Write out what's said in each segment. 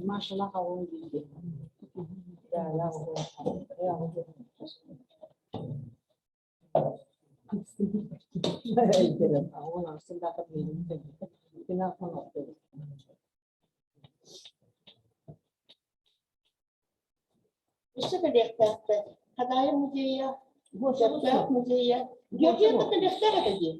Maşallah kavun gibi. Ya Ona senda kabin. Pinaka Bisa terlihat hadaya mujia, jatah mujia. Dia terlihat aja.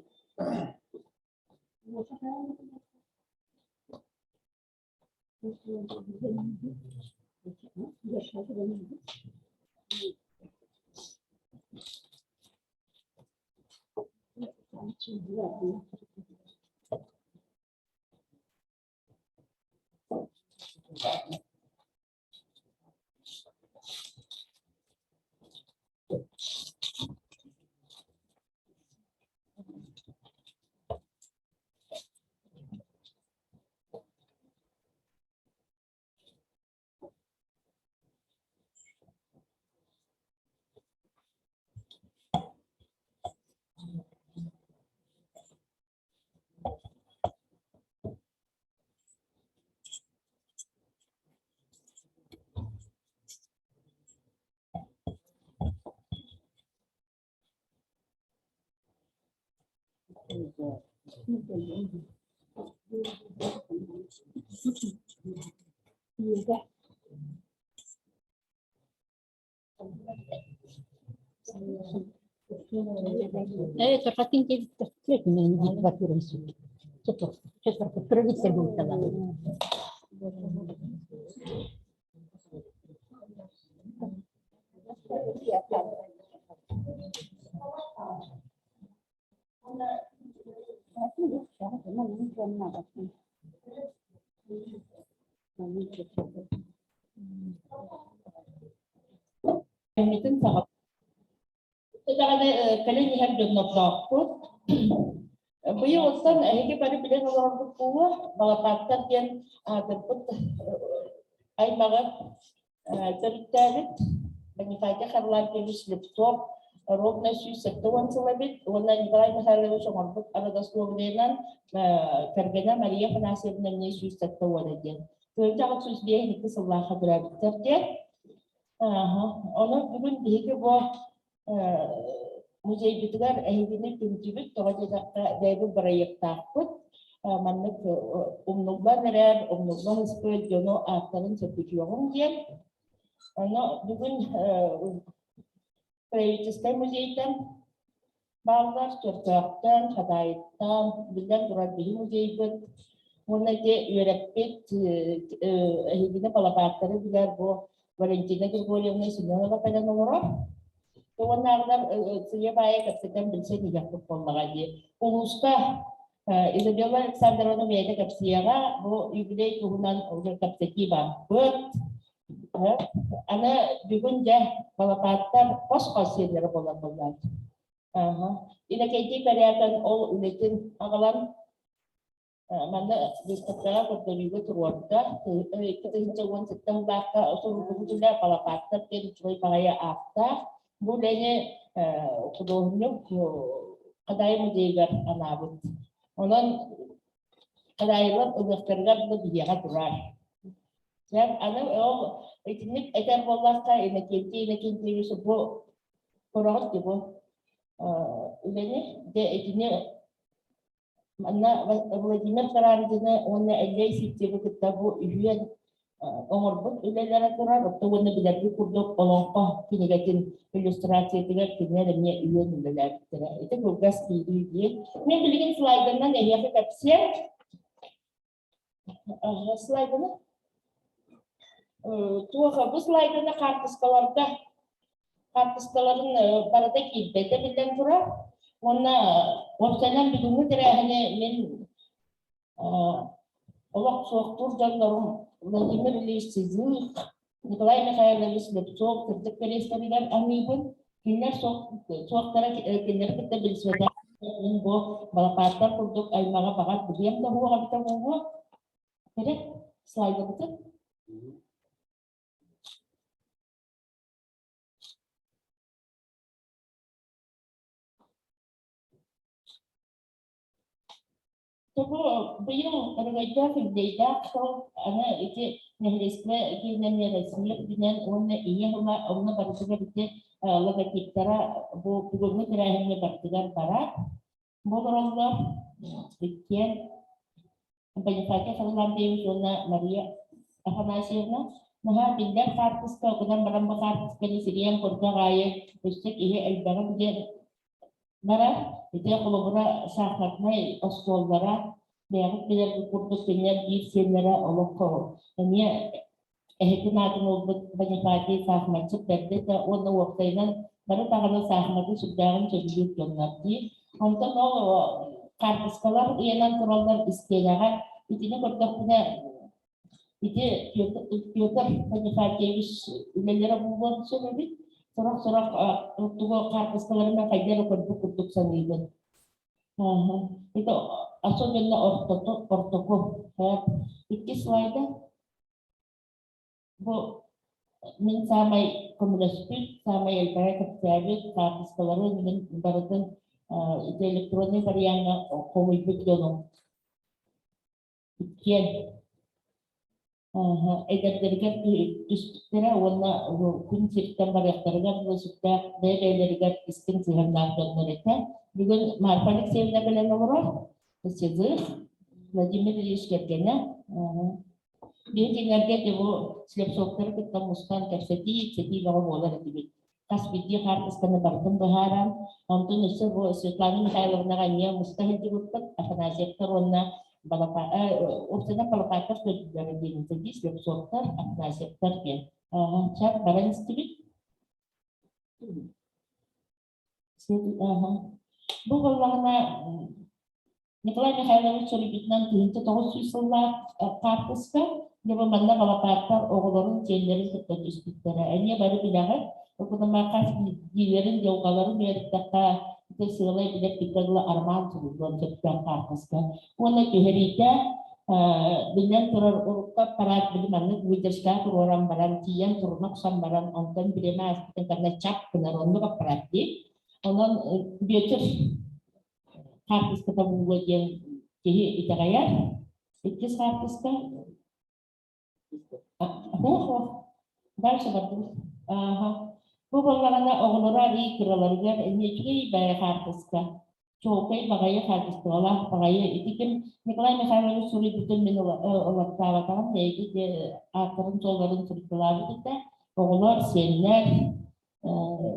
Terpatin che non va più su. C'è per di seduta là. Kalian lihat jurnal dokter. Beliau usan ini pada pilihan orang berkuah bahwa pakat yang terput ay mga tertarik mengifaja karlan pelis laptop rob na siya sektuan sa labit wala ni balay na halaw sa marbut aradas ko dinan kargana Maria panasib na niya siya sektuan na diyan. Kaya takot sus dia ini kesebelah kadrad terjadi. Ona bugün diye ki bu mujay bitgar ehidine tunjibit togaja daybu barayak takut mannek umnugba nerer umnugba sport jono aktaran setujuan dia. Ona bugün private mujaytan bağlar çortaktan hadaytan bilen duran bihi mujaybat muna je yörepet ehidine palapakları biler bu Valentina que boleh mengenai semua apa pada nomor. Tuan nak saya baik kapsikan bersih tidak berpondok aja. Uruskah Isabella Alexander orang biasa kapsiara bu ibu turunan orang kapsiki bang. Anak juga jah kalau kata pos kosin dari bola-bola. Ini kaji karyakan all uletin akalan mana di sekolah berdiri keluarga kita hincuan sedang baka usul kemudian pala patat yang cuy palaya akta budanya kedohnya kadai menjaga anabut onon kadai lot udah kerja lebih jaga turan yang anak ini edan bola ka ini kinti sebut korot gitu ini dia ini mana wajibnya sekarang ini orang aja sih coba ketabu iuran orang berbut iuran sekarang waktu orang belajar kudok pelongkah kini kajian ilustrasi tiga kini ada punya iuran belajar itu tugas diri dia. Ini belikan slide mana yang kita capture slide mana tuh habis slide mana kartu keluarga pada tekib beda bilang kurang Wana waktunya bidungnya tidak hanya min waktu dan dalam Vladimir Ilyich Lenin, Nikolai Mikhailovich Lepchov, kerja keris dengan kami pun kini suara kini kita bersama dengan balapatan untuk ay mga bakat beriam tahu kami tahu Jadi slide itu. Coba beliau tergajar data so ana itu nehrisme itu nehrisme dengan una iya huma una bersuka itu laga kitara bu gurme terakhirnya bertugas barat modalnya sekian penyifatnya saluran dewi zona Maria Afanasievna nah pindah kartus kau kena barang kartus penyisian korga raya rusik iya barang dia Bara, itu kalau bara sahabat mai oskol bara, dia pilih kursus punya di senera oloko. Ini itu nanti mau banyak lagi sahabat sudah kita untuk waktu ini baru tangan sahabat itu sudah menjadi nanti. Untuk mau kartu sekolah ia nanti program istilah itu punya itu banyak lagi menjadi bukan sulit. Sorak-sorak untuk kartu sekolah mereka jadi untuk sendiri. Itu asalnya ortoko. Iki slide bu min samai komunikasi samai yang terjadi kartu sekolah dengan ibaratkan itu elektronik yang komunikasi dong. Ikian. Egar derigat istira warna kunci tambah tergab sudah derigat istin sehingga mereka juga marpanik sehingga bela nomor sesuatu lagi menjadi kerjanya dia kinerja itu siap software kita muskan tersedi bawa bola lebih kas video harus kena berkembaran untuk niscaya setelah ini saya lakukannya mustahil dibuat akan hasil karena urusannya kalau patas dari diri jadi setiap software ada sektor ya chat barang sedikit bukan karena Nikolai Mikhailovich Solibitnan itu tahu Switzerland kartus kan dia memandang kalau patar orang gender tertulis ini baru pindahan untuk memakan giliran jauh kalau dia kata itu silai tidak tinggal arman sebelum sedang kartus kan warna juherita dengan terurut para bagaimana widerska orang barantian turun sambaran onten bagaimana karena cap benar untuk praktik orang biasa kartus ketemu buat yang jadi kita kaya itu kartus kan dan seperti bukan karena honorari keluarga ini juga bayar kartus kan coba bagaya kartus sekolah bagaya itu kan Nikolai Mikhailovich sulit betul menolak tawaran yaitu aturan cobaran sekolah kita honor senior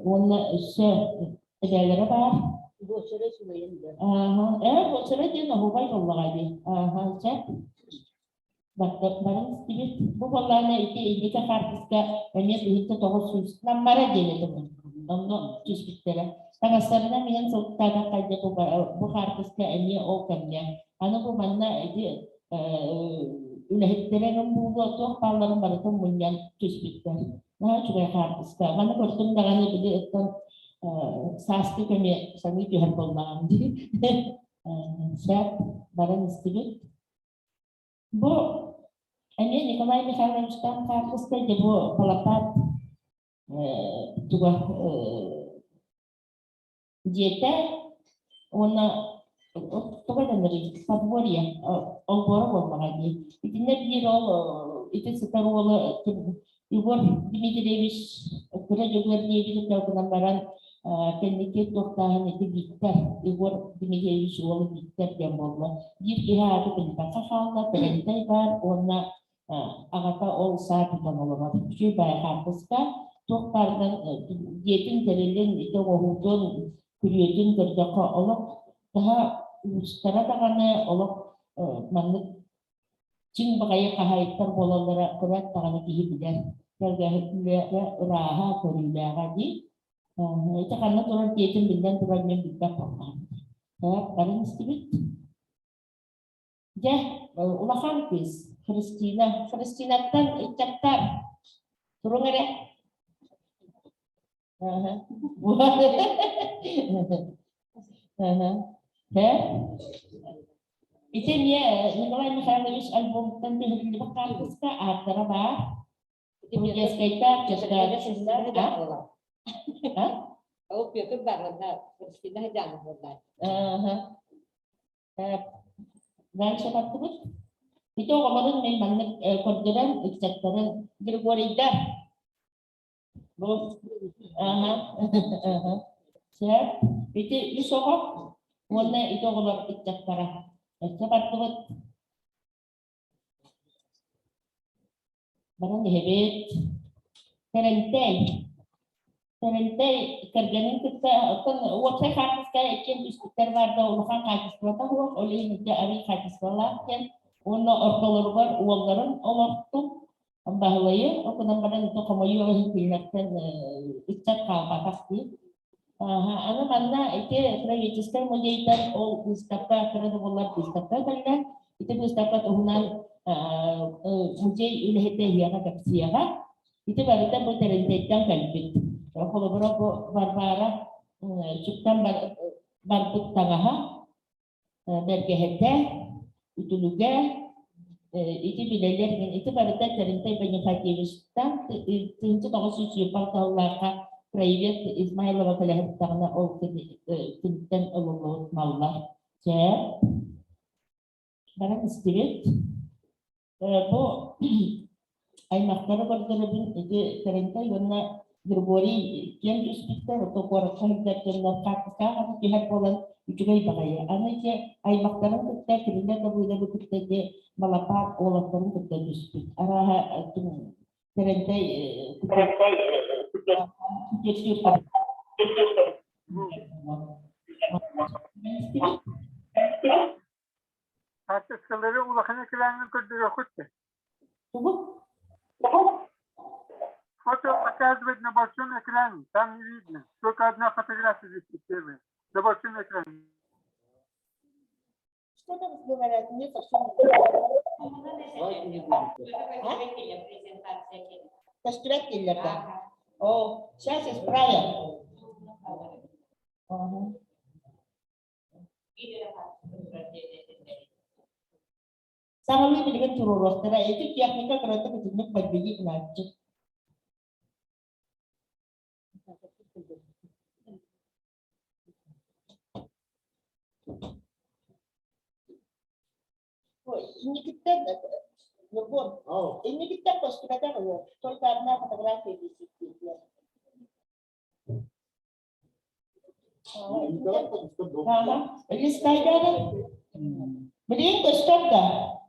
warna ada apa Boşuna sulayın da. Boşuna dia nak buat apa lagi? Cek. Barang sedikit. Bukan itu kan kartus ini itu toh sus. Nama aja ni tu. Nama sus kita. Tengah sebenarnya dengan sultan kaja tu kartus ini okennya. Anu pun mana itu ulah terang membuat tu kalau mereka menyan sus kita. Nah juga kartus. Mana pertundangan itu sasti kami sami Tuhan pembang jadi siap barang sedikit bu ini Nikolai Mikhailovich kan kartus saja bu pelepat juga jeta warna coba dari Februari ya orang lagi itu nabi itu setelah Igor Dmitrievich kira juga dia itu tahu penambahan Kenikit doktahan itu diktar, Igor Dmitrievich Wall diktar yang bahwa dia itu penyimpanan kakak, penyimpanan warna agata all saat kita ngomong coba hapus kan, dokter dan dia itu dari itu wahudon kuriatin kerja ke Allah, dah sekarang karena Allah mana cing pakai kahaitan bola berat tangan kehidupan, kerja raha kerja di itu karena turun tiatin dengan turun yang kita pakai. Paling sedikit. Jah, ulah kampus. Kristina tan icatar. Turun ada. Buat. Itu dia Nikolai Mikhailovich альбомтан бирилип калдыска автора бар. Будет скайта, Jadi sebenarnya честно. jangan lah. Kalau Piotr banget, Kristina jangan lah. Дальше подходит. Itu kemarin main banget konten ekspektoran Gregorida. Bu, siap. Itu isokok. Warna itu kalau ekspektoran. Ekspektoran. Barang dihebit. Terentei kerjaan kita kan website harus kayak ikan diskuter warga urusan kajis sekolah huang oleh media ari kajis sekolah kan uno ortolorban uang garan waktu bahwa ya aku nampak itu kamu juga hilangkan ikat kau pasti anu mana itu register menjadikan pustaka kerana bola pustaka karena itu pustaka tuhunan mungkin ini ya kan siapa itu baru kita berterentei kalbit. Kalau berapa barbara ciptaan barbut tangaha dari kehete itu juga itu belajar dengan itu baru kita terintay banyak hati wisata itu kalau suci tahu laka private Ismail baru kelihatan karena tintan Allah maulah cek barang spirit bu ay makara berterus itu terintay karena Gregori yang dispektar atau kuartal dari naskah atau pihak Poland juga dipakai. Anak je ay maktaran kita kira kita betul je melapak olah baru kita dispek. Arah itu terentai jadi Artistları ulakana kilanın kurduğu kutu. Фото показывает на большом экране, там не видно. Только одна фотография висит первая. На большом экране. Что там говорят? Нет, Пострелять да? О, сейчас исправим. Самый великий террор, это техника, которая к победить наций. Ini kita ini kita pos kita tahu, только одна фотография di situ. Ini spider. Beri stop dah.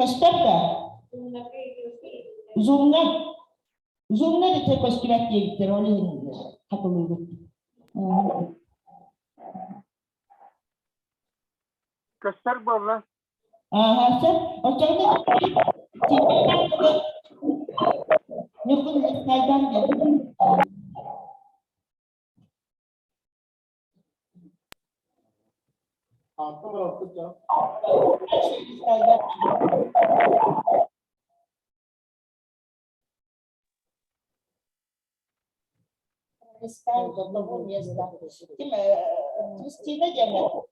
Stop dah. Zoom na dito ko sila pero ni katulog. Göster bana. Sir. O jadi nyukun sekalian jadi. Apa berapa jam? Sekarang bertemu biasa. Kristina jangan.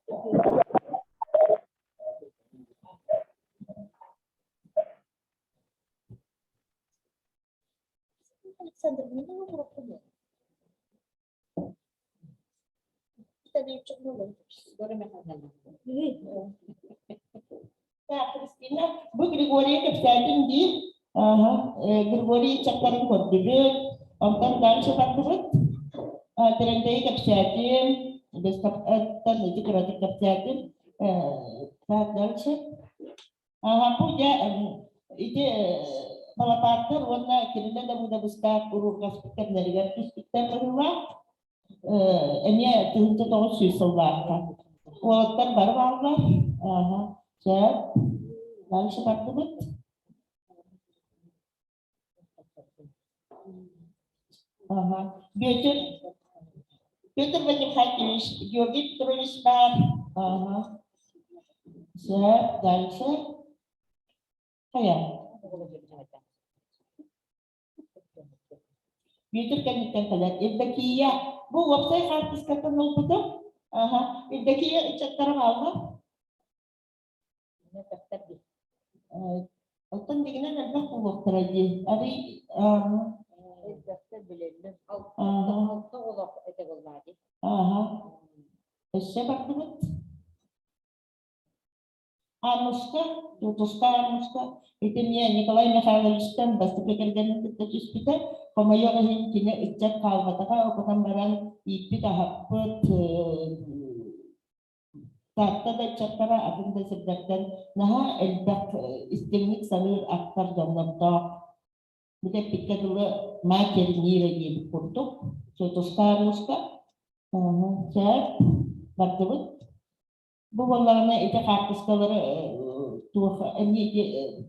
Alexander, ini nomor apa? Kita diucap dulu. Baru makan. Nah, Kristina, Bu Gregori kebetulan di Gregori cakaran koordinat, onkan dan seperti terendai kebetulan, desktop itu kreatif kebetulan, dальше. Punya itu melapatkan warna kira-kira dah mudah besar urut aspek dari garis kita berulang. Ini tentu tahu sesuatu. Walaupun baru Allah, siap. Lalu seperti itu. Biar banyak hati, Yogi terus bar. Siap, dan siap. Kayak. Biar kan kita lihat. Ini kia, bu website artis kata nol betul. Aha, indeki çatlarım aldı. Ne daftar bir. Altın digine ne kuluktur edi. Abi, Daftar bilelim. Aha. Altı olak edebilirdi. aha. Eşe baktım. Армушка, Тутушка Армушка, itu nya Nikolai Mikhailovичтен бастыкергенин тетүспүтө комойогын кине ичек калбатага окутамбаран иппит ахаппыт тартта да чаккара атында сырдактан наха элдак истемник саныр актар жоннорто бите пиккатылы макернира ебит курдук Тутушка Армушка чак бартыбыт. Bu vallahi ite kartışkaları tuh ini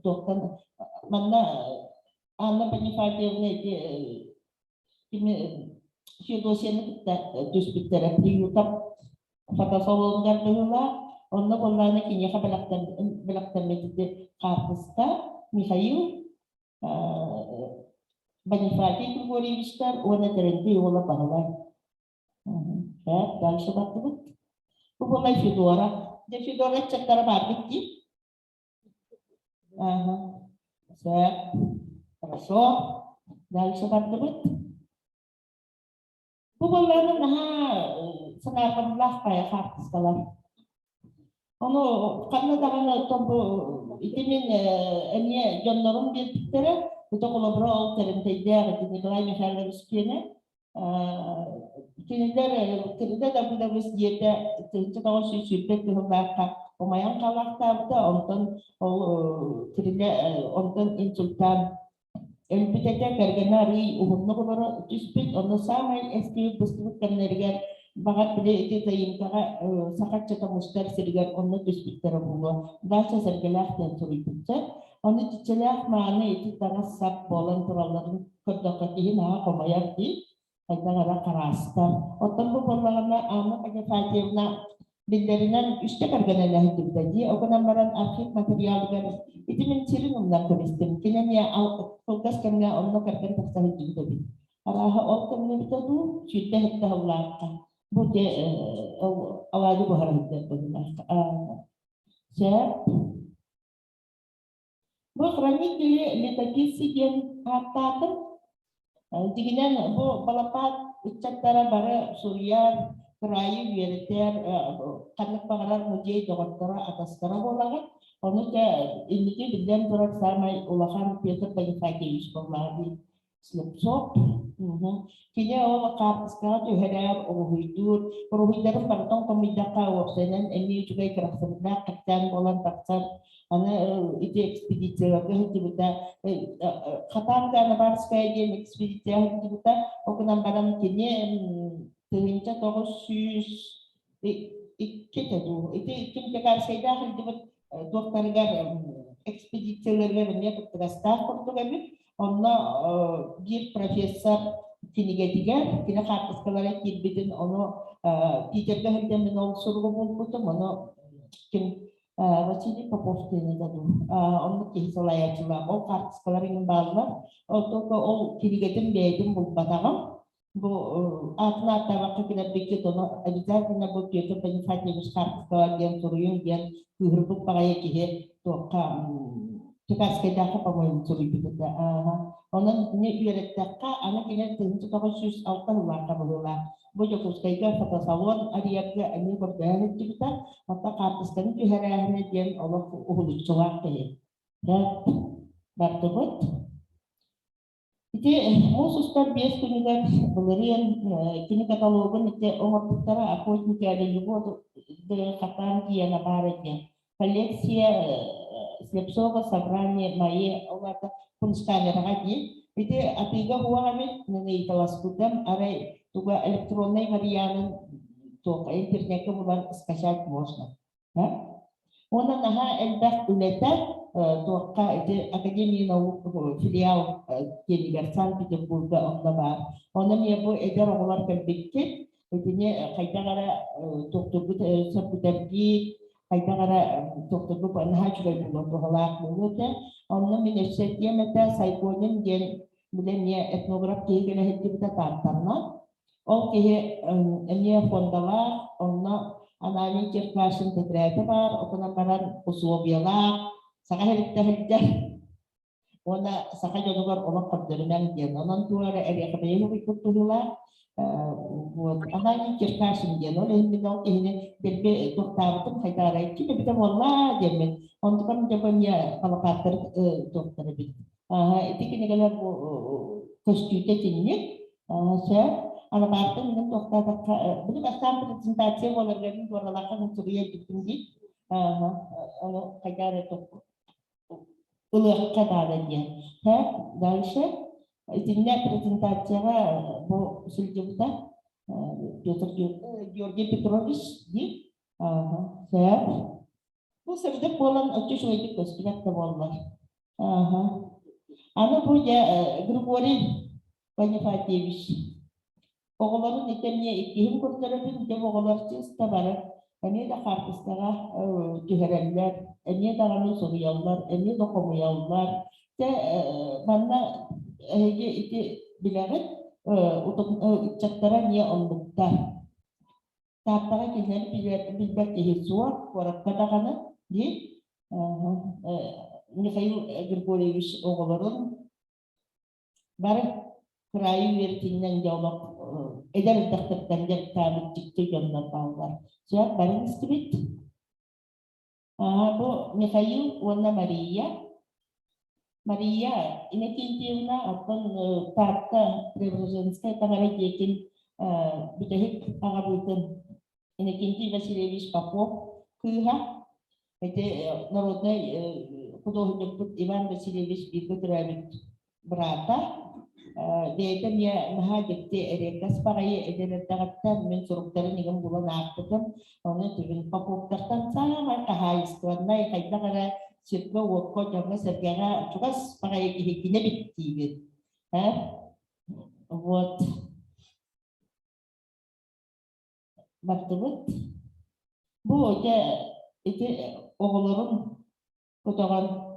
tuhkan mana anna penyifatnya ite kimi şu dosyayı kita düzbük terapi YouTube fotoğraflar bahula onda vallahi kini belaktan itu kartışka Mikhail penyifatnya itu boleh bisa ona terhenti olah bahula ya dan sebab itu Bu mulai Fedora. Jadi Fedora cek cara balik ki. Set. Хорошо. Дальше бартыбыт. Bu bollarını naha sınavlarla kaya kartışkalar. Onu Kanada'nın topu itimin eniye jonlarım bildikleri bu da kolabora ol terimteyde Nikolai Mikhailovич'ine Kiniler da bu da biz yete tentang si sipet ke bakka pemayan kalakta da ondan o kiniler ondan insultan elbette kergenari uhunna kodara dispit ondan sama eski dispit kernerger bagat bile itu tayin kara sakat ceta mustar serigar ondan dispit terabuwa bahasa sergelah dan suripitsa ondan dicelah mana itu tanah sap bolan terlalu kedokatihin ha komayati Kadang-kadang kerasta. Otak bu perlawanan anak aja fajir na binderinan üstte karganan hidup tadi. Aku nambaran akhir material kan itu menciri mengenal keristim. Kini ya fokus kena onno kargan paksa hidup tadi. Arah otak ini itu tu sudah kita ulangkan. Bude awal itu bahar hidup tadi. Siap. Bu kerana dia letaki sigen hata Jadinya bu balapat ucapkan bara Surya kerayu militer karena pengaruh muji dokter atas sekarang orang kalau ini bidang berat sama ulasan biasa banyak lagi sekolah slipshop kini orang kap sekarang tuh ada orang hidur partong pemidaka waktunya ini juga kerasa benar kacang bolan taksan Ana itu ekspedisi lagi kita katakan karena baru sekali dia ekspedisi kita aku nambaran kini terlincah terus kita tuh itu kita saya kita dokter gar ekspedisi lagi dia petugas staff itu kami ona bir profesor kini ketiga kini kartu sekolah kirbidin ono teacher dah dia menol suruh buat mana Василий Попов тени даду. Он кисалая чула. Ол карт скаларының базар. Ол тока ол киригетин бейдин бул батагам. Бу атна табакка кина бекет оны обязательно бу кете понимать карт скаларген туруюн ген күрбүк багая кие тока текаскедакка по-моему турибитте. Онун не биретакка ана кина тенчи тока сүз алтын ларка булула. Bu juga sekaligus fotosalon ariapnya ini berbeda kita maka kartuskan itu hari-hari dia Allah uhuluk cewek dan bertebut itu khusus terbias kunjungan belian kini katalogan itu umur putera aku juga ada juga dengan kata dia nabaretnya koleksi slipsova собрание моей Allah pun scanner lagi itu atiga huwa kami mengenai kelas kudam are Tuga электронной вариант только интернет bulan скачать можно. Она наха эльдах улета только это академия наук филиал Кенигер Санкт-Петербурга он лаба. Она мне бо эдер оглар кебекке это кайтагара токтогут сапутарги кайтагара токтогут анха чугай було бохалак булоте. Она мне сетья мета сайконин ген билемия этнограф кегене хетти бита тартарна. O kihi emiye fondala, onunla anani kirklaşın tetrede var, okunan baran usuobiyalar, saka herikte ona saka jodogar olan kabdırınan diyen, onun tuara eriye kabeyi hukuktuhula, anani kirklaşın diyen, o lehimden o kihini bir doktardım kaydarayı ki bir de valla demin, onu kan jaban ya kalakatır doktarı bir. Itu kini kalau kestujuan ini, saya anak partai dengan dokter betul asal presentasi walaupun waralakan suriya tinggi, kayak itu ulah kata dia. Dahsyat, itunya presentasinya bu sejuta, dokter Georgi Petrovic di, saya bu sedang bulan itu sudah dikasih terwallah. Ana punya Grigori Panifatievich. Oğulların itemniye ikihim kurtarabilir, de oğullar çıksa bara. Eni de kartıslara tüherenler, eni de anı soruyorlar, eni de komuyorlar. De bana iki bilerin uçaklara niye oldukta. Tapara kinleri bilber tehisuwa, korak kadakana di. Mikhail Grigorievich oğulların barı kırayı vertiğinden cevap eder taktıklarında tabi çıktı yanına bağlar. Siap barang skript. Bu Mikhail warna Maria ini kintiuna akan tata Preobrazhenskaya tangara jekin bidahik pangabutan ini kinti Vasilievich Popov kıha itu народный художник Иван Васильевич Петрович Брата. Dia dia mahajibti erekas pakai ederetagatan min suruktaran igam bulan aktukan ona tivin papuktartan sama kahais tuanai kaita kara sirko wokko jamna sergara tugas pakai hikine bitti вот baktubut bu aja itu oğulların kotoran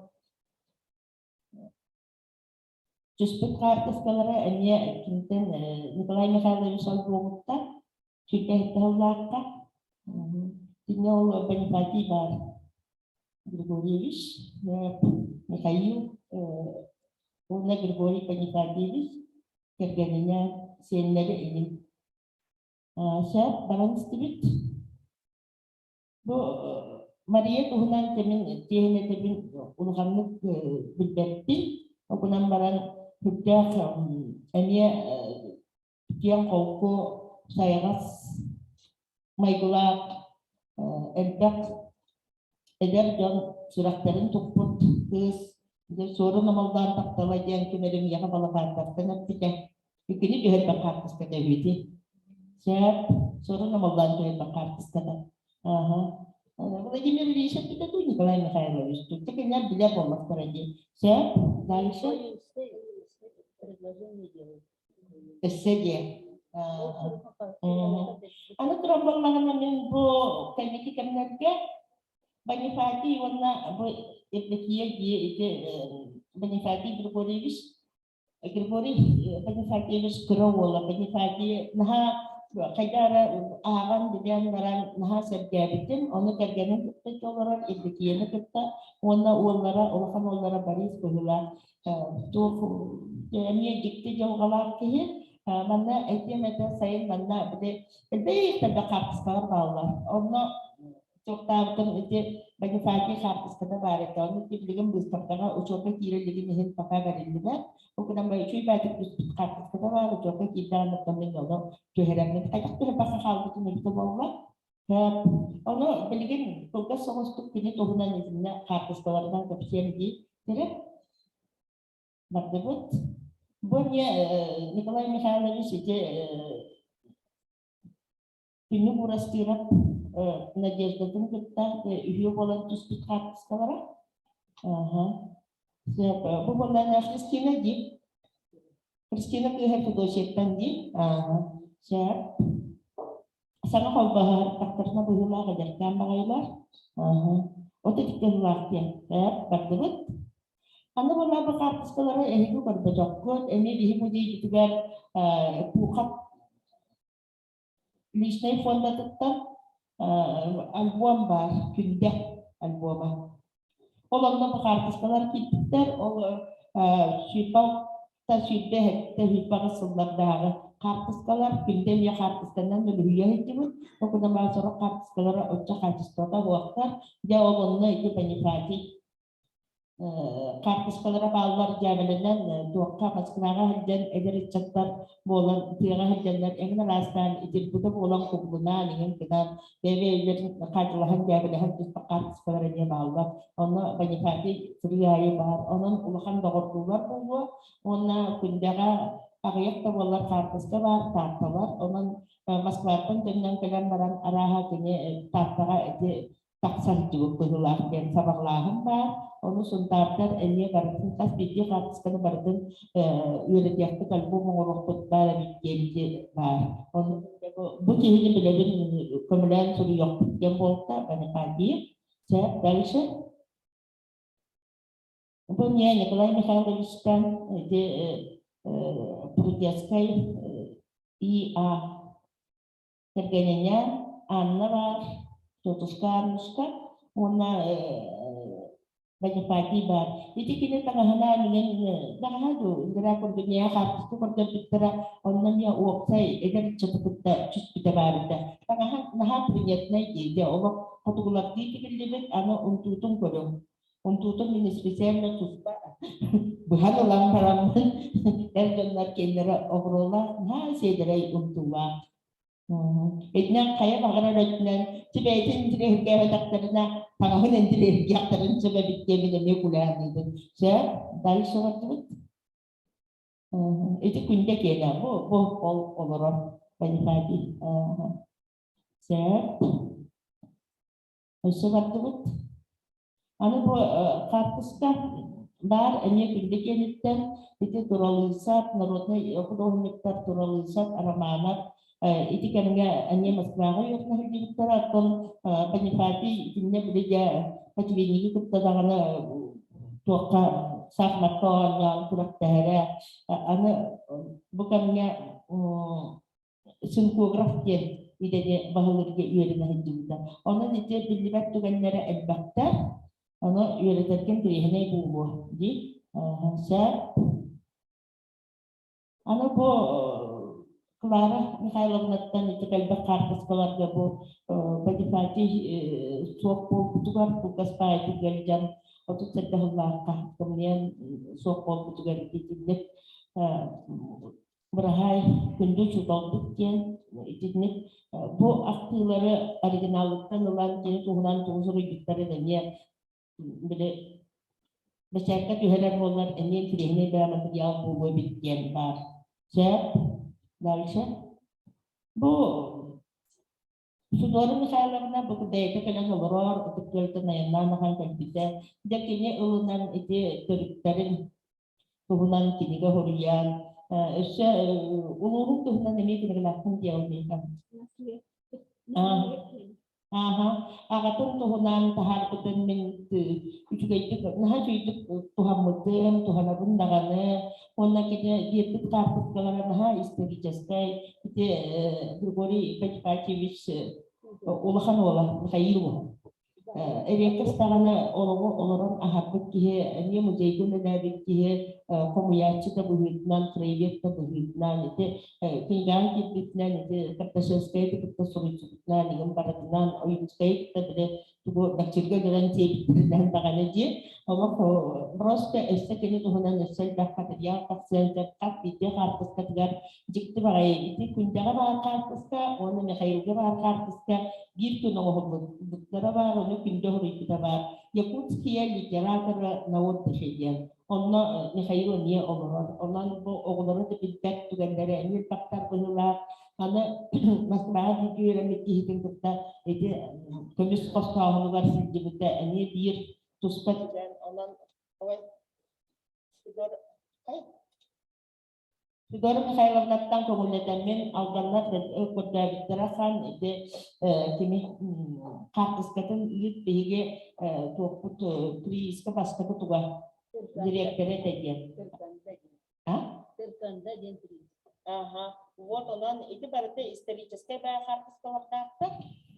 Jusput kartiskalara enya kinten Nikolay Mikhailovich Algomutta sudah tahulaka tinggal Panifati bar Grigorievich Mikhail Una Grigori Panifatievich kerjanya senleri ini siap barang sedikit bu Maria tuhunan temin tiene temin uluhanuk berbertin aku nambaran Sudah ini yang kau saya ras maigulak endak eder dan surat terin tukput kes jadi suruh nama bantak tawa yang kemudian yang kepala bantak karena kita begini dia bakar seperti itu siap suruh nama bantu yang bakar sekarang lagi Indonesia kita tuh Nikolai Mikhailovich itu kayaknya dia polos aja siap dahsyat Tersedia. Ano terombang mga namin po kami kita naga Panifati warna itlekia dia itu Panifati Grigorievich Panifatievich Growol Panifati nah kagara akan dibian barang nah sergabitin ono kerjanya kita orang itlekia kita warna ulara baris kuhula tuh Ini dikti jauh kalah kih, mana itu macam saya mana bede terdekat sekarang Allah. Orang cokta betul itu bagi fakir harus kena barat. Orang itu belum bisa karena ucapnya kira jadi nih pakai dari mana. Aku nama itu ibarat harus kena barat. Ucapnya kita nak temen orang kehidupan ini. Ayat tu pakai hal itu mereka bawa. Orang belum tugas sama seperti ini tuhunan ini harus keluarkan kepercayaan di. Jadi Magdebut, buatnya Nikolai Mikhailovich itu pinuburas tirat Nadezhda kita ее волонтер спикат сказала, siapa, bukannya Kristina di, Kristina itu dosen tadi, siap, sana kau bahar faktornya berhula kerja gambar ilah, otak kita luarnya, Magdebut. Anda wala bakar sekolah itu berbedokut ini dihimuji juga bukat личный фондатыттан альбом бар, күнде альбома. Олонна bu kartışkalar kilitler, o süyde hette hüypağı sıllardağı kartışkalar, günde ya kartışkandan da hüya hüyü, o kadar sonra kartışkalara ötçe kartışkalara vaktar, ya olonna iki benifati kartışkalara bağlılar cəmələnən doğqa qaçqınağa həldən edər içətlər bolan, tiyəğə həldenlər emin arasından edir, bu da bolan kubluna, neyən qıdan, ve evlerin qardılahan cəmələhən düzbə kartışkalara diye bağlılar. Onu benifati sürüyayı var, onun uluğan doğurdular buldu, ona gündəğə ağıyaq da bolar kartışka var, tahta var, onun Moskva'dan döndən gələn varan araha günü tahtağa taksan juga kudulah dan sabaqlahım var. Onu suntarlar enya baratın kas bitti kartışkanı baratın üretiyakta kalbu mongolokut bala bitti var. Onu bu cihini bilerin kemudian suruh yok yang bolta pada pagi. Saya dalse. Punya Nikolai Mikhailovичтан de Prudyaskay IA tergananya Anna var. Tutuskan, una banyak pagi bar. Jadi kita tengah-tengah dengan tengah-tengah indera dunia kartu itu kerja kita onnya uang saya, edar cepat kita baruda. Tengah-tengah prinyatnya jadi Allah satu bulan di kita anak untung kodong. Untuk ini spesialnya susah. Bukan orang paraman dan benar kendera obrolan, saya dari untuwa. Etnang kaya makararatnan sebaiknya tidak kaya takterna panahon tidak yakterin sebab kami demi kuliah itu. Saya dari surat itu kunci kena bu orang banyak tadi. Saya surat itu, anu bu kartuskan bar ini kunci kena itu turalisat menurutnya aku dah miktar turalisat aramanat. Itu karena hanya masalah yang nak dibicarakan penyifati ini berbeza macam ini kita tangan tuaka sakmaton yang kurang daerah anak bukannya sungguh ya tidak bahwa dia ia dengan juga orang itu berlibat dengan negara elbakta orang ia letakkan pilihannya ibu jadi saya anak bu Clara Mikhailovna'dan itu kalbak kartas keluarga bu bagi-bagi sopol putugar tugas pagi kerjaan untuk sedang langkah kemudian sopol putugar itu berahai kundu juga buktian itu bu aktilara originalkan lanjut tuhunan tuh bicara dania beda masyarakat juga ada roller ini ini dalam material bu bikin pak siap. Dalsa, bu, saudara misalnya bekerja itu kena ngobrol, betul itu nanya kan kita, jadinya ulunan itu dari tuhunan kini ke hurian, uluruk tuhunan ini kita lakukan jauh ni kan. Agatun tuhunan tahar betul mintu, juga itu, nah itu Tuhan modern, Tuhan abun dagane. Ona kita dia tu kartu kalau nah istri jaskai itu Grigori Petrovich ulahan olah Mikhailov. Evlilik starana orang ahapet kihe ini mujahidin dari kihe komunikasi terbuhitnan, kreatif terbuhitnan itu tinggal kita itu kertasaskai itu kertasuritan dengan paratinan oyunskai kita pada tubuh nakcirga dengan cip dan tangan aja. Allah roste kini tuhanan nesel dapat dia kapsel dapat dia kartus ketegar jika bagai itu kunjungan kartus ka orang Mikhailov kartus ka gitu nongol betul baru pindah dari kita bar ya kuncinya di jalan nawat tersedia orang Mikhailov ni orang itu pintar tu gandara ini faktor penulak karena masalah itu yang dihitung kita itu kondisi kos kau luar sini kita ini dia Tuspet dan orang awal saudara Mikhailov datang kemudian min alganat dan pada bicarakan itu kini kartus kata lihat bihige tuh kris kepas kata tuh direktur saja. Tertanda jadi. Вот онан ити барыта историческая байхартыс колактаакта.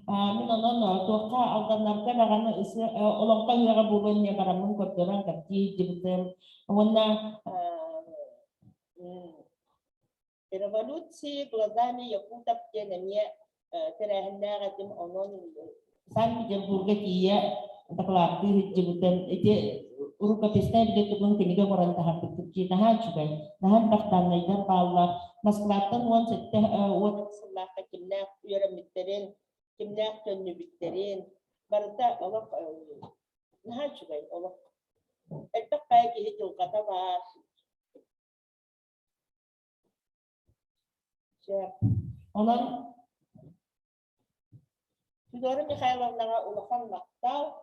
Мен онан туакка алганнарга даганы олонка ыага булган не барамын көптөрөн капти дибитем. Онна революции глазами якутов тенеме терехнагатим онон Санкт-Петербурга тие докладты дибитем. Эти рукописная билетungen книга горанда хапты нахан чугай. Нахан бактанайдар баллар Москваттан он сетте вот сыллака кимнак үйрөмүттерин кимнак төннүбүттерин барда олок нахан чугай олок элбек байки жылгата бар. Онан Федора Михайловнага улахан мактау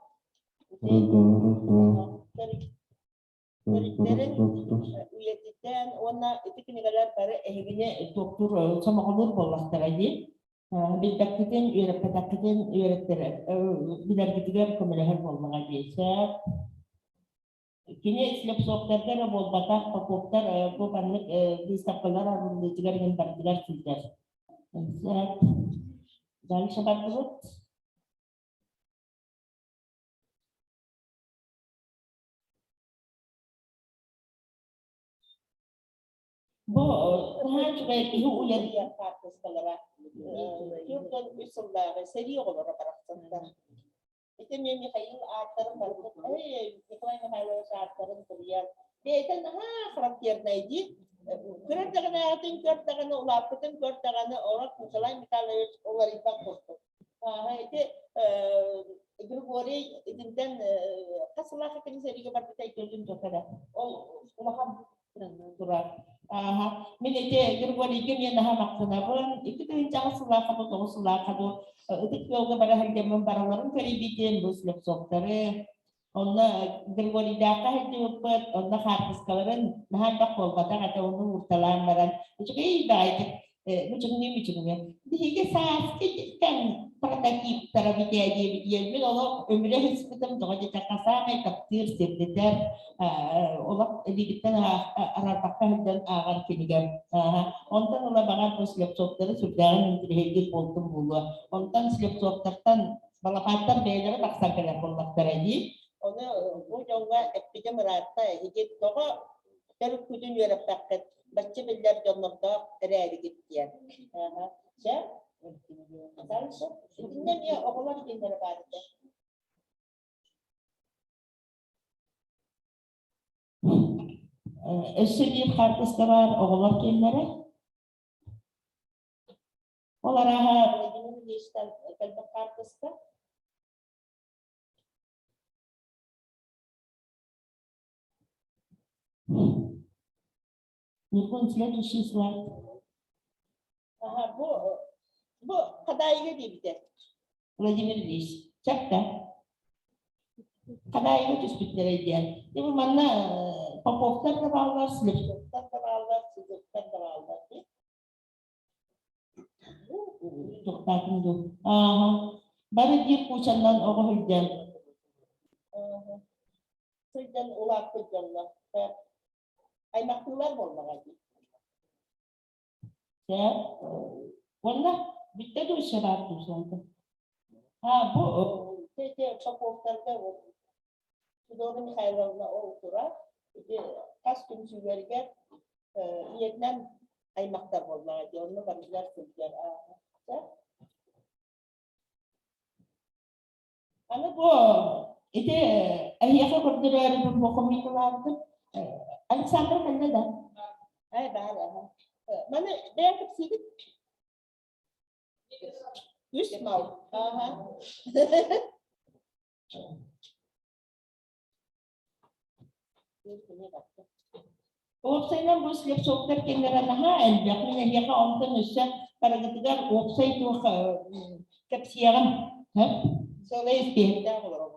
Üyetinden ona etik nigalar para ehgine doktor samaolur bollaktaraydı. Bildakten üyerekten üyerektere bilergitiler komeleher bolmaga diyse. Kine islep sohbetler bolbatak pakoptar bu banlık distaplar arundiciler gen partiler sizler. Dali şabat bulut. Bu hangi belki uyarıya karşılaştılar. Yurttan üstünde seviyor olarak bıraktılar. İşte Mikhail Artar'ın bakıp, Nikolay Mikhailovich Artar'ın kuruyor. Deyten karakter neydi? Kırıktağını atın, kırıktağını ulaptın, kırıktağını olarak Nikolay Mikhailovich olayı kurdu. İşte Grigori idinden kasıla hakini seriye barıtay gözün jokada. O ulaham durar. Milite Grigori gemi naha maksudabın. İki de incan sıla kadu. Öteki yolda bara harcaman paraların karibiden busluk soktarı. Onda Grigori daka hedi upat. Onda harpiskaların nahan bak olmadan ata onun urtalan baran. Çünkü iyi baik. Mücünüyor. Diye saat kan prototyp tarafıya diye bir olarak ömre hizmetim doğru takasame takdir sebdeler olarak edikten arataktan agar kinigen. Ondan ola bagan poslep softları sürdüren indirhedi oldum bulu. Ondan slep softlardan balapatlar beylere baksakeler olmaklar edi. Onu bu yolda epide meratta edip doğru teruk küdün yörep paket. Bacı biller canlıda ereri gittiler. Sen? Sen? Dinlemiyor, oğlan dinleri vardı. Eşit kardeşler var, oğlan dinleri. Onlara dinleri değişten kalbe kardeşler. Никон следующий слайд. Bu kadayıfı dibide. Vladimir Ильич. Çakta. Kadayıfı tüspütlere diyen. Bu manna Popovlar da bağlar, Slepsovlar da bağlar, Sızıklar da bağlar. Toktatın bu. Bari bir kuçandan oğu hüccen. Hüccen ulak hüccenler. Aymaklılar olmalı. Ya, valla bitti de şarap tuzlandı. Bu Popovlar'da o. Fedora Mikhailovna oturar. Kaç gün süreyle yeniden aymaklar olmalı. Onu varlıklar sürdüler. Ama bu işte ayakta kurdular bu komiklerdi. Alexander Mendel. Ay bağlı. Bana beğenip sildik. Yüz mal. Oksaydan bu slep soktar kenara naha elbek. Mine yaka ondan üstü para getider oksay tuh kapsiyagan. Sonra istihda olur.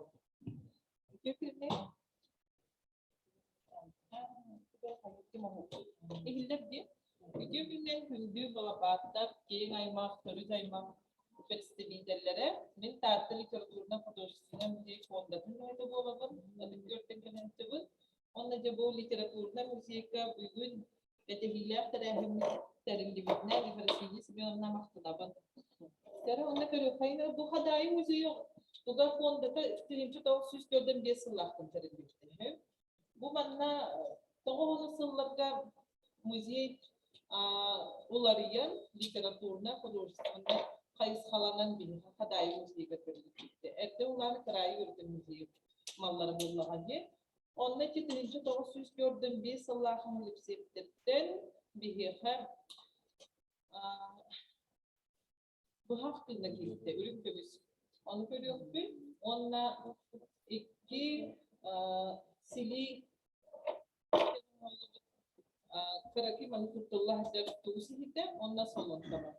Ehillerdi. Video günden gündü balabatta gelin aymak, törüz aymak üniversitelere men tarihte literatürüne fotoğrafçısına müzik fondatın neydi bu olalım? Adık görten kanıtı bu. Onunla bu literatürüne müzika bugün detehiller terim gibi ne diferansiyeli sibiyon namaktıda. Sonra onda görüyor. Hayır bu hadayı müziği yok. Bu da fonda da istirinci de o süs gördüm diye sıllattım terim gibi. Bu bana doğru sıllarga müziği ularıyan literatürüne hudursanında kayıs halanan bir hadayı müziği götürdü. Ette ulanı kırayı gördüm müziği malları bullağa diye. Onun için birinci doğru süs gördüm diye sıllahım lipseptetten bir hem bu hakkında gitti. Ürün köbüsü. Onu görüyor mu? Onunla iki sili kıraki manifestullah hacer tuğsi hite onunla sonun tamam.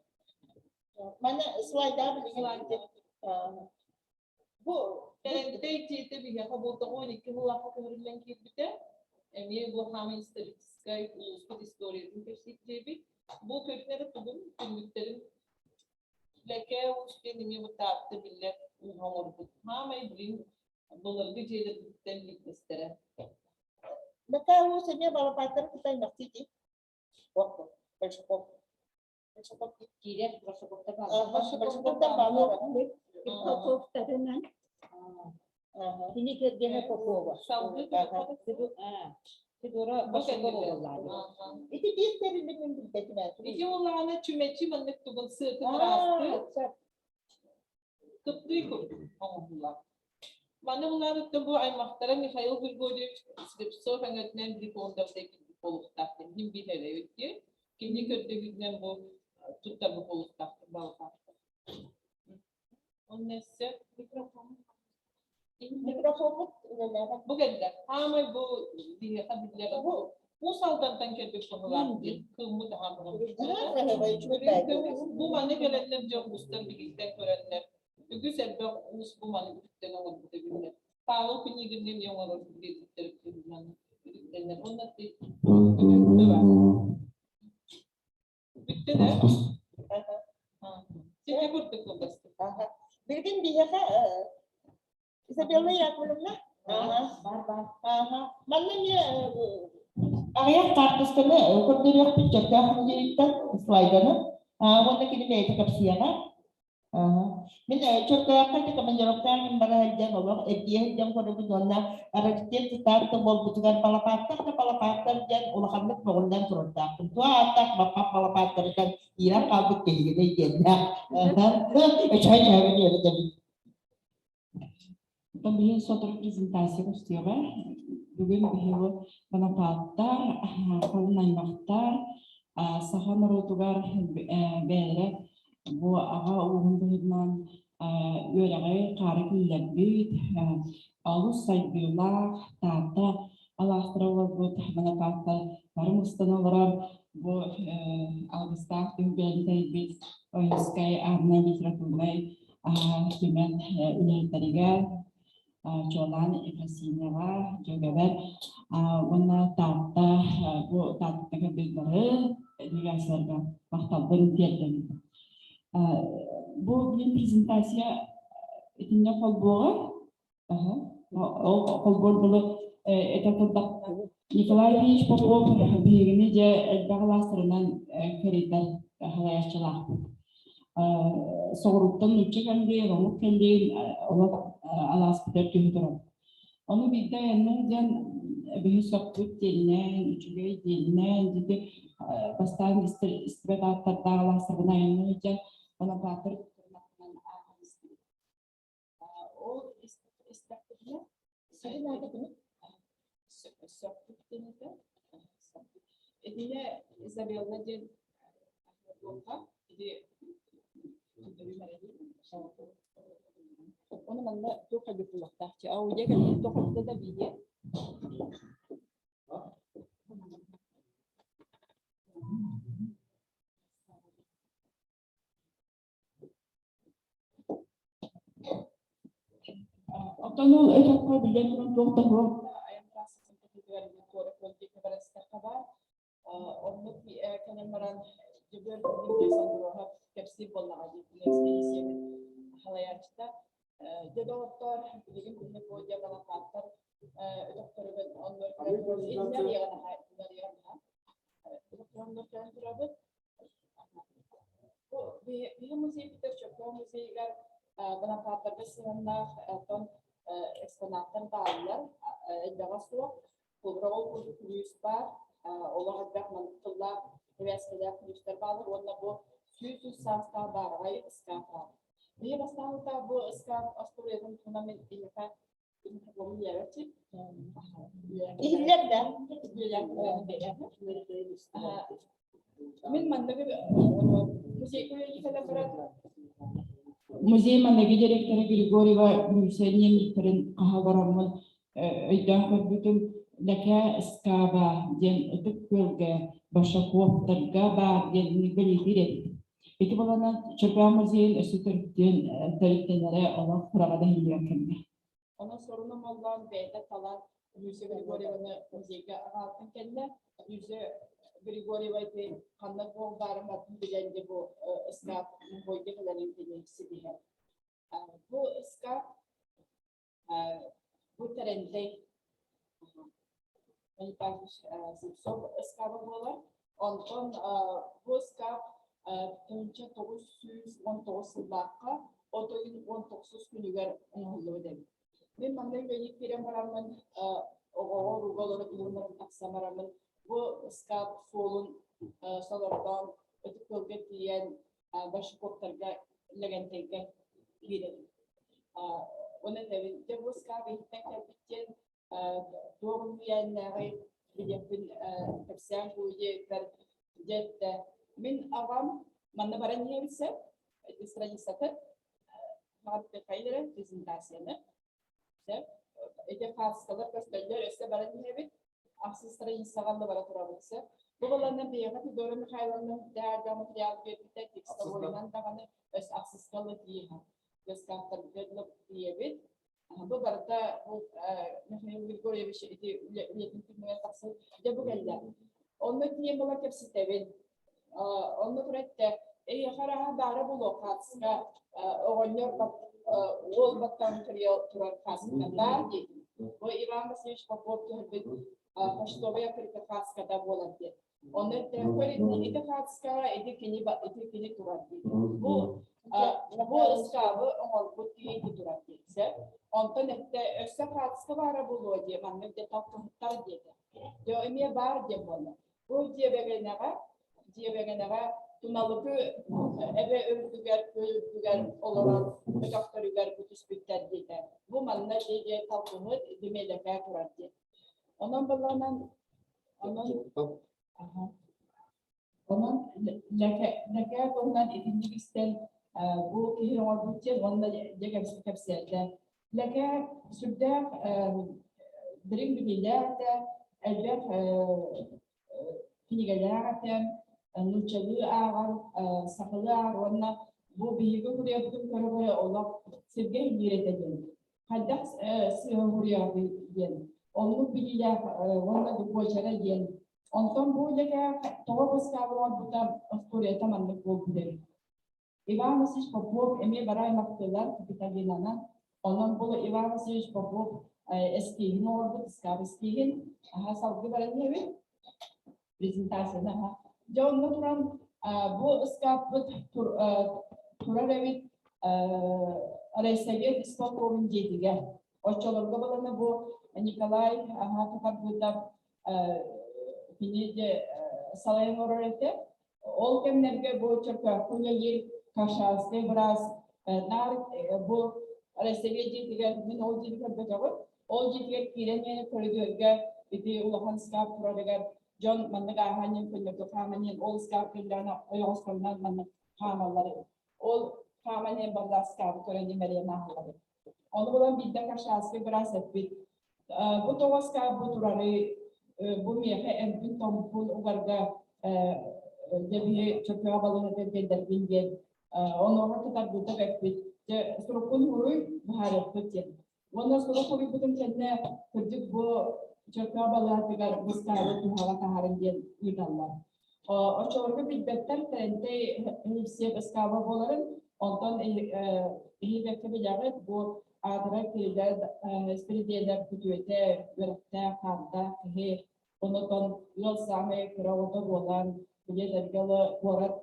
Mana slayda bilin. Bu Terenteyci de bir yaka bu da 12 hulaha kıvrılan kirbite. Emiye bu hamil istatistikayı ulusal historiyatın peşlik cebi. Bu kökleri bugün günlüklerin leke uçke nimi bu tarihte millet uhamur bu. Hamil bilin bunları bir şeyler bitten bitmestere. Nakaw sa niya balapatan kita naksiti. Waktu bersekop. Bersekop. Kirek bersekutu bağlı. Bersekop da balı. Fotoğraflarından ini kerjanya Papua. Savcı Kedora bersekutu olurlar. Itu dia terlimin bildiğine. İki oğlana çümeçi manlık tubun sırtı kırastı. Kıptıyı kurdum. Allah. Bana bunlar da bu ay mahtara Mikhail Grigoryev Srepsov anlatılan bir fondavdaki poluk taktım. Kim bir hele ötüyor. Kendi kötü günden bu tutta bu poluk taktım. Balkan. Onun neyse mikrofon. Mikrofonu ilerler. Bu kadar. Ama bu diye tabiler bu saldan kelbek konular değil. Kılmı daha bu bana gelenler çok ustan bilgiden görenler. Güzel bir us bu bana güçten olur bu da Paolo Pinigin yung orang bilgiler onlar değil. Bitti de. Şimdi kurtuk bu bastı. Bilgin dia Isabella yakınımda. Mana niya ayak kartusını kurduruyor bir cakta hangilikten slaydanı. Wala kini may kapsiya Min contoh apa kita menjelaskan yang berhaja bahwa dia yang pada budona artinya kita tebal butuhan pala patar dan ulakannya pengundan produk. Tentu atak bapak pala patar dan ira kabut kayak gini jenda. Saya ini ada jadi. Também só outra apresentação que estive, bugün bir bana patlar, kalınay maktar, sahan rotugar böyle bu ağa uğunduğundan yöreğe karı güllebüt, alus saygılar, tahta, alastırılar bu bana patlar, varım ustanalar bu algıstak düğbelinde biz oyunskay arna literatürlay, hükümet ülkeleriyle Jolan Efrasinyava juga ben wana tahta bu tahta kebetulan digasarkan maktabın diyelim. Bu bir prezentasi itinya kolbora, kolbor dulu etatuldak Nikolay Ильич Попов birini je dağlasırından kerider halayasçılar. Soğuruktan uçak kendi, romuk kendi, alaspıdır tüydürüm. Onu bir de yanından bir sokut dilinden, üçüge dilinden, dedi bastan istifadat dağlasırına yanından ona batır tırnaktan ağır o istifadetler Saya nak ini. sokut dilinden ediye Isabella de Boca de onu bana çok acı kulakta. Çağ uca geldi. Çok da bilgi. Otanol etapa bilen doktor Ayam rasa seperti itu yang korek politik kepada kabar. Untuk kenemaran juga biasa berohat kapsi bola aja punya spesies halayak kita. Jadi doktor jadi punya boja kalau kantor doktor ben onlar ini dia nak doktor kan berabot muzeyler bana patladı sınırlar ton eksponattır bağlılar. Elbette su. Kuvra kulüs var. Ola kadar mantıklılar. Üniversiteler kulüsler bağlı. Onunla bu sütü sasta bağırayı ıskaflar. Bir basında bu ıskaf Astorya'nın turnament ilka bunu yaratır. İllerde. Min mandagı müzik kulübü falan bırak. Muzey mandagi direktörü Grigorieva Gülsen'in kahavaramın öйдөн bütün leke skaba den ötüp gölge başa kuoptarga ba den bildirir. Peki bulana Çöpra Muzey'in ösütürkten tarihtenlere olan kurada hiliyakında. Onun sorunum olan beyde kalan Yüze Grigorieva'nı müziğe ağırtın kendine. Yüze Grigorieva'yı kanlı bol barımatın bilendi bu ıskap boyda kalanın deneyimsi diye. Bu ıskap bu trende Simpson ıskabı bolar. Ondan bu ıskap önce 919 yıllarda otoyun 19 günüger oluyor demek. Ben manday beylik bir amaramın o rugaları bulunların aksamaramın bu ıskap solun sonradan ötük bölge diyen başı koptarga legentege girelim. Onun evinde bu ıskap ihtiyaç yapıkken doğum diyenleri bilipin hepsiyen bu yeter jette min avam manna baran yevse istranisatı harfi kayları prezentasyonu ete faskalar gösteriyor ise baran yevi aksistra insanlarla baraturabilirse bu olanın bir yakın doğru hayvanın değerli materyal birlikte tekste oynan da hani aksiskalı diye gösterdiler diye bu barada bu mesela bir Kore'ye bir şey üretim firmaya taksı de bu geldi. Onu diye bana hepsi tevin. Onu kurette hara bara bu lokasya oynuyor bak ol baktan turar kasında var diye. Bu İran Vasilievich Popov gibi başlovaya kırık kaskada bolandı. Onu da böyle ite kaskara edikini turar diye. Bu ıskabı onu bu diye turar diye. Ondan ette össe kaskı var bu diye manne de taptar diye. Yo emiye var diye bunu. Bu diye begenere tunalıkı eve örtüger olarak ökaktörüger kutus bitter diye. Bu manne diye tapını demeleke turar diye. Onun bulanan onun leke konudan ikinci isten bu kihir oldukça onunla hepsi leke sübde birim bilgiler de elbet kinigelerde nurçalı ağır saklı ağır onunla bu bilgi buraya bütün karabaya olarak sevgi hiledelim. Hatta buraya diyelim. Onun bilgiler onunla bir boşara diyelim. Ondan bu leke toğuz kavram burada Astoria tamamlık oldu. Ivan Vasilievich Popov emi baray makteler kapitalinana. Onun bu Ivan Vasilievich Popov eskihin ordu, ıskab eskihin. Salgı baran evi prezentasyonu. John Naturan bu ıskab turar evi Arayseviye Diskokov'un jediğe. Oçolorga balana bu Nikolay Hakikat burada bini de salayın orarete. Ol kemlerge bu çöpe kunya yer kaşası biraz nar bu Arayseviye jediğe min ol jediğe bakavur. Ol jediğe kirenye koridorga idi ulahan skap turadegar John mandaga hanyen kunya kamanyen ol skap killerna oyos kolman manna kamalları. Ol kamanyen barda skap töreni meriyana haladı. Onu bulan bilde kaşası biraz ettik. Bu tovaska bu turarı bu miyehe en tompul ugarga debiye çöpüğa balını dediler bilgen. Onu ona kadar burada ettik. Surukun huruy buhar ettik. Ondan sonra koyu bütün kendine kırdık bu çöpüğa balını tekrar bu skabı tuhava taharın diye yıkanlar. O çorba bilbetler trende hepsiye skabı boların ondan iyi beklemeleri bu adra kıyılar spiridiyeler kütüete, verikte, karda, he, ondan yol sahne, kıravada olan Gedergala Borat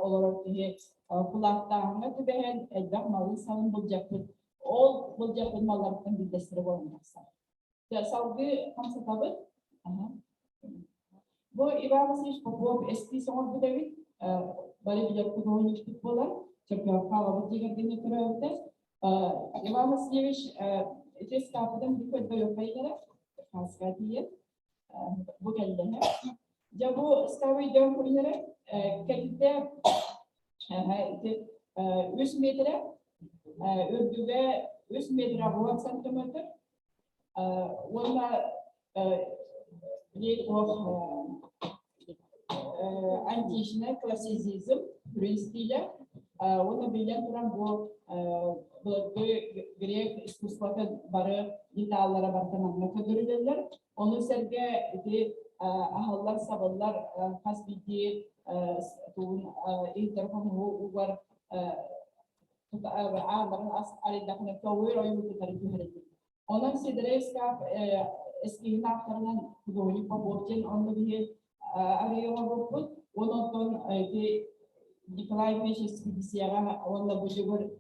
olarak diye kulaklarına tübehen elbak malı savun bulacaktır. Ol bulacaktır mallarından bir destiri olmayacaksa. Ya salgı hamsa tabi. Bu Ivan Vasilievich Popov eski son bir devir. Bari bir kuduğunu çıkıp bulan. Çünkü kalabalık diye türevde. Ivan Vasilievich eski kapıdan bir koyda yok paylara. Haska diye. Bu kendine. Ya bu stavı dön koyları kendine 3 metre ördüğü 3 metre bu santimetre. Ona bir antik klasizm prensliyle onu bilen duran bu Grek iskусствода barı detallara bakımına kadırırlar. Onu serge de ahallar sabırlar hasbidi tuğun interkom bu var ağların arasında kavur oyunu tutarı. Onun sidreska eski naklarından doğru paborcen onu bir araya varıp onun Nikolay Peş ekspedisiyara onunla bu cübür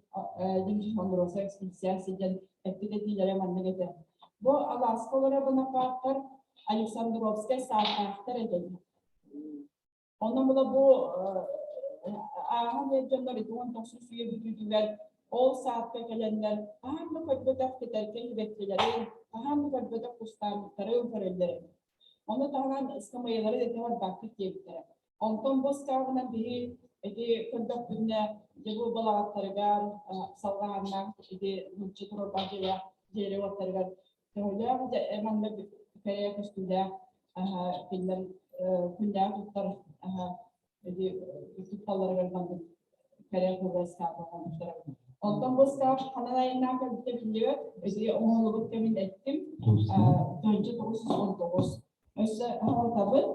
Dimci Hondrosa ekspedisiyasıdan etkiletilere mandalete. Bu Alaskalara buna bakar Aleksandrovsk'a saatler edildi. Ondan bula bu aham yedonları doğan toksuz suya bütüdüler. O saatte gelenler aham kadar giderken bekçilerin aham kadar kustanlıkları öpürürler. Onu tamamen ıskamayaları da var baktık diyebilirler. Ondan bu skavına bir kadar günde bu balagatlarıgar salgağına mülçetur bakıya jere otarıgar. Öyle hemen de kaya kustunda filmler kunya tutar tutarlardan kaya kuvvetler ondan bu skav kanallarından kalitebiliyor. Onu bu temin ettim. Önce 919. Öyle tabii.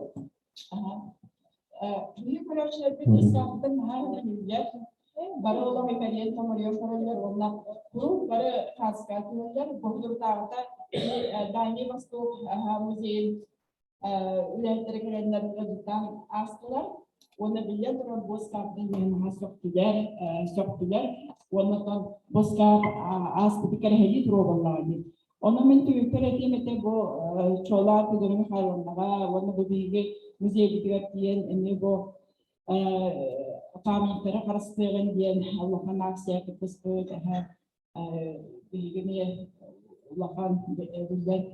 Büyük ölçüde İslam'dan her millet barola ve kariyet tamamlıyor paralar onlar bu barı haskatlar boğdur dağda daimi vastu müzeyin üretleri gelenler tutan astılar onu bilen duran boskaptan yani soktular ondan boskap astı bir kere hedi trovalardı onun mentu üperetimete bu çoğlar kudurun hayvanlara onu bu bilgi müzeye gidiyorken ne bu kaminlere karıştırın diyen Allah'ın aksiye kıpıstı bilgini Allah'ın bilgiler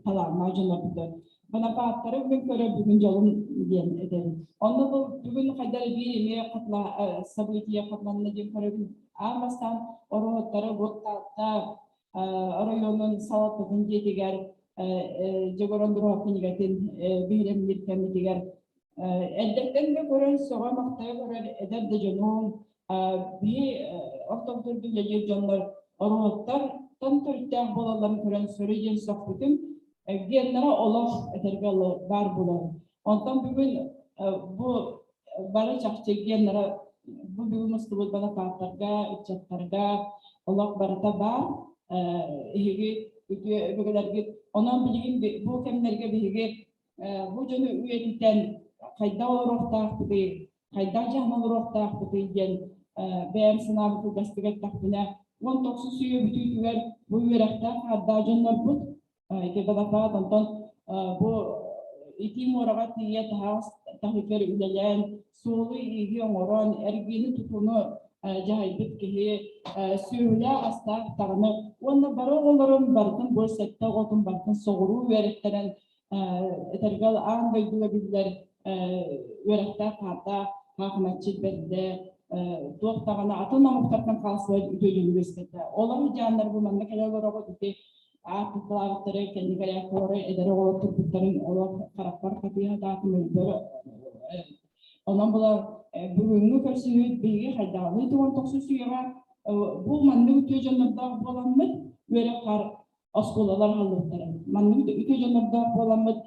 kalanlar cennetinde. Bana baktırıp bugün göre bugün yolun diyen edelim. Onda bu bugün kadar bir ne katla stabiliteye katlanma diye görevin almasan oraya botta orayonun sağlıklı diye diğer Jagorandur Hakinigatin bilim yetken diğer elbette de gören soğa maktaya göre eder de canım bir ortalıkta bir canlar oraya tanıtırken bolaların gören söyleyeceğin saklıkın genlere Allah etergalı var bular. Ondan bugün bu bana çakçı genlere bu bugün mustafa bana patlarga, içatlarga Allah barata var. Bugünlerge onun bilgin bu kemlerge bilgi bu cümle üyetinden kayda olarak tabi kayda canlı olarak tabi diyen beğen sınavı bu gazeteye takbine 19 suyu bütünler bu yürekte kayda canlı bu ki bana ondan bu iki moragat diye tahriker üleyen solu ilgi oran ergini tutunu cahillik ki söyle asla tanı onu baroğların barkın bu sette odun barkın soğuru veretteren tergal an duyulabilir öğretmen hatta hükümetçi bende doğtağına atılma muhtardan kalsın ödülünüzde olan canlar bu memleketler olarak ki artıkları kendi karakterleri eder olarak Türklerin olarak karakter katıyor dağıtımları ondan bular bugünkü körsünü bilgi haydalı tuğan toksuz suya bu mandı ütücanlarda bulanmı böyle kar askolalar halıkları mandı ütücanlarda bulanmı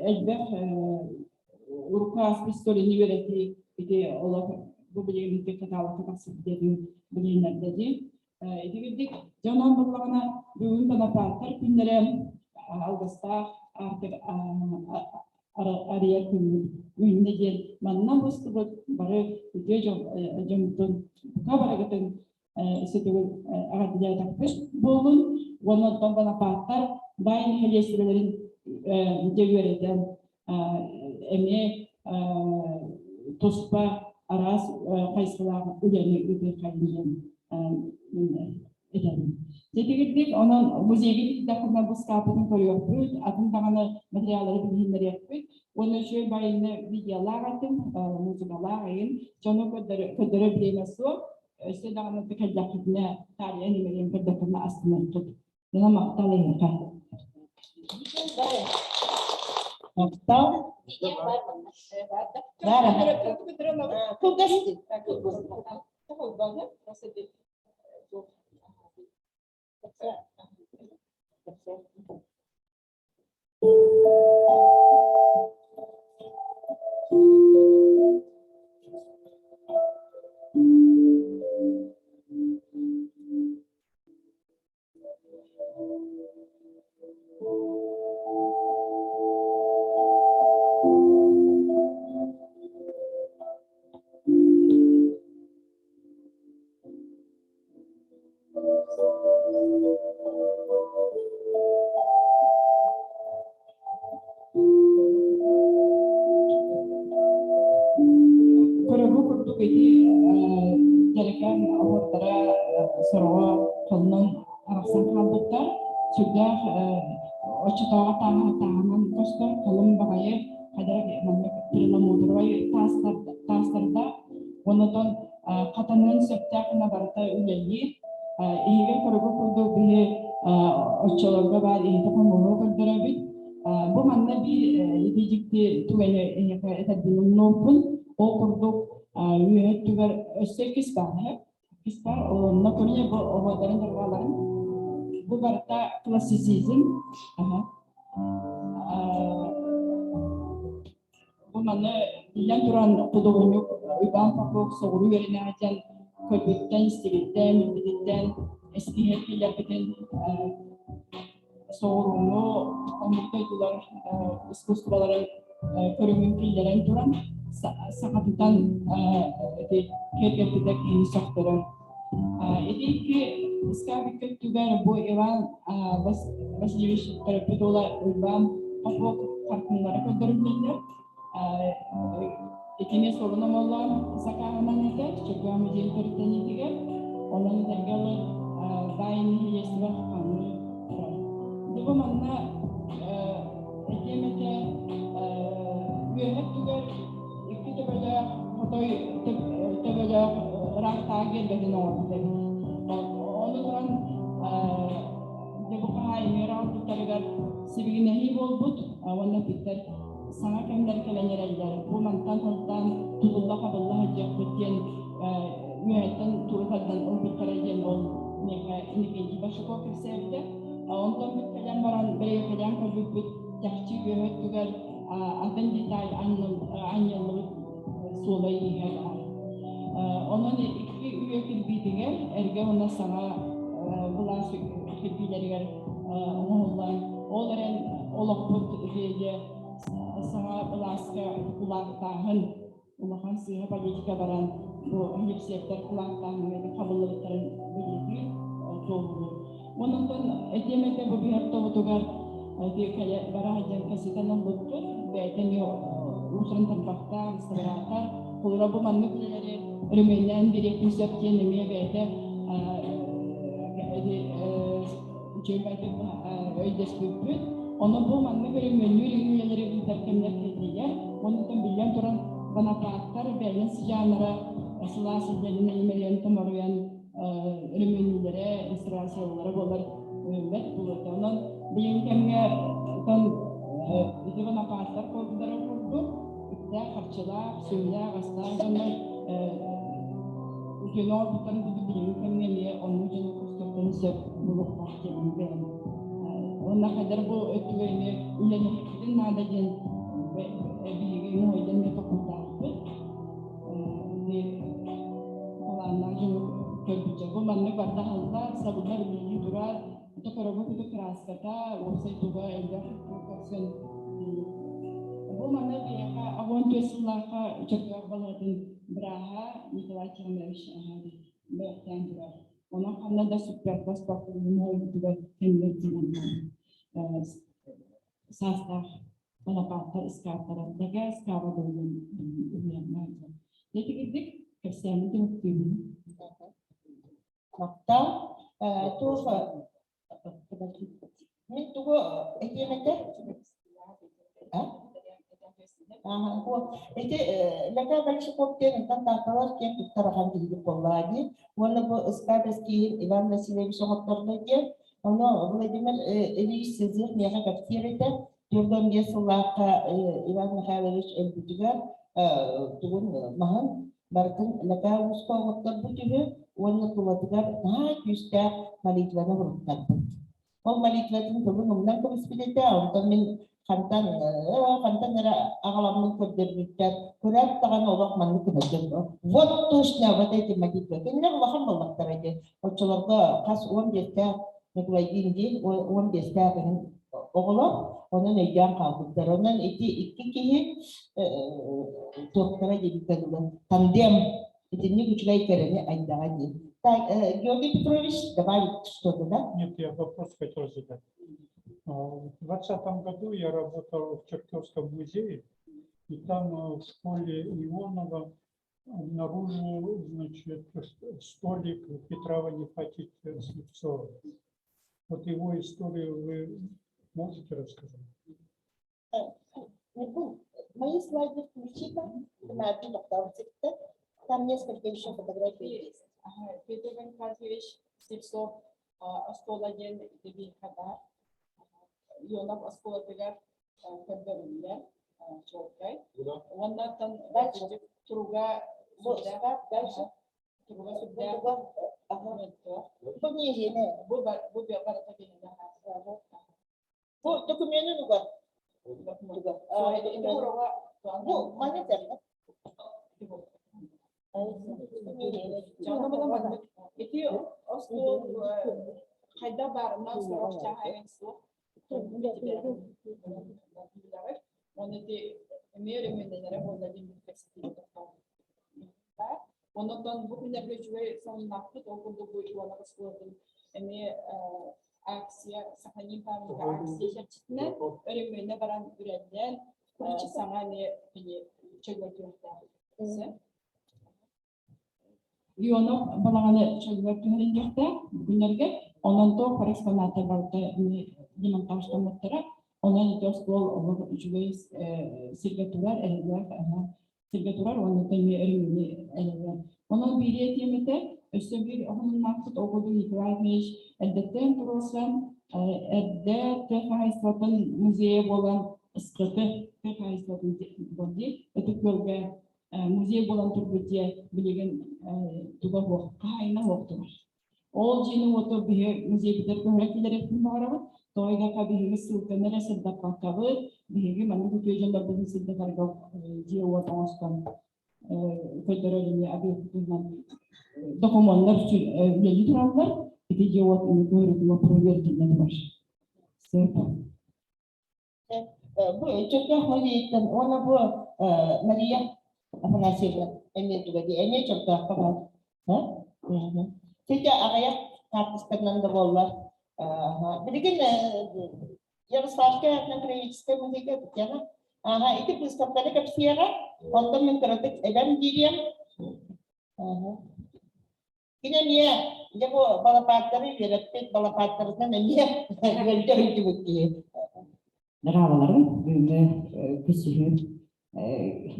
elbet Urkas pistolini vereti idi olarak bu bilimde katalı kapasite dediğim bilimler dedi. Edebildik canan bulağına bugün bana partlar günlere Ağustos'ta artık ария күнү үйүндө жер манна бустубут бары үтө жомтун кабарагытын сөтөгүл агадыятакпыш болун онотон банапааттар байын хелестерелерин жегөреден эме тоспа арас кайсылага үлени үтө кайын эден. Жетегидик онон музейге дакына бускапын көрөппүт, атын даганы материалдары билгендер яппыт. Оны жөө байыны видеолагатын, музыкалагайын, жону көдөрө билемесо, өсө даганы бекелдакына тария немерен көдөрүнө астына тут. Жана мактал экен. Мактал. Зара. Кугасти. Көрөгү курдук эти жарекан абортара сорого колунан араксан калдыктар сүрдах очутоога таңан костор колун багайы кадар манны тырына мудурбай тастарда онотон катанын сөптакына барыта үлелли ийге көрөгү курдук бии очолорго бар ийди комуру көрдөрөбүт бу манна би идижикти тугене этадынын нопун ол курдук үйөт түгөр өссөкис бар киспар онна көрүнө бу ободорун тургаларын бу барыта классицизм бу маны билен туран кудугунук уйбан папук согуру берине ажан көрбүттен стигиттен билиттен эскиет билербитин согуруну омуктойтулар искусстволарын көрүмүн пиллерен туран сакатытан кергетиде кийин сокторор эдики скабикет тугар бу Иван Васильевич Тарапедола уйбан папук картынлары көдөрүлдүлөр этине сорунам олар сакаганан этер чөкө музей көрүтөнүгө онун тергеле байын хилесине каны бу манна этемете үйөт түгөр икки төбөлө хотой төбөлө рактаге бедин орду ону туран дебукай мерал туттарыгар сибигинеhi болбут онна биттер саңа кемдер келенерелдер бу мантан тонтан тулулла кабылла хажакбыт диен үйөттен турутардан ол биттарайден ол никенji башыко кирсебде онтон биткелен баран береге келен көрбүт жакчы үйөт түгөр атын деталь аннылы суолай ийген онон икки үйө кирбитигер эрге уна саңа булас кирбилеригер оңоллан ол эрен олокпут деге саңа буласка кулактагын улахан сыйга политика баран бу хилипсиеттер кулактагын кабыллыктарын билиги толду онундон этемете бу бияртобутугар бара жан каситанын бутту бетени усрын тампакта сыратар кулра бу манны билери рөмөннен бирекин сөптен эме бете жөбәтеп өйдөспүт оны бу манны рөмөннүр үйлери интеркемдер келдилер онудан билен туран банапаттар бәлен сыжанара сыласыдерин эмелен томоруян рөмөннүлere инсталляциялары болар өмет булат онон билен кемге тон итебана пастар колдары курду итте харчылар сөйләр астар жана үкенор бутан билен кемге не onu жана кустуктан сөп булуп бактырын бен онна кадар бу өтүгөнө үленектин нададен биги нойден не токундарды оланна жана көрбүчө бу манны барда халда сабылар биги турар токорого краската осай туга элдер көрсөн Бу мана бияха агон төсүллака чөкөр балатын браха Николай Тихонович бэхтен дура. Ona kanna da süper pasport bunu da temizledim. Sasta bana patlar iskartlara daga iskara dolun uyanmaz. Dedi gittik kesemde mutluyum. Makta tuğfa min tuğu eklemete itu mereka banyak kopi tentang takaran yang terkait hidup lagi. Walaupun sekarang sekian Ivan Vasilev sangat terbaik, ono Vladimir Ilyich Sezir mereka kafirita Jordan Yesulaka Ivan Mikhailovich Elbutuga turun mahan barkan mereka musuh terbutuh walaupun keluarga nah justru maliklana berkat. Oh maliklana turun menang kebispedita untuk kantan nara agalamın kördürlükler kurak tagan olak manlı kıvacın вот точно вот эти молитвы kendiler Allah'ın balaklar edi oçularda kas 15'te Nikolay 15'te oğlu onun eyyan kaldıklar onun iki kişi doktora dedikleri tandem etini güçlü kereni ayda değil. Георгий Петрович добавить что-то, да? Нет, я вопрос хотел задать. В 2020 году я работал в Чертовском музее, и там в школе Ионова обнаружил, значит, столик Петра Ванифатьевича Слепцова. Вот его историю вы можете рассказать? Мои слайды включите, на доктор там несколько еще фотографий есть. Петр Ванифатьевич Слепцов Асколаден деби хабар. Ионов Асколадегар каддарында чолкай. Ондан туруга дальше туруга судда Бұл не жene? бу барата кенде Бұл документі 누가? Бұл монетер, да? Ити осто хайда барынан сорокча хайвенсу. Оны де мере менелере болдадин фестивалда. Ондан бу күннәргә җүе санлапты окулда бу юлларга складын. Эме акция сохраним память акция читне өремене баран үрәдән самане бини чөгөтүрдә. Ионов балағаны чөлгөр түһәрен жакта күннәргә онан то корреспонденты барда демонтаждан мөттәре онан төскол жүгәйс секретарь оны тәме эремне әлегә онан бире темете өстәбир онын мақсат огыды Николаевич әлдәттән турысан әддә тәхайсатын музей булган искыты тәхайсатын булды өтүкөлгә музей болан турбутия билеген туга кайна октур. Ол жини ото бие музей битер көрөкилер барабы. Тойга кабиге сылтанера сылдапкабы биге маны көжөндө бу сылдапарга жео таңстан көтөрөлүнү абиктурнан документтер үчүн турандар бите жео көрөкүлө проверкилер бар. Бұл чөкке хойден оны бұл Мария Афанасьевна эме тугади эме чөкке хойден. Тете агая картыстарынан да боллар. Билген Ярославская краеведческая музейге битяна. Ити выставкада капсияга онда мен кырдык эдем дирем. Кине не дебо балапаттары вереппет балапаттарынан эме гөлдөрү бүкки. Раваларын бүгүнкү күсүлүү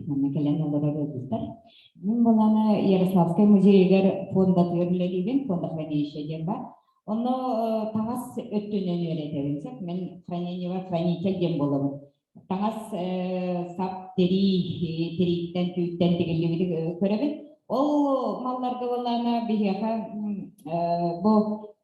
мамлекелен олора өтүстөр. Мен боланы Ярославская музейгер фонда төрүлөлүгүн фонда хранилище бар. Оны таңас өттүнөн өйрөтөбүнсек, мен хранитель дем болобун. Таңас сап териттен түйттен дегенлигиди көрөбүн. Ол малларды боланы бияка бу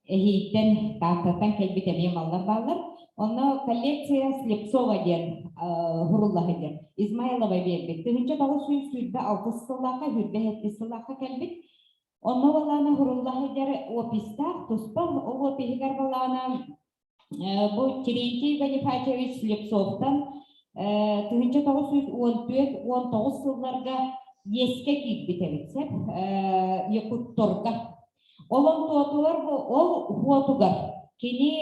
эхиттен таататтан келбитеме маллар баллар. Оны коллекция Слепцова ден Хуруллаха ден Измайлова бербек. Түнчө балы сүйүндө 6 сыллака, 7 сыллака келбит. Оны баланы Хуруллаха ден описта, туспа, ол опигер баланы бу Терентий Ванифатьевич Слепцовтан 1914-19 сылларга еске кийбитебитсеп, Якутторга. Олон туотуар ол хуотугар. Кини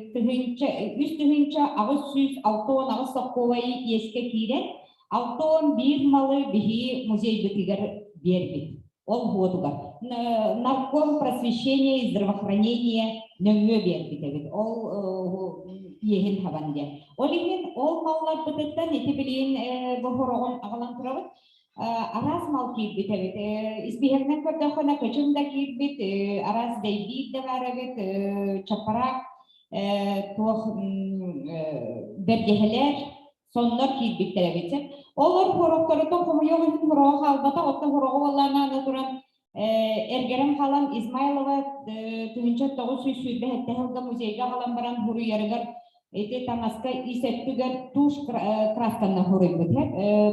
үс түгінче ағыз сүз алтуон ағыз соққуай еске кийрен, алтуон бір малы бихи музей бітігер бербит. Ол хуотугар. Нарком просвещения и здравоохранения нөңгө бербитебит. Ол ехин хабанде. Ол маллар бітеттен еті білейін бұхырығын ағалан тұрабыт. Арас мал кийбитебит. Избихернен көрдөхөна көчүмда кийбит, арас дейбит да барабит, чапарак, туох бергехелер, соннор кийбиттеребит. Олар хорокторутон комуйогын хорого албата, оттон хорого боллана туран Эргерем халам Измайлова 1900 музейга халам баран хуру ярыгар эти тамаска исеттүгер туш красканна хурубут.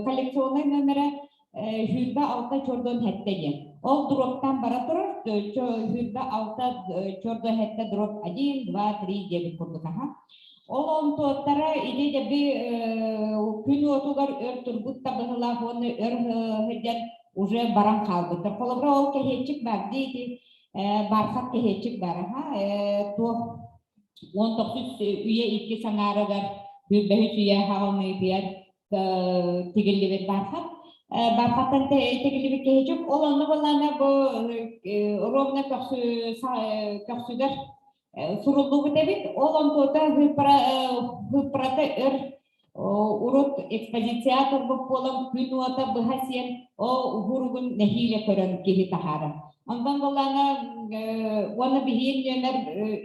Коллекционный номері Хүрбі алта чордон хәттеген. Ол дроптан бара тұрыр, хүрбі алта чордон хәтті дроп 1, 2, 3 дебі күрдік. Ол он тоттара иде дебі күн отугар өр турбутта бұғылақ, оны өр хәдден уже баран қалбыттыр. Қолыбыра ол кәхетчік бар дейді, барсақ кәхетчік бар. 19 үйе 2 саңарығар, хүрбі үйе хағылмай бияр тегілі барсақ. Бархаттан тегілі кәхетчік, ол оны боланы бұл ровна көксүгер сурулду бітебит, ол он тота ғыпыраты өр урут экспозициятор бұл болым күн уата бұхасен ол ғұрығын нәхиле көрін кеге тахары. Ondan боланы оны бігейін нөмір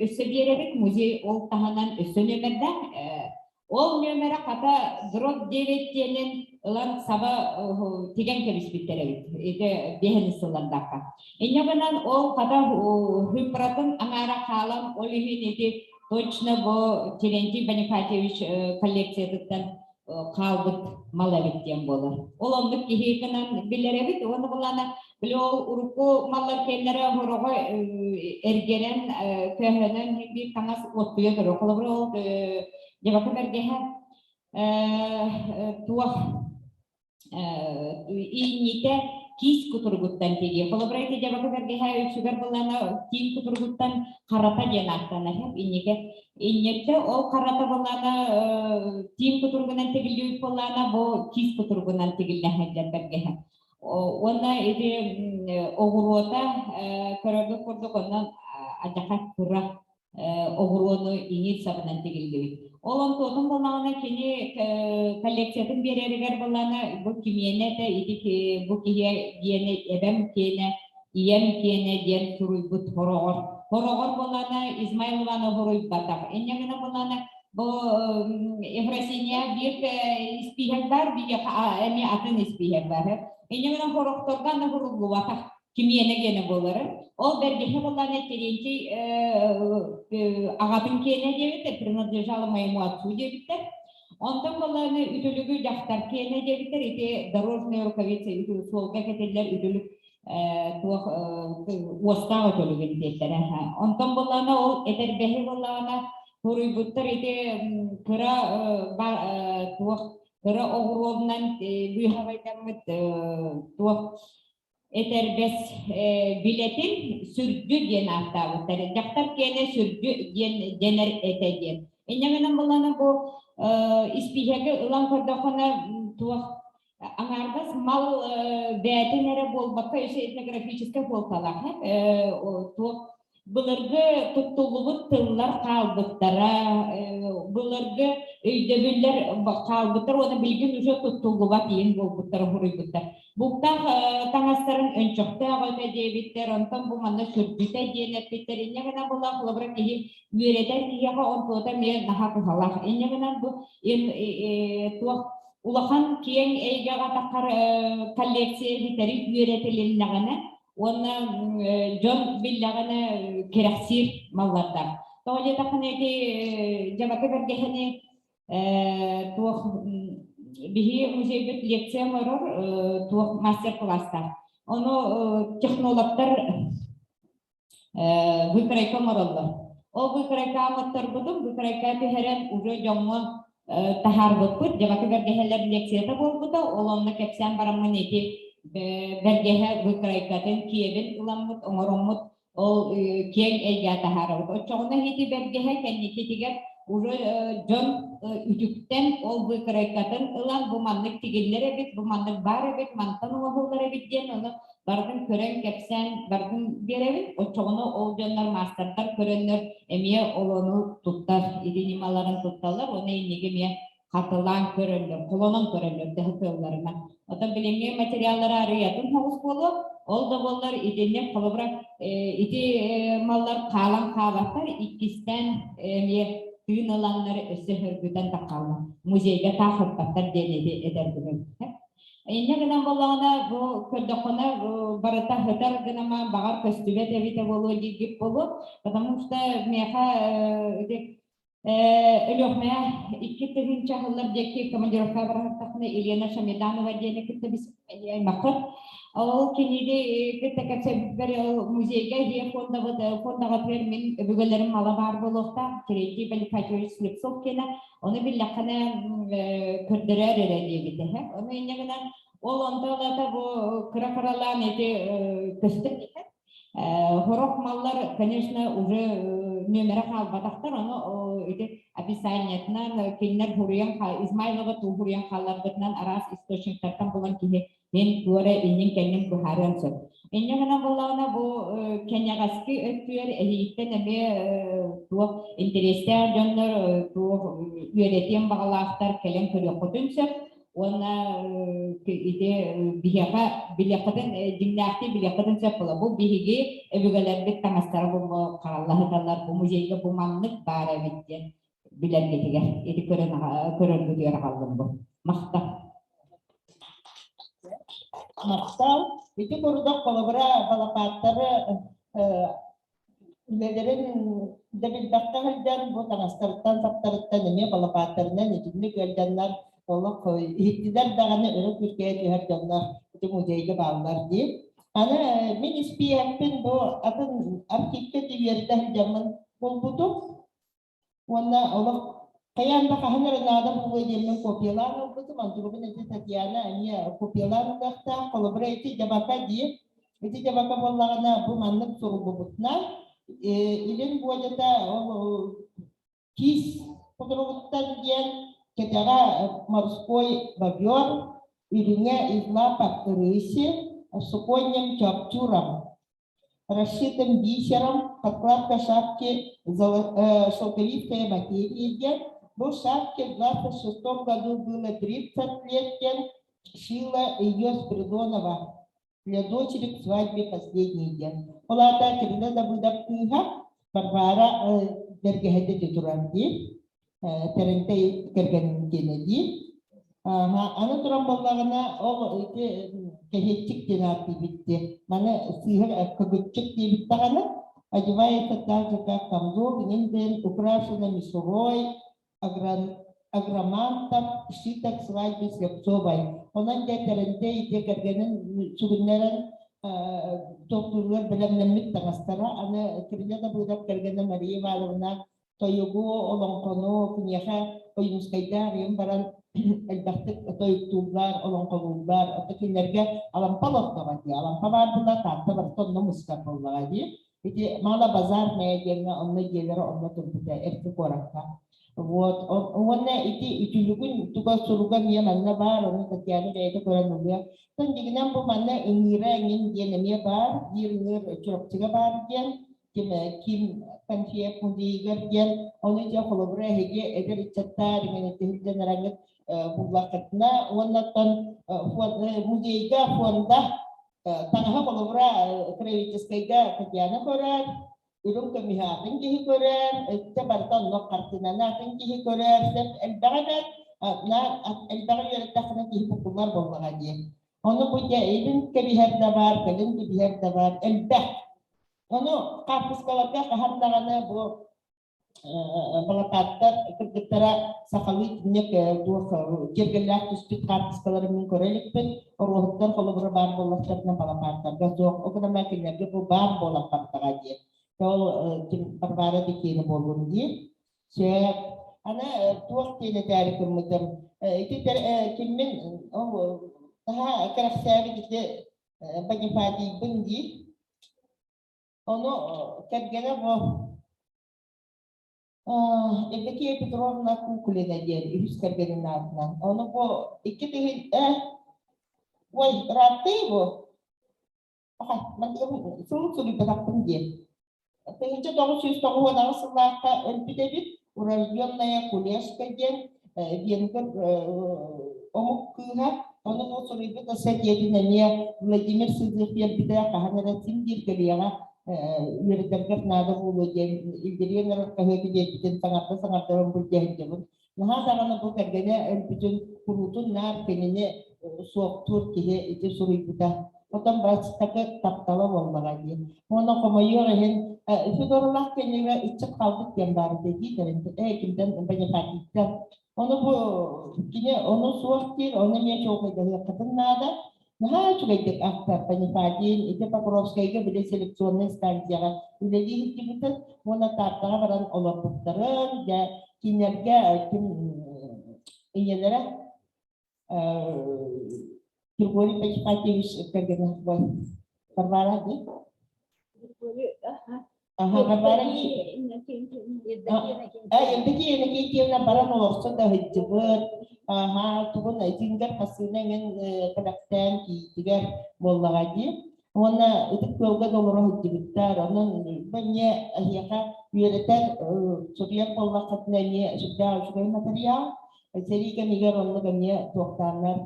өсі берерік, музей ол тағынан өсі нөмірден. Ол нөмірі қата дроп 9 тенін ұлан саба теген кебіс біттеребит, бейхені сыллардаққа. Енегінен ол қата ғыпыратын аңара қалам, ол ехен точно бұл Терентий Бонифатьевич коллекциядықтан қалбыт малабиттен болыр. Ол ондық кехейкінен білеребит, оны боланы білі ол ұрықу малар келлері ғұрығы әргерен көхінен бір таңас отпүйе тұры. Қолыбыр ол Жабақы бәргеға туақ иінеті кис күтіргіттен теге. Қолыбыр әйті жабақы бәргеға өксігер боланы кейін күтіргіттен қарата ден ақтаны. Иннетті ол қарата боланы кейін күтіргінен тегілі өт боланы бұл кис күтіргінен тегілі әйден бәргеға. Оны оғыруыта көрігі көрдік онан ажақа күрі оғыруыны иңет сабынан тегілі. Олон тоғын болағына кені коллекциятын берерігер болағына бұл кемені бұл кені әбәм кені, ием кені ден сұруй бұт хорогор. Хорогор болағына Измайлованы хоруй батақ. Эннегіні болағына бұл Ефросиния бір іспейхек бар, бір әме атын іспейхек бар. Эннегіні хорогтордан хорулу батақ. Кемені кені болары. Ол бәргеге болағына Терентий ағатын кені дебіттер, принадлежалы моему отцу дебіттер. Ондан болағына үтілігі жақтар кені дебіттер, еті дорожный рукавица, солға кетелер үтілік остағы төлігін дебіттер. Ондан болағына ол әтербәхі болағына Туруйбуттар еті күрі оғыролынан бүйхавайдамыд Этербес билетин сүрдү ден ақтабыттар. Жақтар кені сүрдү денер этеден. Эннегенен боланы бұл испихеге ұлан көрдіқына туақ аңарғыз мал бәтін әрі болбаққа өсі этнографическа болталақ. Бұлырғы тұттылығы тыллар қалбыттара, бұлырғы өйдебілер қалбыттар, оны білген үші тұттылыға дейін болбыттар, ғұрыйбыттар. Бұқтақ таңастарын өнчіқті ағыда дейбіттер, онтан бұманны сүрдіті дейін әппеттер. Енегінен бұлақ ұлыбыра кейі үйретер кейеға онтуыда мен наға құхалақ. Енегінен бұл ұлақан кейін әйгеға таққар коллекция бітері үйретелерінағаны, оны жон білдағаны керексир маллардар. Тоғылы тақын әйді жабақы бәргехіне Биһи музейбет лекция морор туох мастер-класстар. Оны технологтар выкройка мороллар. Ол выкройка аматтар будум, выкройка тихерен уже жоңмо tahar bukut jabak bergeheler leksiyata bolbuda olonda kepsen baramın eti bergehe bukraykatın kiyebin ulamut omoromut ol kien elga tahara o çoğuna hiti bergehe kendi kitiger uru jon ütükten ol bukraykatın ulan bu manlık tigillere bit bu manlık bare bit mantan oğullara bit diyen onu bardın kören kepsen bardın berevin o çoğuna ol jonlar masterlar körenler emiye olonu tuttar idinimaların tuttarlar onu innege miye katılan körönler kolonon körönler de hıkıllarına ota bilimli materyalları arıyatın havuz kolu ol da bollar idinle kalabırak iti mallar kalan kavatlar ikisten emiye tüyün olanları öse hırgüden takalma muzeyde tahırtlatlar denedi eder gibi. İnne gıdan bolağına bu kördokona barata hıtar gınama bağır köstübe tevite bolu ligip bolu. Потому что меха ölüğmeye iki tevin çahıllar deki komandировка barahtakne Елена Шамеданова diyene kitte biz makar. O kinide kitte kapsa bir muzeyge diye fonda gatver min bugüllerim mala var bolukta. Kireci beli kaçıyor slipsop kena. Onu bir lakana kördürer diye gitti. Onu inne gıdan ol onda bu kırakaralan eti köstük. Хорох маллар, конечно, уже нөмірі қалбадақтар, оны описаниятынан, кейінер Хуриян, Измайлова ту Хуриян қаллардығынан арас источниктардан болан кейі мен көре иннен кәнен бұхарыан сөп. Инне ғана болағына бұл кәнеғаски өттүйер әйіттен әме туы интерестер жонлар, туы үйретен бағалақтар кәлен көрі құтын сөп. Ona ide bihaga bilakadın dinlakti bilakadın sepala bu bihigi evgaler bit tamastara bu Allah'ı dallar bu muzeyde bu manlık bara bitti bilen getiger edi körön diyor kaldım bu makta Maksal itu kurudok kolabra balapatları ülelerin de bir dakika halden bu tanastarıktan saptarıktan emiye balapatlarından edilmek eldenler Allah koy. İhtidar dağını örük ülkeye tüher canlar, bu muzeyde bağlar diye. Ana min ispiyakten bu adın arkipte tüyerden zaman bulbudu. Wana Allah kayan da kahanar nadam bu yemen kopyalar oldu. Manturubun eti Tatiana aniya kopyalar da kolaborati jabaka diye. Eti jabaka bollağına bu manlık soru bubutna. İlin bu adeta kis fotoğraftan diyen Ketara морской бобер, ириня из лапок рыси, суконным чапчуром, расшитым бисером, подкладка шапки шелковистая материя. В шапке в 26 году было 30 лет, шила ее с Придонова для дочери к свадьбе последний день. Полата когда будет книга Барбара Бергехеде Туранди. Terentay kergan Kennedy. Ano turang balagana o ite kehecik dinati bitte. Mana sihir kagutcik di bittakana. Ajway kata kamdo ningen ukrasuna misoroy agramanta sitak свадьбы Слепцовой. Ondan da terentay ite kerganan suguneran doktorlar bilen nemit tanastara. Ana kirjada budak kergana Maria Valovna Toyugo olong kono kunyaha oyunus kaidar yang baran elbahtek atau youtuber olong konubar atau kinerja alam palak lagi alam palak pula tak berton nomus kapal lagi itu malah bazar media nga onne jelera onne tumpita ertu koraka buat onne itu juga tugas surugan dia mana bar onne ketiana dia itu koran nubia kan jigna bu mana ingira ingin dia namanya bar dia ingir curap juga bar dia kim kan siya pundi gardian ono ja kolaborate hege eder chatta dengan tehja narangat bubakatna wanatan mujeiga fonda tangha kolaborate kreatif kaiga kejana koran urung kami ha tinggi koran cabarton no kartinana tinggi koran dan elbagat na elbagat takna ki popular bolagaje ono punya idin kebihar dabar kalian kebihar dabar elbah Ono kapus kalabya kahandangana bu balapattar kergetara sakalit nya ke dua kirgelat tuspit kapus kalamin korelikpen orohtar kalau berban bola na balapattar gasok o kana makinnya ke ban bola pattar aja kalau perbara dikira bolun dia saya Ана туақ тиіне тәрі кірмітім. Кіммен daha karakterli gitti bagifati bungi onu kergene bu Evdeki Petrovna Kukulina diye üst kergenin altından onu bu iki değil vay rahatı bu ben sulu bıraktım diye Тыгынча 909 сыллаакка өлпүтебит урожденная Кулешка ден венгер омук кыыгар оны бу сурuyбут сетиетинеме Владимир Сызык бирбите каханара симдиркелияга үөрдергер нада булу ден илдеренер кахетиетин саңарта булдехтебут наха сагана бу кергене өлпүтүн курутун нар кенене соктур кие ити сурuyбута Потом брачтака таптала болмагади. Оны комойорен Федорлах кенеге ичип калдык кен бар деди деренде кимден бене фатиттен. Оны бу кине оны суактир, оны мен чогойда кытыннада. Наха чугайдык актар бене фатин, ите Покровскайга биде селекционный станцияга үледи хитибитен, оны таптага баран олорбуктарын, я кинерге ким иелере Григорий Пачпатьевич Кагенов был. Варвара, да? Ага, Варвара. Евдокия Никитьевна Баранова, да, хиджибет. Ага, тугун зингер хасынен кадактан китигер боллагади. Она это көлгө доллар хиджибеттер. Анын бене яка үйрөтен сурья боллакатнане жуда жугай материал. Серийка мигер онны бене токтанлар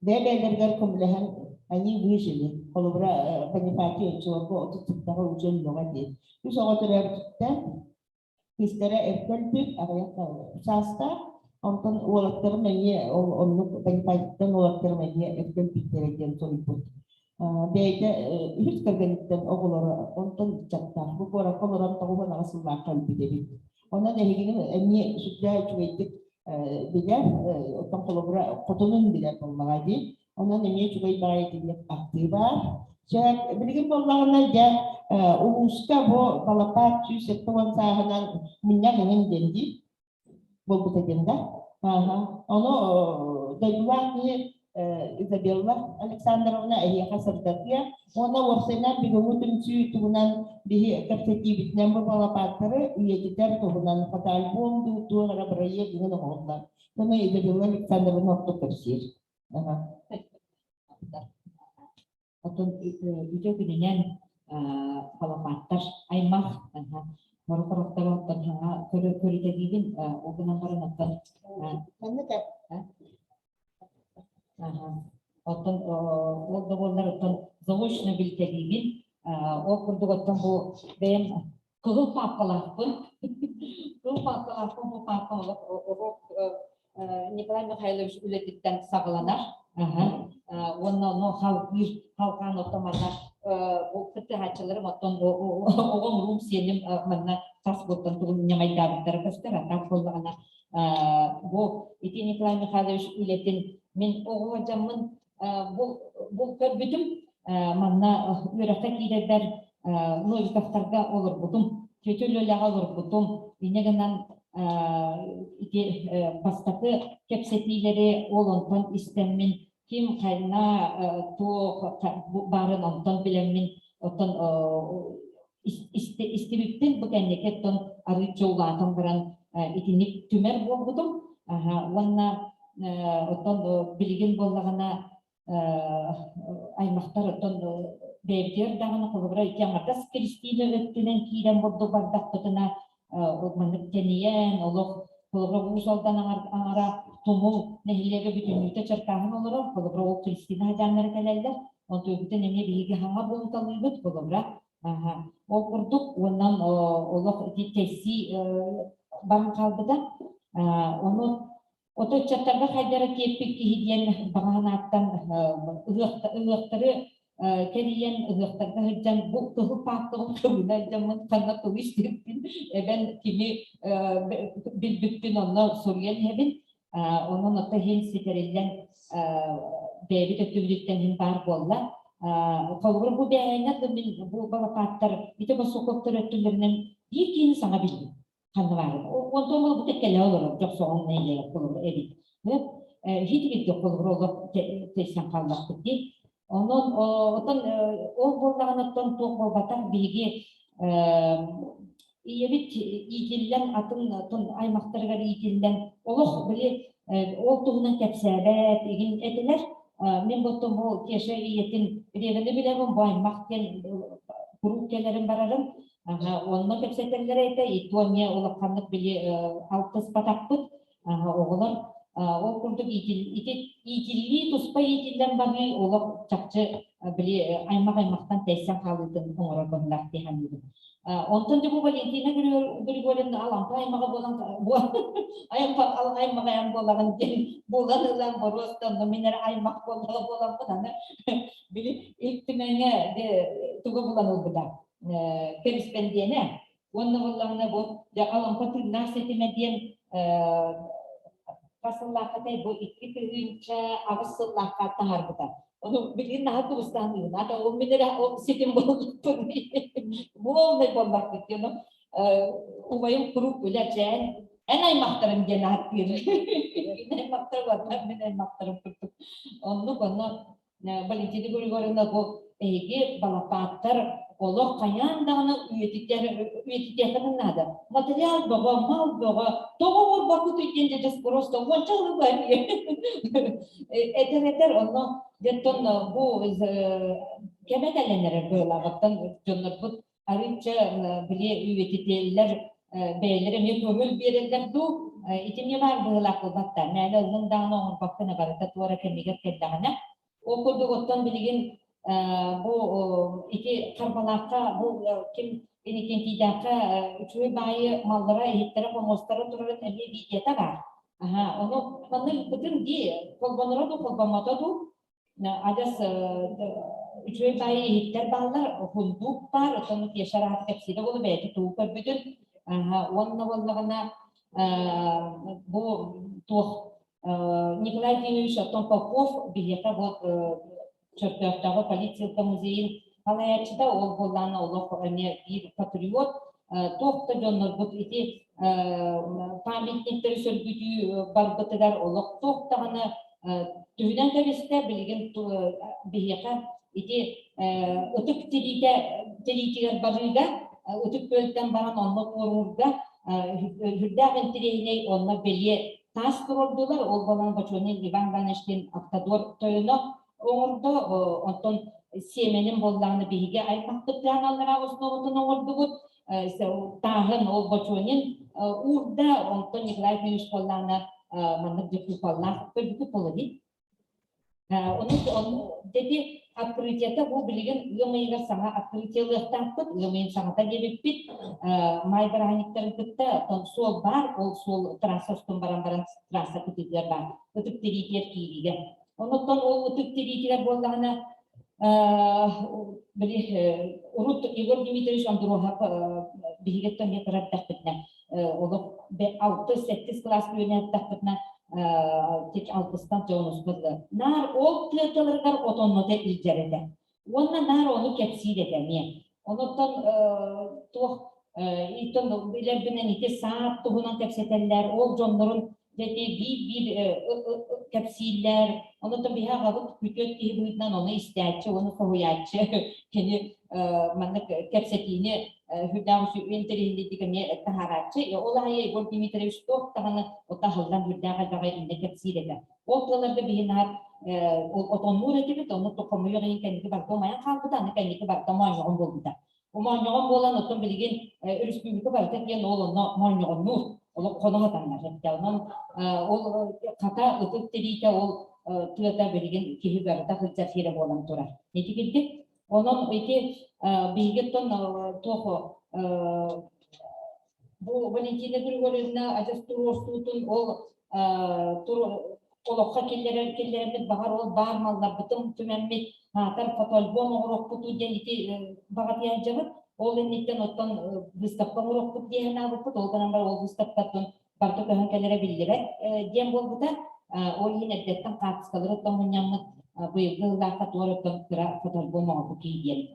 Дебелергер көмләһән ани бүҗеле. Колыбра панипати өчөбө отуттагы үҗөн логады. Үз агатырыктан кистере эркелбит агаяка саста онтон олактыр мене онны панипатиттен олактыр мене эркелбит деген толпут. Бейде үз кергенден оголары онтон чатта. Бу кора колоран тогон асылла калбидебит. Ona dehigini emni sütler çüveydik biler, otan kolobra kotonun biler olmalıydı. Ona emni çüvey bayetiyle aktığı var. Şöyle bilgin bollarına da Uluska bu balapat sektoran sahanan minyak hemen dendi. Bu tegende. Onu dayılar ki Isabella Alexandrovna ehiyaka sırdatıyor. Ona orsenar bir umutun tuğunan bir kerteki bitnen bu balapatları üyetiler tuğunan fatal buldu tuğlara buraya giden oldular. Sonra Isabella Alexandrovna orta tersir. Otun video gidenen balapatlar aymak Morokoroktар оттан хана көрүтегин огунан баран оттан оттан олдогондар оттан заочно билтегин окурдук оттан бу бем кыгыл папалаппын бу папа урок Николай Михайлович үлетиттен сагаланар онно халкан оттоманар bu kıtı haçaları matton oğum Rum senim manna tas botan tuğun nyamaydarlar göster atak bolana bu iti Nikolay Mikhailovich ületin men oğum hocamın bu körbütüm manna ürekte giderler Novikovlarga olur budum kötülüğe olur budum inegenan iti bastaki kepsetileri oluntan istemin kim kayna tu barın ondan bilemin ondan istibitten bu kendike ton arıcılardan varan itinik tümer boğdum. Vana ondan bilgin bollağına aymaktar ondan devdir dağına kolubra ikiyamardas Kristina öttünen kiyden bordu bardak tutuna manık teniyen oluq kolubra uzaldan ağara Tomu nehirlere bütünlükte çarkahın olarak kolubra o Kristina hacanları kelelder. O tövbüten emne bilgi hama buluntalıydık kolubra. O kurduk ondan oluk tesi bağın kaldı da onu o çatlarda haydara kepik hidiyen bağın attan ıhıqtırı keriyen ıhıqtırda hıccan bu kıhı pahtığın kıvına camın kanına kıvıştırıptın. Ben kimi bilbüktün onunla soruyan hebin. Onun adı hen siterilen devlet ötürlükten var bolla. Kalır bu beğenler de bu balapatlar bir de bu sokaklar ötürlerinden bir kini sana bildim. kanıvar. O da bu tekele olur. Çok soğuk neyle olur evet. Hiç gidip olur o teşen kalmak değil. Onun o buradan topu batan bilgi evet iyilen atın aymaktarga iyilen Allah bile o tuğundan kepsebet egin ediler. Men botum bu keşe iyetin revini bile bu baymakten kurukelerin bararım. Onunla kepsetenlere ete itonya olakkanlık bile altıs patakpıt. Oğlan o kurduk iyitilliği tuspa iyitilden bari olak çakçı bile aymaktan teysen kalıdın oğra kondak dihanıydı. Ondan da bu Valentina Grigoryen'de alan aymağa bolan bu aymağa yan bolan bolanılan borostan da minere aymak bolan bile ilk tümene de tuga bolan oldu da kerispen diyene onun bolanına bu da alan patır nasetime diyen kasıllakatay bu iki köyünce avısıllakata harbıda. Onu bilin daha doğrustanıyor. Hatta o minere o sitim bolduk bu olmayı bolmak bitiyor. Umayım kurup öleceğin en aymaktarım gene hakkır. En aymaktar var. Ben aymaktarım tuttuk. Onu bana Valentina Grigoryen'da bu ege balapatlar Allah kayan dağını üyetiklerin nada. Materyal baba, mal baba, doğru bakıp içinde just prosto vançalı var. Eder onu jetton bu kemedelenler böyle vaktan jonlar bu arıca bile üyetikler beylerim yapımül birler du itimye var bu lakı batta. Neyde onun dağını onun baktığına karata tuara kemiger kedahana. O kurdu ottan bilgin bu iki karbalakta bu kim inikin tidakta üçüncü bayı mallara ehitlere pomostara turun evi bidiyete var. Onu manın bütün di kolbanlara da kolbamata da adas üçüncü bayı ehitler bağlar hunduk var onu yaşarak hepsiyle bunu belki tuğuk bütün onunla bu tuğ Nikolay Diminovich Tompakov biliyete bu Çöptöftағы полиция музейин халаячыда ол болан олох bir patriot тоқты жоннор бут ити памятниктер сөргүтүү барбытыгар олох тоқтағаны түйден кәресте билген бияка ити өтүк теритигер барыга өтүк бөлтен баран онно орурга хүрдагын тирейней онно беле тас турулдулар ол болан бачонин Иван Ганештин автодор тойно Orada ondan semenin bollarını bilgi aymakta planlarına osnovutun ordugut tahın o boçonin orada ondan Nikolay Diminovich bollarına manık dökü bollar böyle poladi. Onun dedi aktivitete bu bilgin yömeyler sana aktivitelerden tut yömeyin sana da gelip bit maybraniklerin kıtta sol bar o sol transostun baran transa kütükler var. Kütük terikler kiyige. Ondan o tüpterikiler bollarına bile Urut Igor Dimitrievich Androhov bilgetten yakarak takpetne. O da 6-8 klas yönet takpetne tek altıstan çoğunuz kıldı. Nar o tığırlar otonnote ilcerede. Ondan nar onu kepsiyle demiye. Ondan tuh İton bilen ite saat tuhunan tepseteller ol jonların dedi bir kapsiller onu da bir havut küçük bir buyutdan onu isterçe onu koyarçı kendi manlık kapsetini hüdam şu interinde dikene taharatçı olayı Igor Dimitrievich çok tahana o tahıldan hüdam kadar inde kapsiller ortalarda bir nar otonur etip onu tokamuyor kendi bakmaya kaldı da kendi bakmaya oldu da o manyoğun bolan oton bilgin Respublika barıtak yan oğluna manyoğun nur olu konu hatanlar onun o kata ötüp terike ol tüyata bilgin kihi barıtak hıccar hire bolan tura netikildi onun iki bilgin tohu bu Valentina Grigoryen'na ajas turostutun ol olokka kellerinde bahar ol bağırmalılar bütün tümenmet tar fotolbon orok putu diyen iti bagat yajabıt ol ennetten ottan выставка orok put diyen alıpıt oldan var ol выставкатын barto köhönkellere bildirek diyen boldu da ol yine detten katıskaları ottan munyamlık bıyıgı laka tuvarıttan kıra fotolbon orok diyen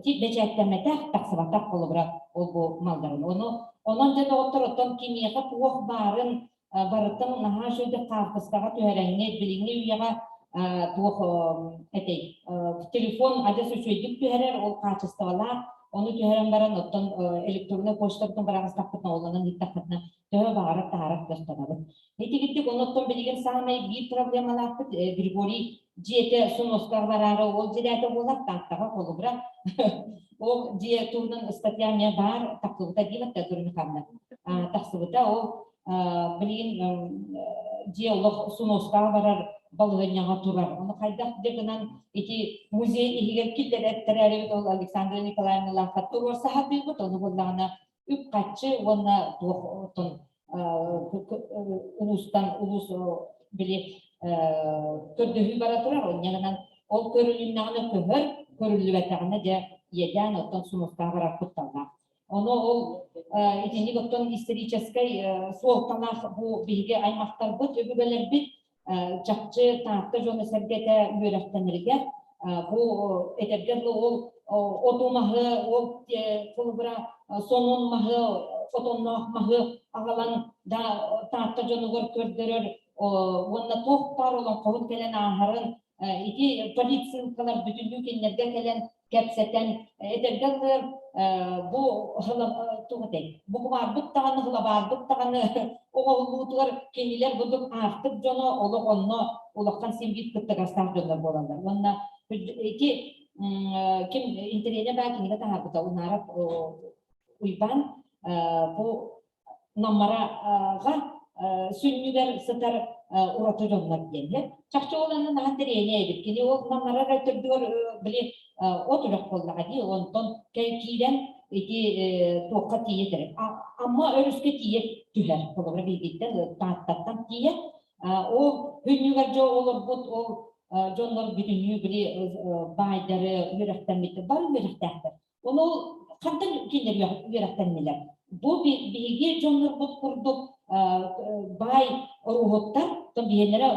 Ti beceklemede taksıvatak olubra ol bu malların onu Ondan jada otorotton kimiyaka tuох bарын барытын наха шөйді қартыстаға түйәрәңне біліңне үйеға туох телефон адресі шөйдік түйәрер ол қачыстығалар оны түйәрән баран оттон электронный почтаптан барағыз тақпытна оланан иттақпытна түйә бағарып тағарып дұстанабын. Етігіттік оны оттон білеген сағамай бір проблемалақпыт Григорий жеті сұносқар барары ол жерәті олар тақтаға қолы бұра ол же турдың статьяне бар тақсыбыта деймітті түрін қамна тақсыбыта ол білген же олық сұносқар барар балығыняға тұрар. Оны қайдақ дегінен эти музей егер киллер әттір әребет ол Александра Николаевна лақат тұрар сағат бейбіт, оны болдағына үп қатшы, оны тоқтын улус біле көрдігі бара тұрар. Онығынан ол көріліннағына көхір, көрілі бәтағына де еден оттан сұнысқа барар құтталға. Оны ол етенік оттан историческай суолтанақ бұл бейге аймақтар бұд, өбігілер біт, жақчы тақты жоны сәргеті үйерәқтенірге. Бұл әтергерлі ол отумағы, ол құлыбыра сонун мағы, отоннақ мағы ағалан да тақты жоны көрдірір. Онына тоқтар olan қолып келен ағырын, ити полициялар бүтінлі кенлерге келен кәпсәтен әтергерлер бұл тұғыдай. Бұл барбыттағаны ғылабарбыттағаны оғылуытылар кенелер бұдық артып жоны олық онына олыққан сембет күттігастар жондар боландар. Онына кем интерене бәк кенеге тағапыта ұнарып ұйбан бұл намараға сүннігер сытар ұраты жонлар деймлер. Чақчы оланын ағантырене әйбіт. Кене ол намараға түрдігір біле отырақ болдыға дей, онтон кейден тоққа тиетіріп. Amma örüske tiyet tüher. Kolabra bilgitten, tahttan tiyet. O hünnüger jo olur but, o jonlar bütünlüğü bile baydarı yürekten bitti. Var yürektendir. Onu kantan kinler yürekten neler. Bu bilgi jonlar but kurduk bay ruhutlar. Ton biyenlere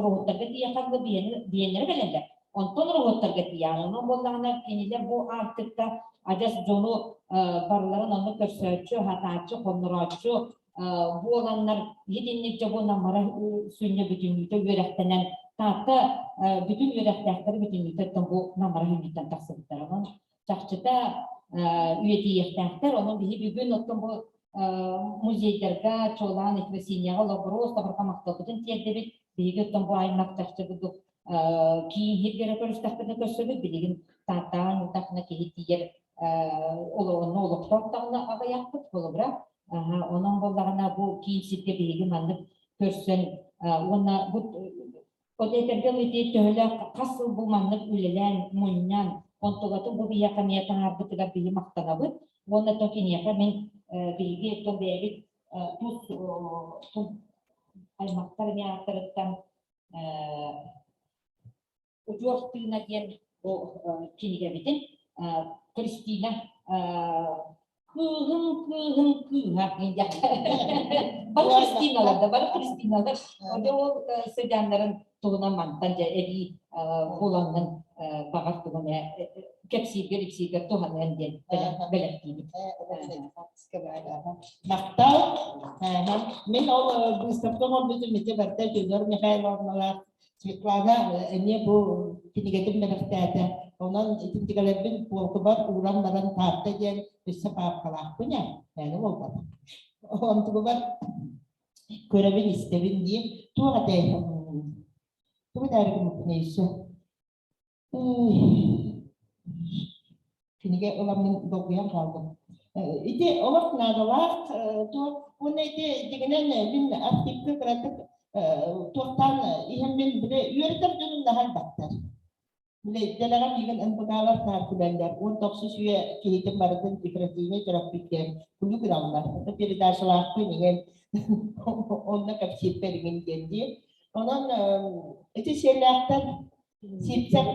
ruhutlar geti yakarlı biyenlere gelenler. Ondan ruhutlar geti yani. Onun bollağına kinler bu artık da Ajas jonu barların onu körsöçü, hataçı, konuraçı, bu olanlar yedinlikçe bu namara sünne bütünlükte yürektenen tahta bütün yürektekleri bütünlükte bu namara hünnitten taksıdıklar. Onun çakçıda üyeti yektekler, onun bir gün otun bu muzeylerge, çoğulan ekvesinyağı, labros, tabarkamakta bütün tiyedebit, bir gün bu aymak çakçı bulduk. Kiyin hirgere körüsteklerine körsöbüt, bilgin tahtan, yutakına kehittiyer, onu oluktortağına ağa yaptık bolubra. Onun bollarına bu kiyinsikte bilgi mandık körsön. Ona bu ödeterden öte töhle kasıl bu mandık ülelen, munyan, ontogatın bu bir yakamiyatan ardıkıda bilgi maktanabıt. Ona tokiniyaka men bilgi tobeyabit tuz aymaktar ne aktarıktan ucuortığına diyen o kinigebitin Kristina kığın hakkında. Balı Kristinalarda, balı Kristinalar. O sedanların tuğuna mantanca evi bulanın bağır tuğuna kepsiger tuğanın önden belirttiğini. Maktal, men ol Gustavo bütün berta junior Mikhailovnalar, Svetlana ne bu kinigetim belirtede. Ondan ikintigaların polkubar uğranların tahta diyen üstüne kalak bu ne? Yani olmadı. Ondan var görevin istevin diye tuğla değil. Tuğla dergi neyse. Kinige olanın dokuyan kaldım. İşte olak nadalar tu bu neydi digenen bin aktiflik bırakıp tuğtan ihemmin bile yönetim canında hal baktır. Bile delagan ikan empagalar tarkulanlar. Untuk sesuai kehidupan baratın diferensinya cara pikir. Bunu kuranglar. Tapi di dasar aku ingin onda kapsipper ingin janji. Onun itu şeylerden sipsep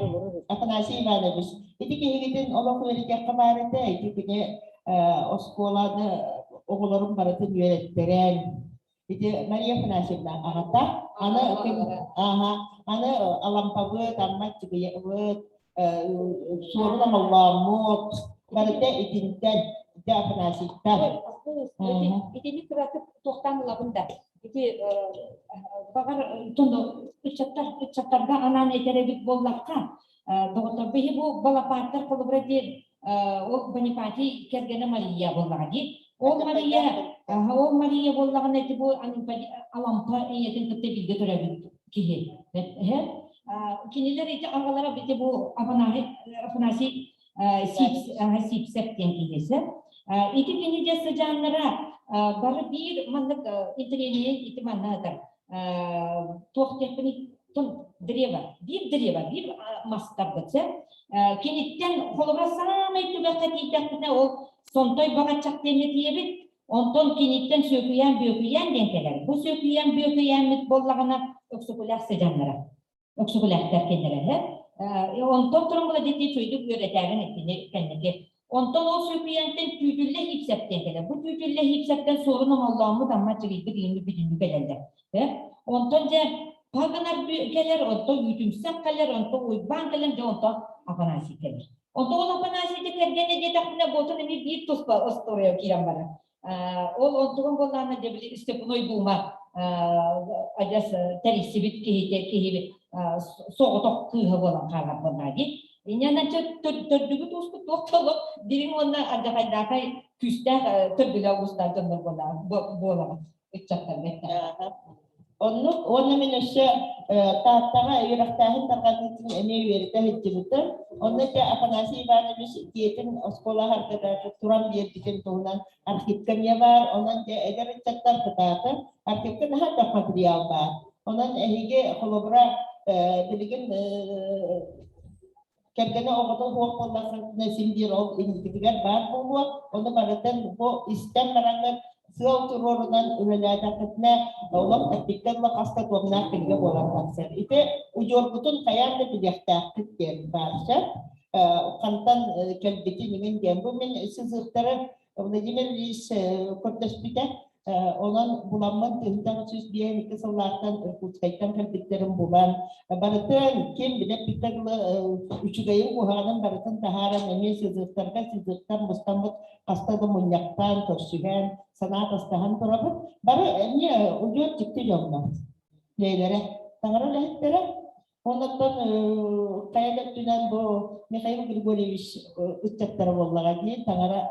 apa nasi varmış. Itu kehidupan Allah verecek kemarin de itu punya sekolahda okulların baratın yönettiren. Itu Maria penasibna. Ahata, ana alam pawe tamat juga ya wet suara malamut. Baratnya izinkan де Афанасий. Ага. Итини кыратып тоқтан лабында. Ити багар тону үчаттарга анан этеребит боллакка. Доктор бихи бу балапаттар колбради ол Бонифати кергене Мария боллаги. Ол Мария боллаган эти бу алампа иетин кытты билге төрөбүт кихи. Кинилер ити агалара бите бу Афанаси сипсептен кихисе. Ити кини жасы жаннара бары бир мандык интернет ити маннатар. Тохтепни bir mastar bitse kinitten kolobra samay tuga katitakna o sontoy bagachak denetiyebit onton kinitten söküyen büyüküyen denkeler. Bu söküyen büyüküyenlik bollagana öksükulah sejanlara. Öksükulah terkenlere. Onton trongola dedi çöydük öğreterin ettiğini kendine. Onton o söküyenten tüydülle hipsep denkeler. Bu tüydülle hipsepten sorunum Allah'ımı damma çırıydı birini belirler. Onton Paganar keler onto yütümsek keler onto uyban keler de onto Afanasi keler. Onto ol Afanasi de kergene de takına botan emi bir tospa ostoruyor kiram bara. Ol onto'nun bollarına de bile işte bunu bulma. Ajas terisi bit kihi soğutok kıyı bolan karlar bollardı. İnyana tördügü tosku toktolu birin onlar adakay küste tördüle usta dönür bolar. Uçaklar bekler. Onu minöse tahtaga yuraktahın tarqatın emeği verite hicibiter. Onu da Afanasi Ivanoviç diyetin oskola harkada turan bir dikin tuğunan arkipkanya var. Onun da eğer çattar kıtatır, arkipkan hatta material var. Onun ehige kolobra bilgin kergene oğudu huak olasın nesimdir ol indiktiler var bu. Onu baratan bu istem meranlar Selalu turunan ulalada katna Allah taktikkanla kasta tuamna kaya bolang konser. Itu ujur betul kayak ada pijak taktik bahasa kantan kalbiti dengan jambu men sesuatu Vladimir Ilyich Kortes pita olan bulanman tentang sus dia keselatan kaitan kalbitlerin bulan baratan kim bile pitakla uçugayı buhanan baratan taharan emin sesuatu mustamut kasta da munyaktan tersuhan sanat astahan terapet baru ini ujur cikti jomna lelere tangara lehtere ondan kayak tunan bu Mikhail Grigoriyevich uçakları vallahi tangara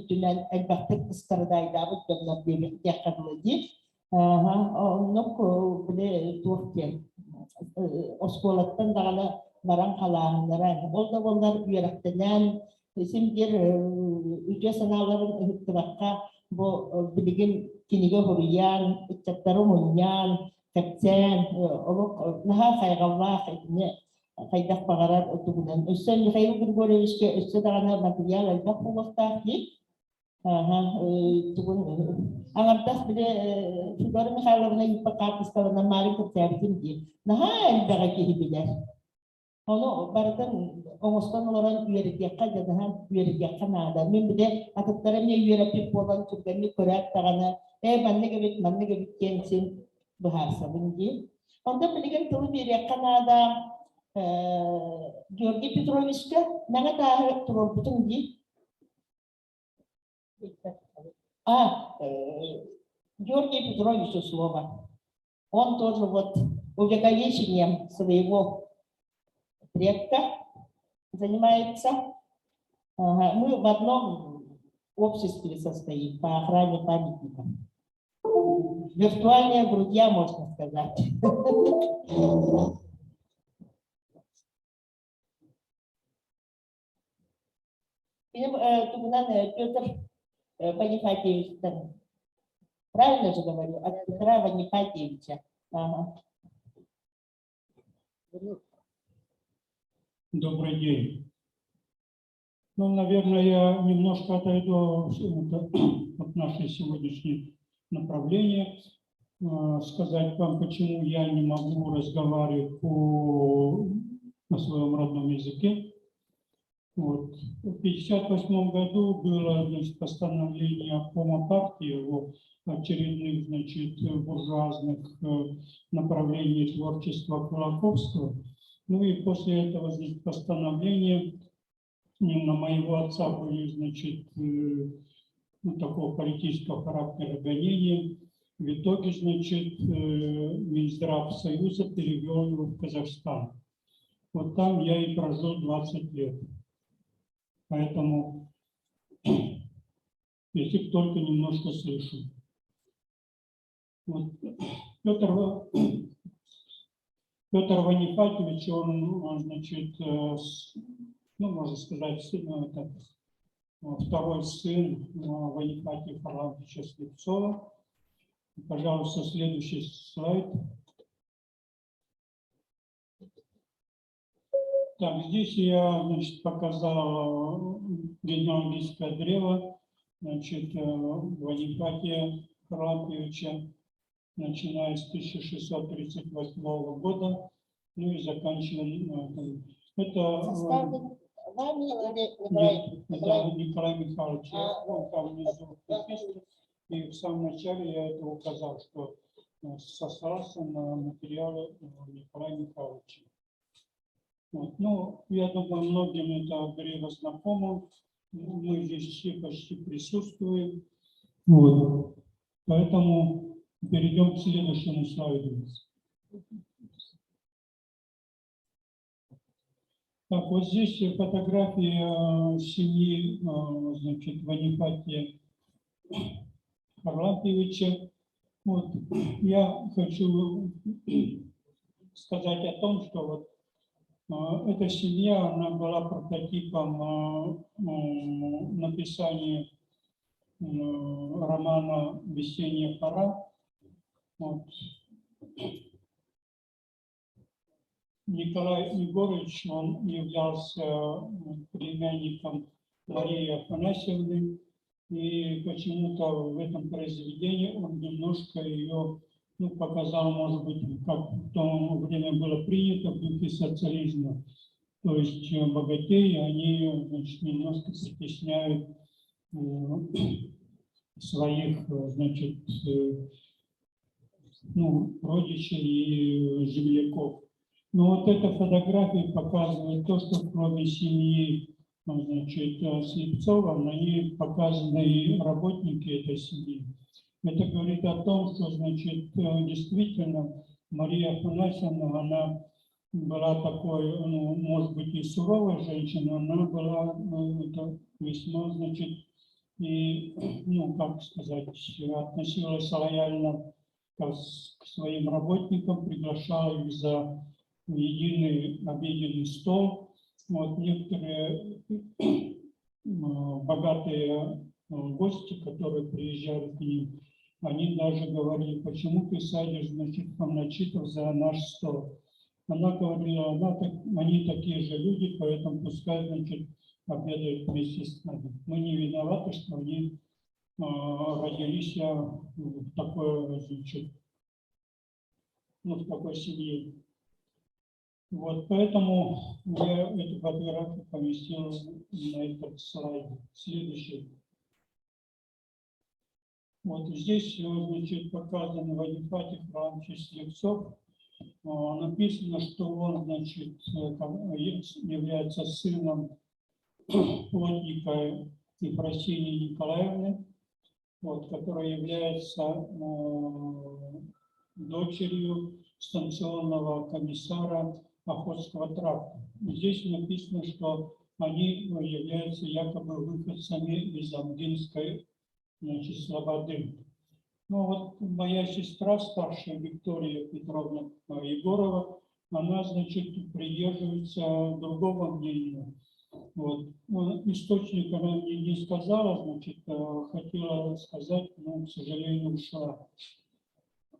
tunan elbette kıstardaydı bu jomna bir yakınlığı onluk bile Türkiye oskolattan dağına barang kalanlara onlar üyerekten Şimdi ülke sınavların hükümetka bu bilgin kiniga huriyan, uçakları munyan, kapten, oluk naha kaygılar ne kaydak pagarar oturunan. Üstün Mikhail Grigoriyevich üstün dağına materyal elbak bulmakta ki, tuğun angartas bile Figaro Mikhailovna ipakat istavana mari kurtardım ki, naha elbaka ki bilir. Onu baratan Oğuzhan olarak üyelikiyakka jadahan üyelikiyakka nada. Men bile atıklarım ya üyelik olan Türkmenli Koreak tağına manne gebit kensin bahasa bungi. Onda biligen tulu üyelikiyakka nada Georgi Petrovich'ka naga dahi turur butun di. Georgi Petrovich слово. Он тоже вот увековечением своего предка занимается. Мы в одном обществе состоим по охране памятника. Виртуальные друзья, можно сказать. Петр Бонифатьевич, правильно же говорю? От Петра Бонифатьевича. Добрый день. Ну, наверное, я немножко отойду от нашей сегодняшней направления, сказать вам, почему я не могу разговаривать на своем родном языке. Вот. В 1958 году было, значит, постановление Кома-партии о очередных, значит, буржуазных направлений творчества Кулаковского. Ну и после этого, значит, постановления на моего отца были, значит, ну, такого политического характера гонения. В итоге, значит, Минздрав Союза перевел его в Казахстан. Вот там я и прожил 20 лет. Поэтому, если только немножко слышу. Вот. Петр Ванифатьевич, он, значит, ну, можно сказать, это второй сын Ванифатия Харламовича Слепцова. Пожалуйста, следующий слайд. Так, здесь я, значит, показал генеалогическое древо, значит, Ванифатия Харламовича, начиная с 1638 года, ну и заканчивая. Это Составлен вами или нет, Николай? это Николай Михайлович. Он там внизу написан. И в самом начале я это указал, что сослался на материалы Николая Михайловича. Вот. Ну, я думаю, многим это древо знакомо. Мы здесь все почти присутствуем. Вот. Поэтому перейдем к следующему слайду. Так, вот здесь фотография семьи, значит, Ванифатия Харлампьевича. Вот. Я хочу сказать о том, что вот эта семья, она была прототипом написания романа «Весенняя пора». Вот. Николай Егорович, он являлся племянником Марии Афанасьевны, и почему-то в этом произведении он немножко ее, ну, показал, может быть, как в то время было принято в духе социализма. То есть богатеи, они, значит, немножко стесняют своих, значит, ну, родичей и земляков. Но вот эта фотография показывает то, что кроме семьи, значит, Слепцова, на ней показаны и работники этой семьи. Это говорит о том, что, значит, действительно Мария Афанасьевна, она была такой, ну, может быть, и суровой женщиной, но она была, ну, это весьма, значит, и, ну, как сказать, относилась лояльно к своим работникам, приглашала их за единый обеденный стол. Вот некоторые богатые гости, которые приезжали к ним, они даже говорили: почему ты садишь, значит, помначитов за наш стол? Она говорила: они такие же люди, поэтому пускай, значит, обедают вместе с нами. Мы не виноваты, что они родились в такой, значит, ну, в такой семье. Вот, поэтому я эту фотографию поместил на этот слайд. Следующий. Вот здесь, значит, показан Ванифатий Харламович Слепцов. Написано, что он, значит, является сыном плотника Ефросинии Николаевны, вот, которая является дочерью станционного комиссара Охотского тракта. Здесь написано, что они являются якобы выходцами из Амгинской, значит, слободы. Ну вот моя сестра старшая, Виктория Петровна Егорова, она, значит, придерживается другого мнения. Вот. Источник она мне не сказала, значит, хотела сказать, но, к сожалению, ушла.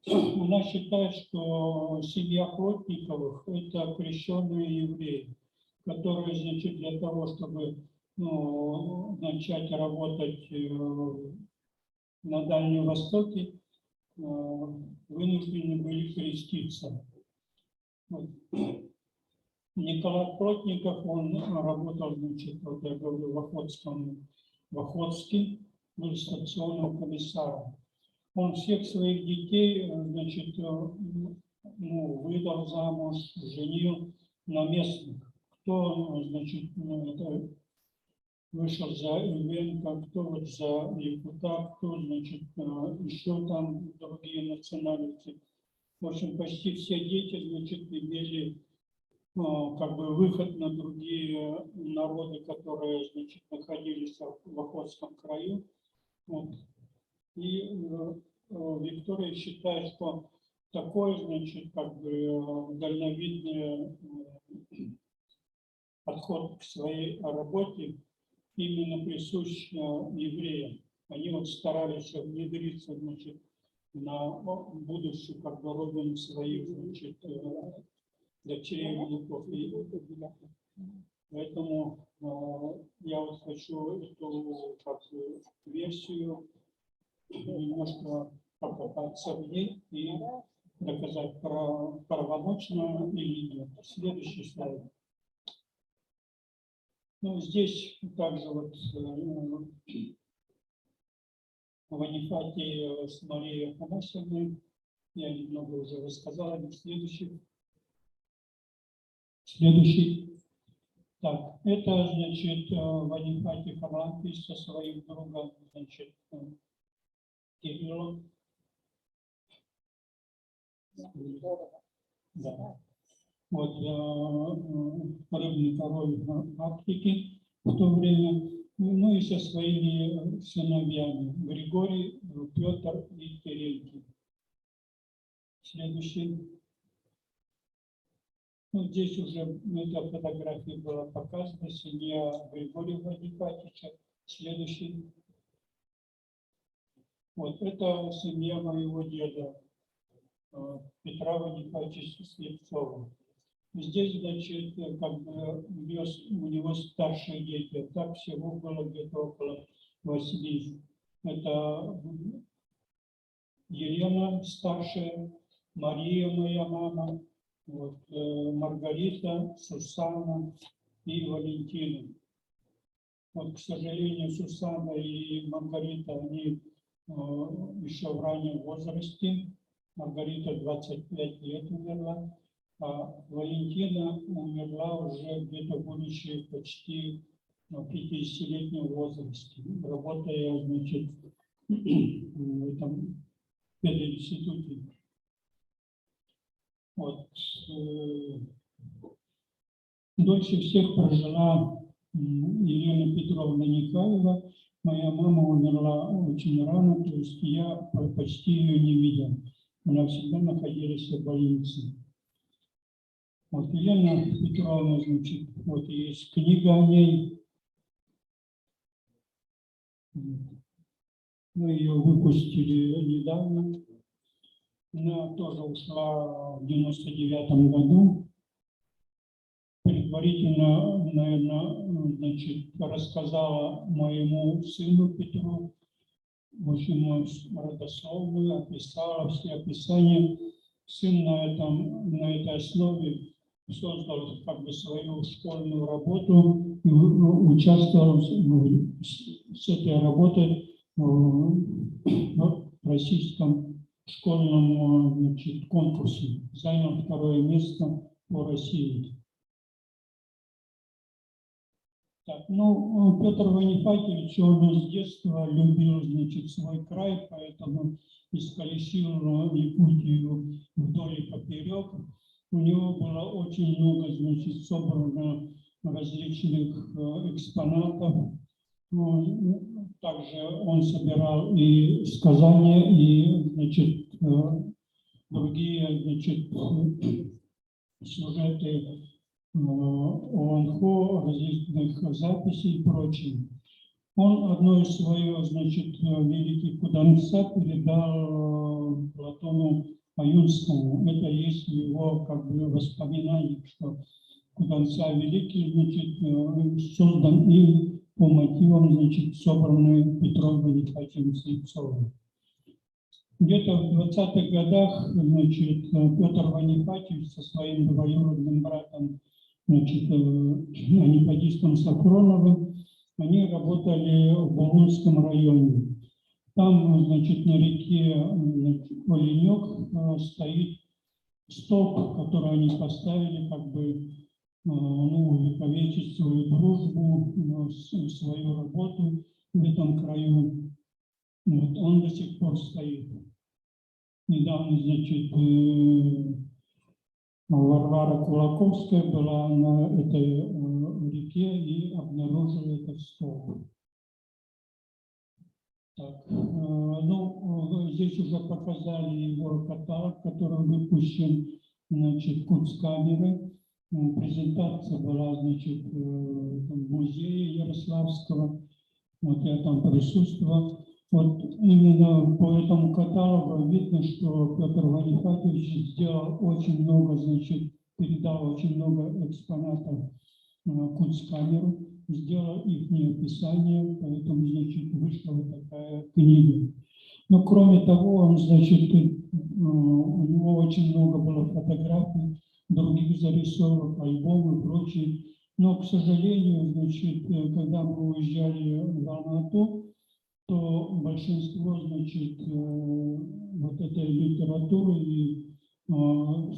Она считает, что семья Плотниковых – это крещенные евреи, которые, значит, для того, чтобы, ну, начать работать на Дальнем Востоке, вынуждены были креститься. Вот. Николай Плотников, он работал, значит, вот я говорю, в Охотске, был станционным комиссаром. Он всех своих детей, значит, ну, выдал замуж, женил на местных. Кто, значит, это вышел за Ивенко, кто вот за Якута, кто, значит, еще там другие национальности. В общем, почти все дети, значит, имели как бы выход на другие народы, которые, значит, находились в Охотском краю. Вот. И Виктория считает, что такой, значит, как бы дальновидный подход к своей работе именно присущ евреям. Они вот старались внедриться, значит, на будущую как бы родину своих, значит, дочерей, внуков. Поэтому я вот хочу эту как бы версию немножко покопаться в ней и доказать, правомочно или нет. Следующий слайд. Ну, здесь также вот в Анифате с Марией Афанасьевной я немного уже рассказал. Следующий. Так, это, значит, в Анифате Харлампий со своим другом, значит, Кириллом. Да. Вот рыбный король Африки в то время, ну и со своими сыновьями Григорий, Петр и Терентий. Следующий. Ну, здесь уже эта фотография была показана, семья Григория Владимировича. Следующий. Вот это семья моего деда Петра Владимировича Слепцова. Здесь, значит, как бы у него старшие дети. Так всего было где-то около 8. Это Елена старшая, Мария моя мама, вот, Маргарита, Сусанна и Валентина. Вот, к сожалению, Сусанна и Маргарита, они еще в раннем возрасте. Маргарита 25 лет умерла. А Валентина умерла уже где-то будучи почти в 50-летнем возрасте, работая, значит, в этом пединституте. Вот. Дольше всех прожила Елена Петровна Никаева. Моя мама умерла очень рано, то есть я почти ее не видел. Она всегда находилась в больнице. Вот Елена Петровна, значит, вот есть книга о ней. Мы ее выпустили недавно. Она тоже ушла в 99-м году. Предварительно, наверное, значит, рассказала моему сыну Петру, в общем, родословную, описала все описания. Сын на этой основе создал как бы свою школьную работу и участвовал с этой работой в российском школьном, значит, конкурсе. Занял 2-е место по России. Так, ну, Петр Ванифатьевич, он с детства любил, значит, свой край, поэтому исколесил Якутию вдоль и поперек. У него было очень много, значит, собрано различных экспонатов. Ну, также он собирал и сказания, и, значит, другие, значит, сюжеты ОНХО, различных записей и прочее. Он одно из своих, значит, великих Куданца передал Платону Аюнскому. Это есть его как бы воспоминание, что Куданца великий, значит, создан им по мотивам, значит, собранный Петром Ванифатьевичем Слепцовым. Где-то в 20-х годах, значит, Петр Ванифатьевич со своим двоюродным братом, значит, Анифатистом Сафроновым, они работали в Булунском районе. Там, значит, на реке Оленек стоит столб, который они поставили как бы ну, увековечить свою дружбу, свою работу в этом краю. Вот, он до сих пор стоит. Недавно, значит, Варвара Кулаковская была на этой реке и обнаружила этот столб. Так, ну, здесь уже показали его каталог, который выпущен, значит, Кунсткамеры. Презентация была, значит, в музее Ярославского. Вот я там присутствовал. Вот именно по этому каталогу видно, что Петр Ванихатович сделал очень много, значит, передал очень много экспонатов Кунсткамеру, сделал их описание, поэтому, значит, вышла вот такая книга. Но кроме того, он, значит, у него очень много было фотографий, других зарисовок, альбомов и прочее. Но, к сожалению, значит, когда мы уезжали в Алмату, то большинство, значит, вот этой литературы и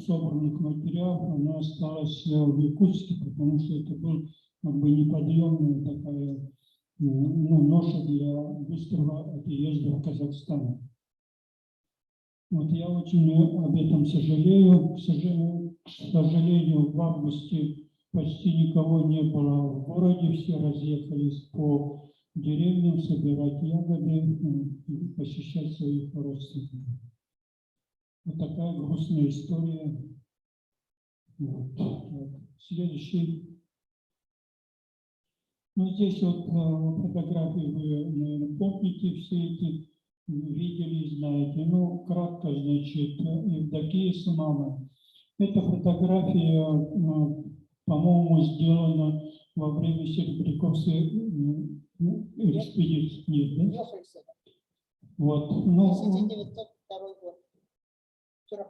собранных материалов, она осталась в Якутске, потому что это был как бы неподъемная такая, ну, ноша для быстрого отъезда в Казахстан. Вот я очень об этом сожалею. К сожалению, в августе почти никого не было в городе, все разъехались по деревням собирать ягоды, посещать своих родственников. Вот такая грустная история. Вот. Следующий. Ну, здесь вот фотографии вы, наверное, помните, все эти видели, знаете. Ну, кратко, значит, Евдокия с мамой. Эта фотография, по-моему, сделана во время Серебряковской экспедиции. Нет, да? Вот. Ну, 1902 год. 40.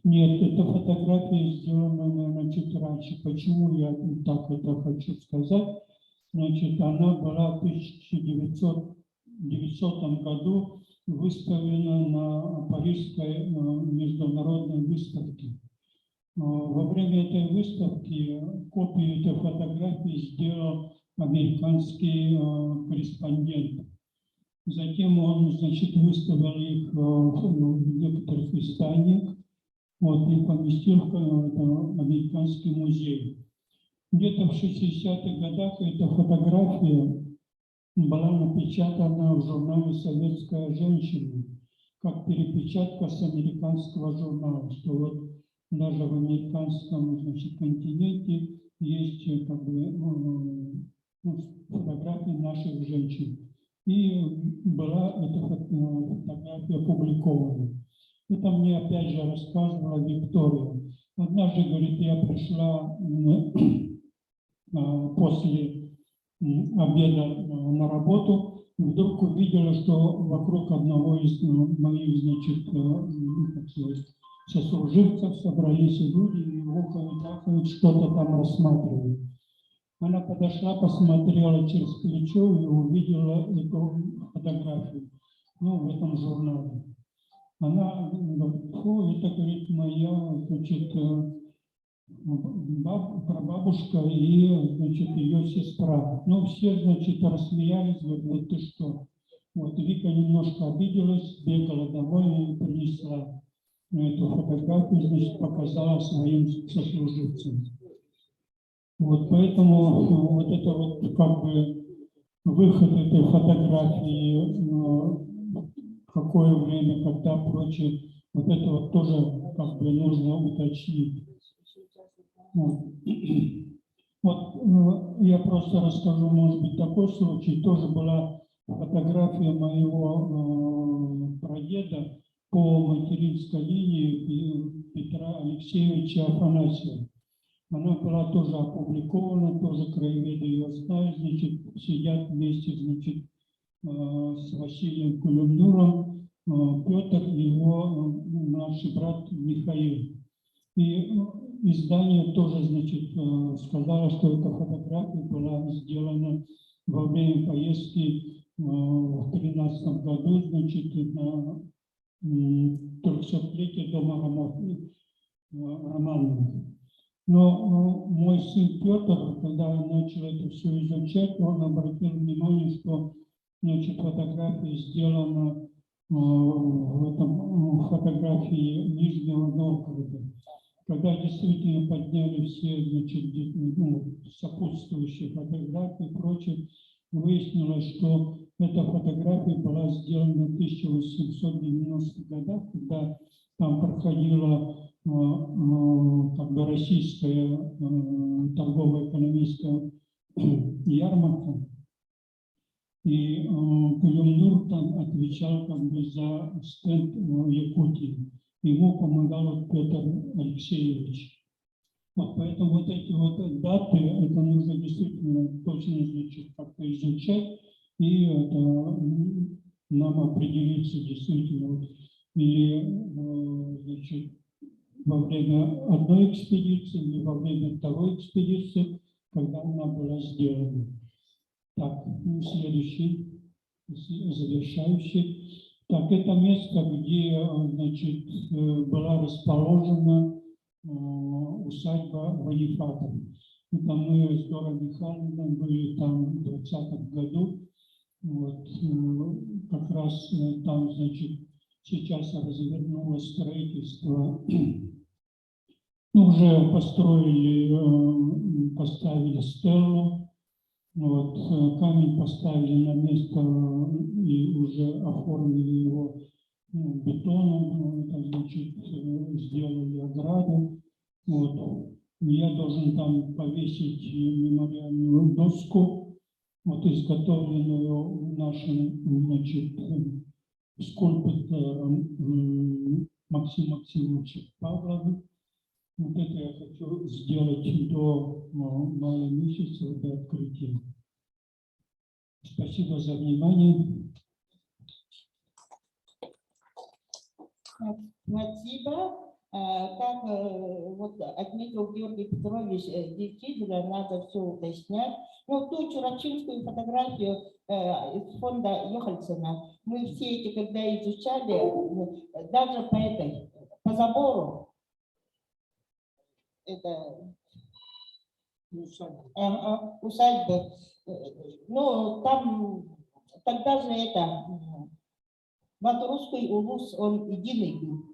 нет, эта фотография сделана, наверное, чуть раньше. Почему я так это хочу сказать? Значит, она была в 1900 году выставлена на Парижской международной выставке. Во время этой выставки копию этой фотографии сделал американский корреспондент. Затем он, значит, выставил их в некоторых изданиях, вот, и поместил в американский музей. Где-то в 60-х годах эта фотография была напечатана в журнале «Советская женщина», как перепечатка с американского журнала, что вот даже в американском, значит, континенте есть как бы фотографии наших женщин. И была эта фотография опубликована. Это мне опять же рассказывала Виктория. Однажды, говорит, я пришла после обеда на работу, и вдруг увидела, что вокруг одного из моих, значит, как сказать, сослуживцев собрались люди и около что-то там рассматривают. Она подошла, посмотрела через плечо и увидела эту фотографию, ну, в этом журнале. Она говорит, фу, это, говорит, моя, значит, прабабушка и, значит, ее сестра. Ну, все, значит, рассмеялись, говорят, вот ты что. Вот Вика немножко обиделась, бегала домой и принесла эту фотографию, значит, показала своим сослуживцам. Вот поэтому вот это вот как бы выход этой фотографии, какое время, когда, прочее, вот это вот тоже как бы нужно уточнить. Вот я просто расскажу, может быть, такой случай. Тоже была фотография моего прадеда по материнской линии Петра Алексеевича Афанасьева. Она была тоже опубликована, тоже краеведы ее знают, значит, сидят вместе, значит, с Василием Кулюмнуром, Петр и его младший брат Михаил. И издание тоже, значит, сказало, что эта фотография была сделана во время поездки в 2013 году, значит, на 300-летие дома Романовых. Но мой сын Петр, когда он начал это все изучать, он обратил внимание, что значит, фотография сделана в этом фотографии Нижнего Новгорода. Когда действительно подняли все значит, сопутствующие фотографии и прочее, выяснилось, что эта фотография была сделана в 1890-х годах, когда там проходила как бы российская торгово-экономическая ярмарка. И Кулюмнур там отвечал как бы за стенд в Якутии. Ему помогал Петр Алексеевич. Вот поэтому вот эти вот даты, это нужно действительно точно значит, как-то изучать, и это нам определиться действительно, вот, или значит, во время одной экспедиции, или во время второй экспедиции, когда она была сделана. Так, следующий, завершающий. Так, это место, где, значит, была расположена усадьба Ванифатов. Это мы с Дорой Михайловной были там в 20-м году. Вот, как раз там, значит, сейчас развернулось строительство. Уже построили, поставили стелу. Вот, камень поставили на место и уже оформили его бетоном, это, значит, сделали ограду. Вот. Я должен там повесить мемориальную доску, вот, изготовленную нашим, значит, скульптором Максимом Максимовичем Павловым. Вот это я хочу сделать до мая месяца, до открытия. Спасибо за внимание. Спасибо. Как вот отметил Георгий Петрович, действительно надо все уточнять. Но ту чурачинскую фотографию из фонда Йохальсона мы все эти, когда изучали, даже по забору, это усадьба, ну там тогда же это Батурусский улус, он единый был.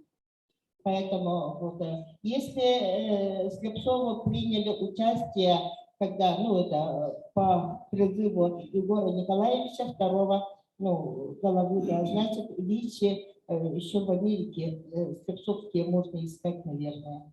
Поэтому вот, если Слепцовы приняли участие, когда, ну, это по призыву Егора Николаевича II, ну, Головыда, значит, вещи еще в Америке Слепцовские можно искать, наверное.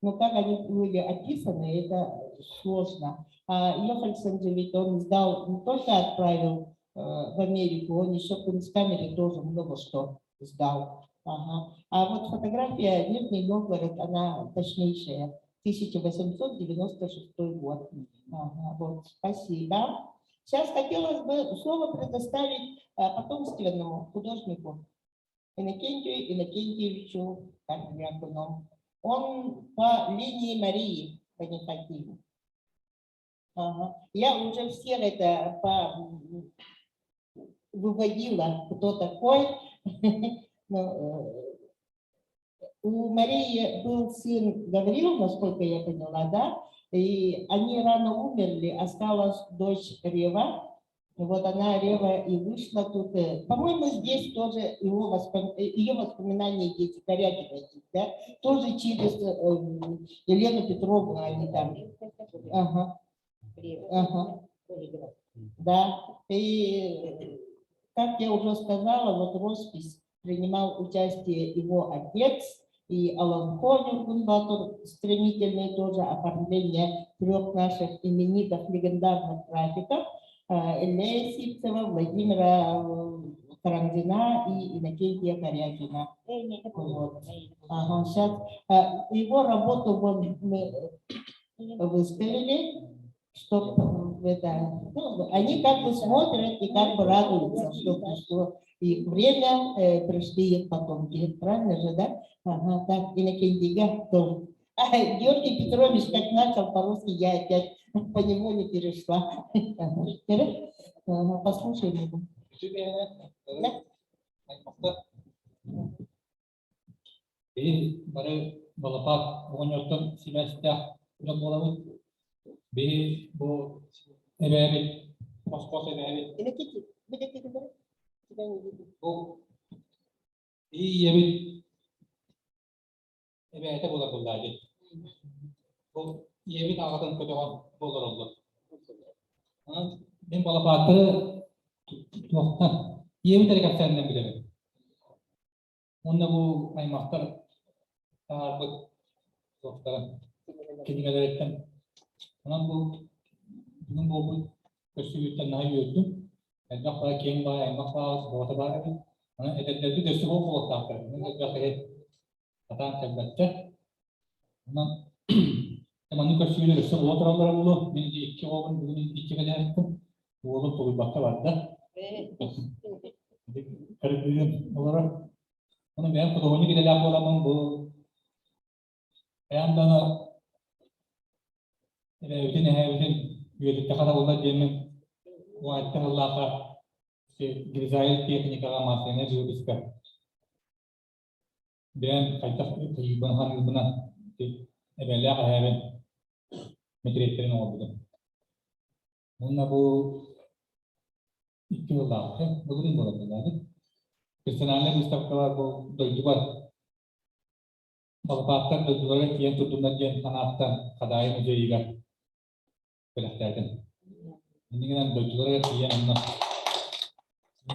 Но как они были описаны, это сложно. А Йохальсон же ведь он сдал, не только отправил в Америку, он еще в Кунсткамере тоже много что сдал. Ага. А вот фотография Нижний Новгород, она точнейшая, 1896 год. Ага, вот, спасибо. Сейчас хотелось бы слово предоставить потомственному художнику Иннокентию Иннокентьевичу Карпиакуну. Он по линии Марии Панихатьевны. Ага. Я уже всех это выводила, кто такой. У Марии был сын Гавриил, насколько я поняла, да? И они рано умерли, осталась дочь Рева. Вот она, Рева, и вышла тут. По-моему, здесь тоже ее воспоминания есть, Корякина, да? Тоже через Елену Петровну они там. Ага. Ага. Да. И, как я уже сказала, вот роспись принимал участие его отец и Алан Хонюргунбатур, стремительное тоже оформление 3 наших именитых легендарных графиков Илья Сипцева, Владимира Карамзина и Иннокентия Корякина. Вот. Ага, сейчас его работу мы выставили, чтобы это, ну, они как бы смотрят и как бы радуются, что пришло их время, пришли их потомки. Правильно же, да? Ага, так, Иннокентия тоже. Георгий Петрович как начал по-русски, я опять по неволе перешла. Ага, послушаем его. И бары балапак онётон силастя Ulan bu adamı bir bu ebeğe kos ebeğe Bir dakika. bu iyi yemin ebeğe bular bulardı. Bu yemin ağzından kötü bular oldu. Ben balabatı yemin tarikat senden bilemem. Onda bu aymaktar ağırlık doktora kelimelerden. Ama bugün bu köşeyi daha yürüdüm. Ben de daha kendi bayağı aymak var, orta bayağı. Ama edetleri de şu bu orta. Ben de böyle hata tabiatta. Ama hemen köşeyi de şu ortalar oldu. Ben de iki oğlum bugün iki kadar yaptım. Bu oğlum tabii bakta vardı. Kardeşim olarak onu ben fotoğrafını bile yapmadan bu ayağımdan bütün üyelikte kadar olan diyelim bu ayette Allah'a Grizayel teknika masene diyor biskar. Ben kayıtak kıyıban hangi buna evvela hayal metreklerin oldu. Bununla bu 2 yıl daha bugün burada. Personalnya Mustafa bu duygular. Balıklar duyguları yang tutunan yang sanattan kadayı müzeyiga belirterdim. Ini kan duyguları yang anna.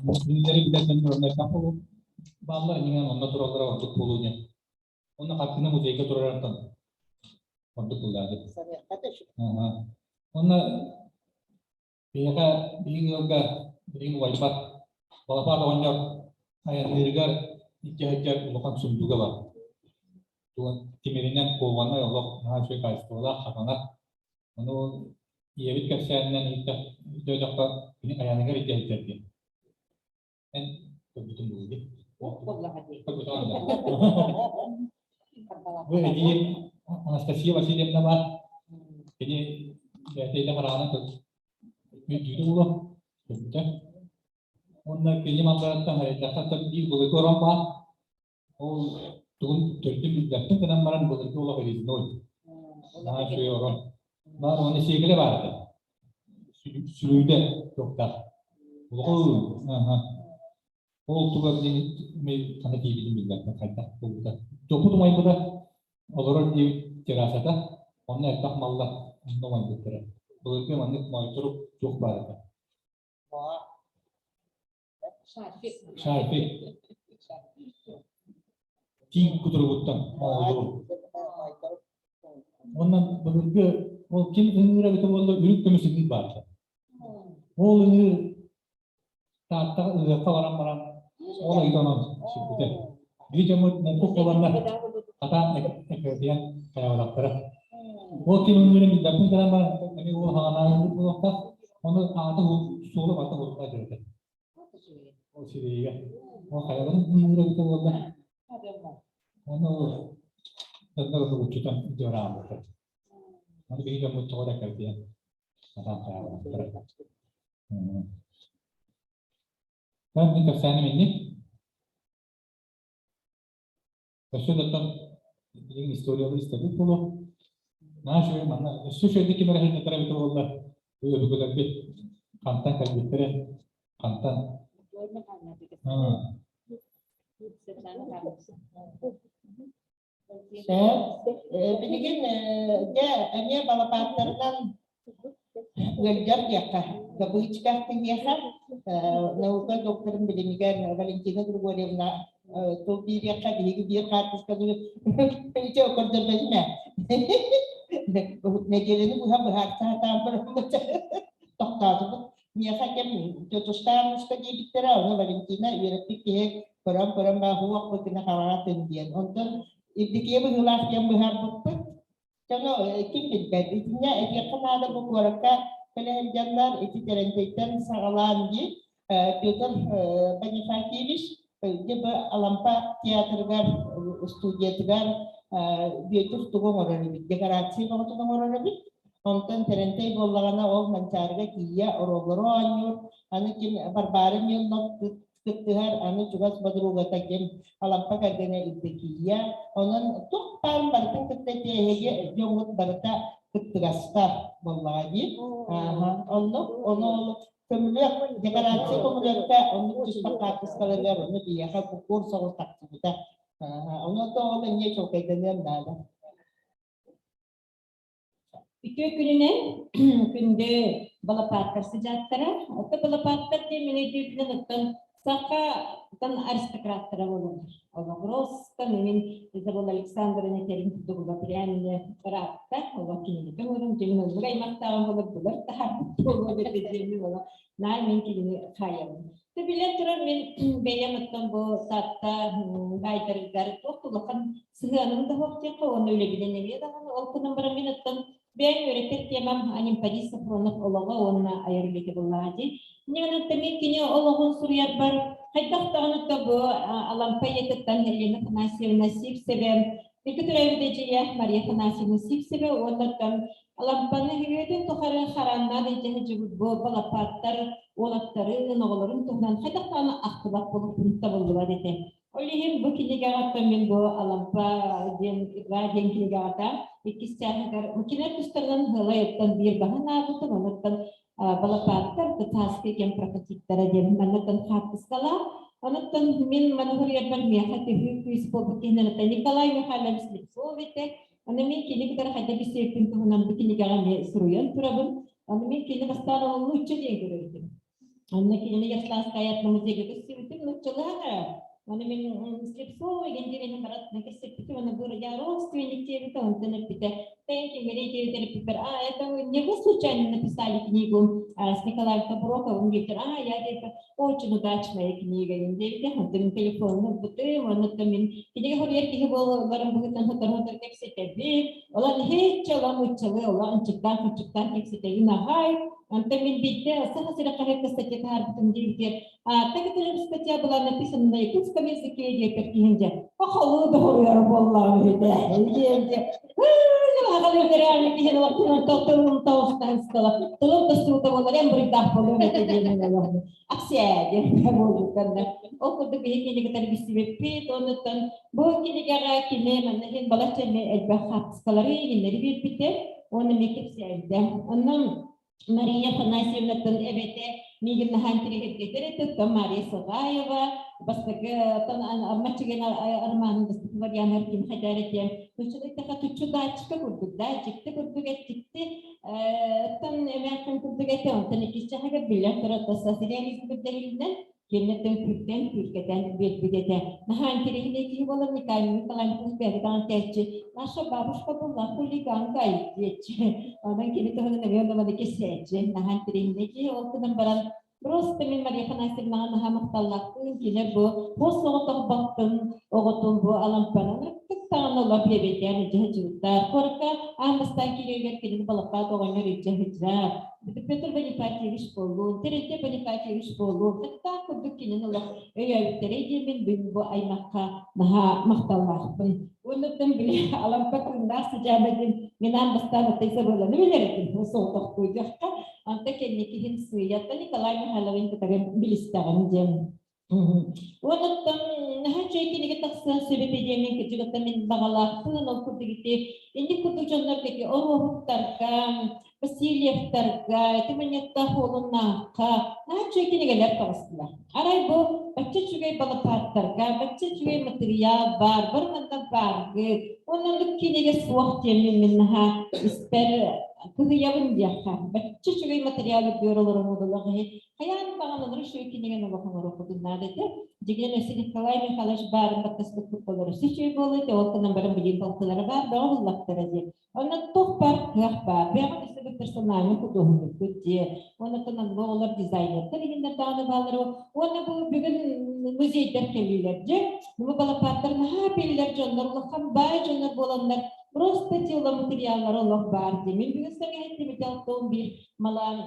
Bunları bile ben örnek yapalım. Bağlar ini kan anna turallara vakit bulunya. Onun hakkında müzeyiga turarlardan vakit buladı. Onun bir yılda bir wajib balıklar oynuyor. Ayat dirigar ikhtiar melakukan sumber var. Tuhan timirinan kawan Allah ngasih kasih sekolah karena menurut ia bit kesehatan itu dapat ini ayat negara jadi. Dan begitu begitu. Begitu anda. Jadi Anastasia masih dia nama. Jadi dia tidak karena tu. Itu dulu. Begitu. Onlar benim anlattığım hareketler tabii bu koran var. O Türk'ün yaptığı kadar bu olabilir. Daha şey olan. Var onun şeyleri vardı. Sürüde çok da. O tuğla bir tane diyebilirim bilmem kayda. Topu tumayı bu da olur diye cerasada. Onun erkek mallar tumayı götürür. Bu ülke manlık mağdurup çok vardı. Şarkı. Kim kuturuttan oldu. Ondan bugünkü o kim ünlüre bir tavalla ürün kömüsü vardı. O ünlü tahta kalan ona gidiyorlar şimdi. Bir cemut mutlu olanlar kata ekleyen kayalıklara. O kim ünlüre bir yapın kadar hani o hana bu nokta onu adı solu batı bulmaya geldi. O siriye. O kayaların ünlüre bir tavalla. Onu tentang kebutuhan orang betul. Nanti kita mau coba kerja, apa apa. Kan ini kesan ini, kesan datang ini histori apa istri puluh. Nah, saya mana, saya di kamera ini terus itu Allah, itu juga lebih kantan kalau betul kantan. Bilgin ya anya balapatlardan Gölger yakah, gabuh çıkarttı yakah. Nauka doktorun bilimigen Valentina Grigorievna to bir yakah bir kartız kalıyor. Hiç o kadar bilmem. Ne geleni bu ha bahar saat berapa toktadı. Yakah kem tutuştan usta diye bitir ama Valentina üretik ki peram bahwa kena karangan dia. Ondan ibdikiye berulas yang bahar betul. Kalau kim bilgan isinya dia kenal buku waraka pelajaran itu terentikan sagalan di Piotr Panifakevich dia alampa teater gar studi gar dia itu tukang orang ini dekorasi kalau tukang orang ini nonton terentai golagana mencari kia orang-orang anak kim barbaran yang not Kıttılar anı çugas badruga takim alampa kagana ibdekiya onun tukpan barkan kıttete hege yongut barata kıttırasta vallahi onu kemudian dekarasi kemudian onu disepakati sekali onu dia kukur soal takutnya onu tuh orangnya coba dengan nada. İki gününe günde balapatlar sıcaklara, o da balapatlar diye minediyüzden saka tan aristokratlara olur. Ola просто min Izabel Alexandra neterin tutuğu priyamine rahatta, ola kinini kemurum cemil oluray maktavan olabilir, tahabbut olabilir ola. Nay min kinini kayalım. Tabiyle turan min beyamattan bu tatta gaydarlar toktulakan sıhhanın da vaktiya kavan öyle bilinemiyor da o kunumara minattan ben öğretir diyemem anim Paris Safronov olağı onunla ayırlık bulladı. Niyana tabii ki Allah'ın suriyat var. Hatta da bu alampaya kıttan helena nasip sebem. Bir tür evdeciye Maria nasip sebem onlardan alampanı hüyede tokarı haranda diyeceği bu balapatlar olatları noğların tohdan hatta da aktıbak bulup unutta buldular dedi. Öyleyim bu kiligarattan ben bu alampa diyen kiligaratta ikisi seher mungkin tusterlan halayattan bir bahana bu tanıttan balapatlar tetaski kem praktiklara diyen manatan khatıskala anatan min manhuriyat ben miyakati hüyüs pobukin nata Nikolay Mikhailevich Sovete anami kiligara hada bir sepin tuhunan bu kiligara suruyan turabın anami kiligastana onu uçuyor görüyorum. Anne kiligara yaslaskayat namazı götürsün uçuyorlar. Mana min slipso gendirin marat nake sepiti mana bur ya родственники это он напите тенки мерите это это не вы случайно написали книгу с Николаем Коброковым Виктор я это очень удачная книга индейте он там телефон ну буты он там книга хурьер ки был варам будет он хотор тексте би олан хечала мучала олан чиктан тексте нахай он там битте саха сира карет статья харбтун дилтер так это статья была написана на якутском языке и перкинде ахалу дохуяр боллары да Агали реально кихен вактан толтун толстан стала. Толун тосту того ларем бридах полу метеден. Аксия вот когда. Окуда бихи не гатар бисиве пит онтан бо кини гара кини маннахин балачне элбахат скалари нерви пите он мекепсе дем. Оннан Мария Афанасьевна тан эбете мигин хантри гетерет тан Мария Сагаева бастага тан аммачыгена арман бастык вариант ким хадарете тучуда тучудачка курдачыкты курдугачыкты тан эмекин курдугачы тан кичага билетра тасасирелис биддегилден кеннетен күртен күркетен бетбидете нахантри ки болар никай калан кузбегдан течи наша бабушка была хулиган гайдечи Ondan kini tuhan nabi onda madi kesece nahan tirihindeki olkudan baran Просто мен Мария Афанасьевна хамакталлактын киле бу босого бактын оготун бу алампанын тактаны лабебетер жыжыттар корка амыстан килегер килин балапа тогонер жыжыжа Петр Бонифатьевич болу Терете Бонифатьевич болу такта курдук килин улак өйөбүттере мен бу аймакка наха макталлактын Ondan bile alampatında sıcağın minan bastana teyze böyle ne bilerim bu soğuk kuyacakta anta kendiki hin suyata Nikolay Mikhailevich kutagan bilistagan diye. Ondan her şey ki taksan sebepeceğinin ki juga temin bağlattığın o kurdu gitti. Indi kurdu canlardaki o ruhtarka, Vasilyevtarka, temanyakta holunaka her şey ki neler tavsiyeler. Aray bu bच्चे चुके balapattarka, bच्चे चुके material var, barmandan vargı. Onun lükkiniga suaq yemin minha isper kıyavın diyakha. Bच्चे चुके material diyorlar modulağı. Hayan bağlanır şu ikiniga ne bakımı okudun nadete. Jigene Nikolay Mikhailevich barın baktaslık kurtları seçiyor boluydu. Oltanın barın bilin balkıları var, bağlıqtırı diye. Onun tohbar kıyakbar, beğen istedi personelini kutuğunu kutuğu. Onun tanın doğular dizayner. Tarihinde dağını bağları. Onun bu bugün muzeyler kellilerce. Bu balapatlar naha belliler canlar. Allah'ın bay canlar bolanlar. Просто тела материалlar Allah var diye. Bugün sana hepimiz yaptığım bir malan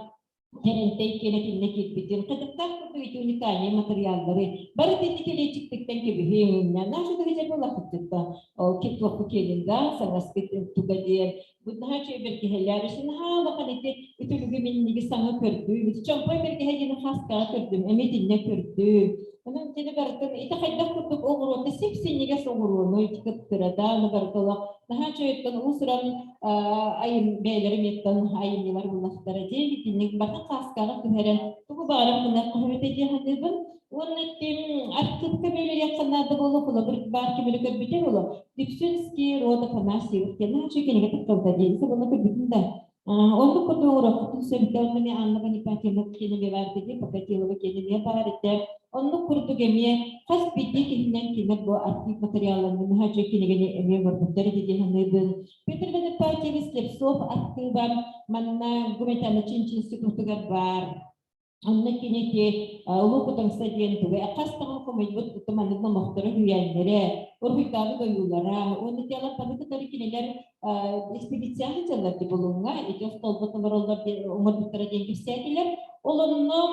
Terentey kelekindeki bitin kadıklar kutu itu unikanya materyalları. Baru titikeli çıktıktan gibi hemimden. Nasıl da hecep ola kuttukta. O kit vakı kelinde sangas kit tugadiye. Bu daha şey belki heller. İşte naha bakan ite ütülügü minnigi sana kördü. Bütün çampay belki hecini haska kördüm. Emedinle kördü. Onun için barıtın ite kaydak kutup oğurunda sepsiniga soğuruğunu itikıttırada onu barıtıla. Daha çoğuttan usuran ayın beylerim yettan ayın yıllar bulaştara diye gittiğinde bakın kaskana tüheren. Bu bağıram bunlar kuvvet ediyor hadibin. Onun için artık böyle yakınlarda bulup bir belki böyle bir bütün olur. Dipsünski roda fanasi kendine çekene takıldı diye bunu bir bütün de. Onu kutuğura kutu sebeplerini anlamanı pakemek kendine verdi paketiyle kendine bağırdı. Onu kurdu gemiye has bitti kinden kinden bu aktif materyallarını her çekene emiye vardıkları diye hanıbın. Peter de paketiyle slipsof aktifan manna gumetana cincin sıkıntılar var. Anna kini ki ulu kutang stadion tu be akas tangan ko medbut teman teman mahtar huyanere urbi kami ko yulara onu tiala kami ko tari kiniler ekspedisi aja jalan di bulunga itu stolbat nomorollar di umur bitara jengki setiler olunum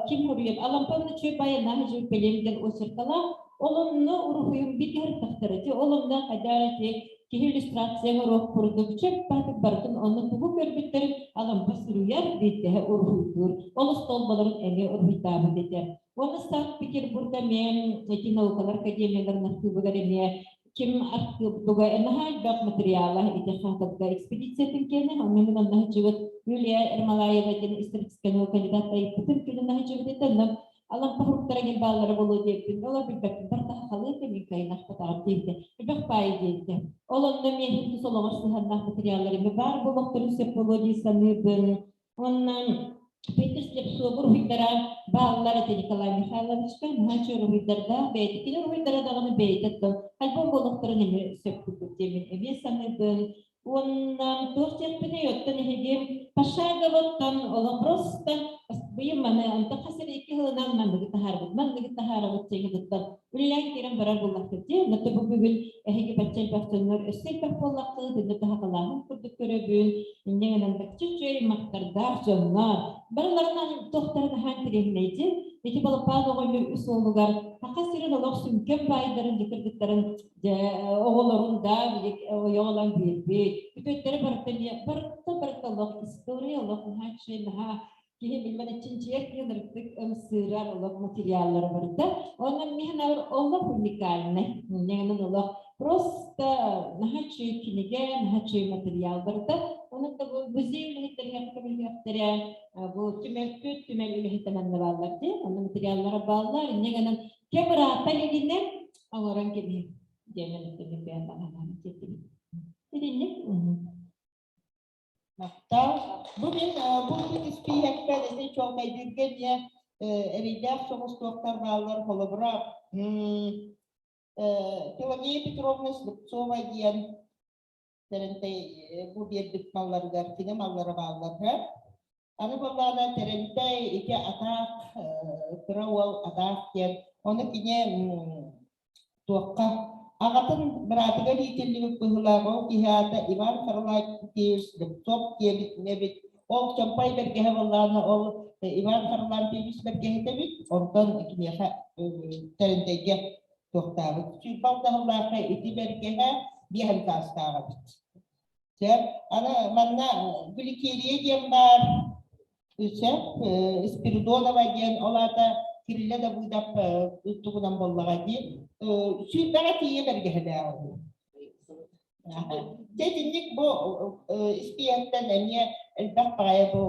kim huriyat alam pamna çöp bayan nah çöp pelemden osirkala olunnu urhuyum bir yer tahtırıcı olundan adalet ki illüstrasyon roh kurduk çöp patik barkın onu tubu körbitlerin alam pasruyar bitte urhuydur onu stolbaların enge urhitabı dedi. Onu saat pikir burada men iki naukalar akademiyalar nasıl bagare kim aktif tuga enah bak materyalah itu sangat ekspedisi tingkene hamil nah juga Yulia Ermalaya ve istatistik kandidat itu tingkene nah juga itu alam pahruk terangin balar bolu diye ola bir bakın barta halı te min kaynak fotoğraf diye bir pay diye olan da men hiç solamaz handak materyalleri mi var bu doktorun sepoloji sanıbın ondan Peter Slepsobur Vidara bağlar te Nikolay Mikhailovich kan haçır Vidarda beyt kiler Vidara dağını beyt etti album bu doktorun ne sepoloji diye evi sanıbın ondan dostyak pine yottan hegem paşagavattan ola prostan buyum mana anta kasir iki hılan man begitu harbat sehingga dokter ulang kiram barar bulak kerja nanti bu bugün hegi bacaan bahtunur estek bulak kerja nanti hakalah kurduk kerebün ini nanti cuci maktar jonnar barlarna dokter dahan kirihneji iki balapad oğul usulugar hakasirin olak sümkem baydarın dikirdiktaren oğulların da yoğulan bir bütünleri barıtta olak istori olak her şey daha Kini bilmeden cinciye kıyılırdık ımsırar olan materyaller vardı. Onun mihnalar Allah unikalne. Yani Allah prosta nahaçı kinige nahaçı materyal vardı. Onun da bu zevli yaptırıyor. Bu tümel hitamanla bağlardı. Onun materyallara bağlar. Yani kebrata gidine orang gibi. Jangan itu biar tangan jadi. Jadi ni. Hatta bugün ispiyakta de çok edilgen ya evliya somos doktor bağlar holabra Pelageya Petrovna Slipsova diyen terente bu bir dikmallar gartine mallara bağlar Ana bağlar terente iki atak krawal atak diyen onu kine tuakka Agatan berarti kan ditindik penghulago kihata Ivan Karlantis laptop kiebit nebit sampai berkehavalana Ivan Karlantis berkehatabit onton ikniha terentega doktor cipal tahlaka itu berkeha bihan kastarat Sir ana manna gulikiriye jambar Sir Spiridona bagian olata kirilla da buydap tuğundan bollagaji Süper iyi bergehler. Jadi bu istiyatten emiye elbette payah bu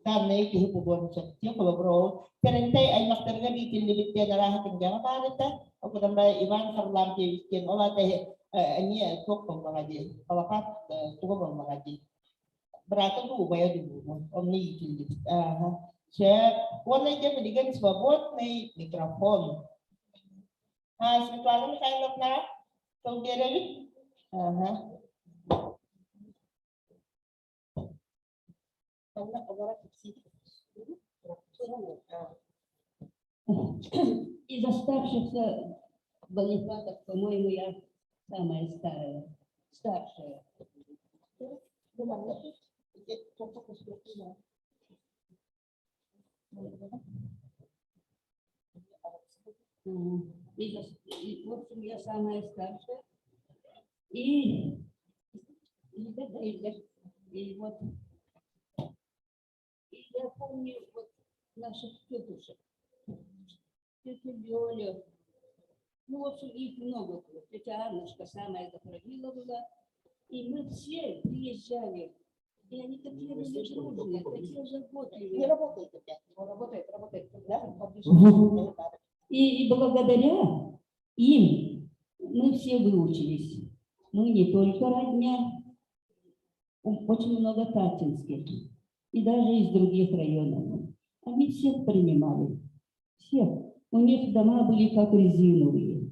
tanah itu hubungan setiap kalau bro. Perentai ay makterga di tilibit dia darah tinggal apa ada? Aku tambah Ivan Karlan dibikin olah teh emiye tuk mengaji. Kalau kat tuk mengaji. Berarti tu bayar dulu. Omni tilibit. Saya warna aja mendingan sebabot nih mikrofon. Swetlana Mikhailovna, Solgerevich. Из оставшихся балетатов, по-моему, я самая старшая. В общем, я самая старшая. И вот и я помню вот наших тетушек. тетя Лёля. Ну, в общем, их много было. Тетя Аннушка самая заходила была. И мы все приезжали. И они такие были дружные, такие Не заботливые. работает опять. Работает. Да? И благодаря им мы все выучились. Мы не только родня, очень много татинских, и даже из других районов. Они всех принимали. Всех. У них дома были как резиновые.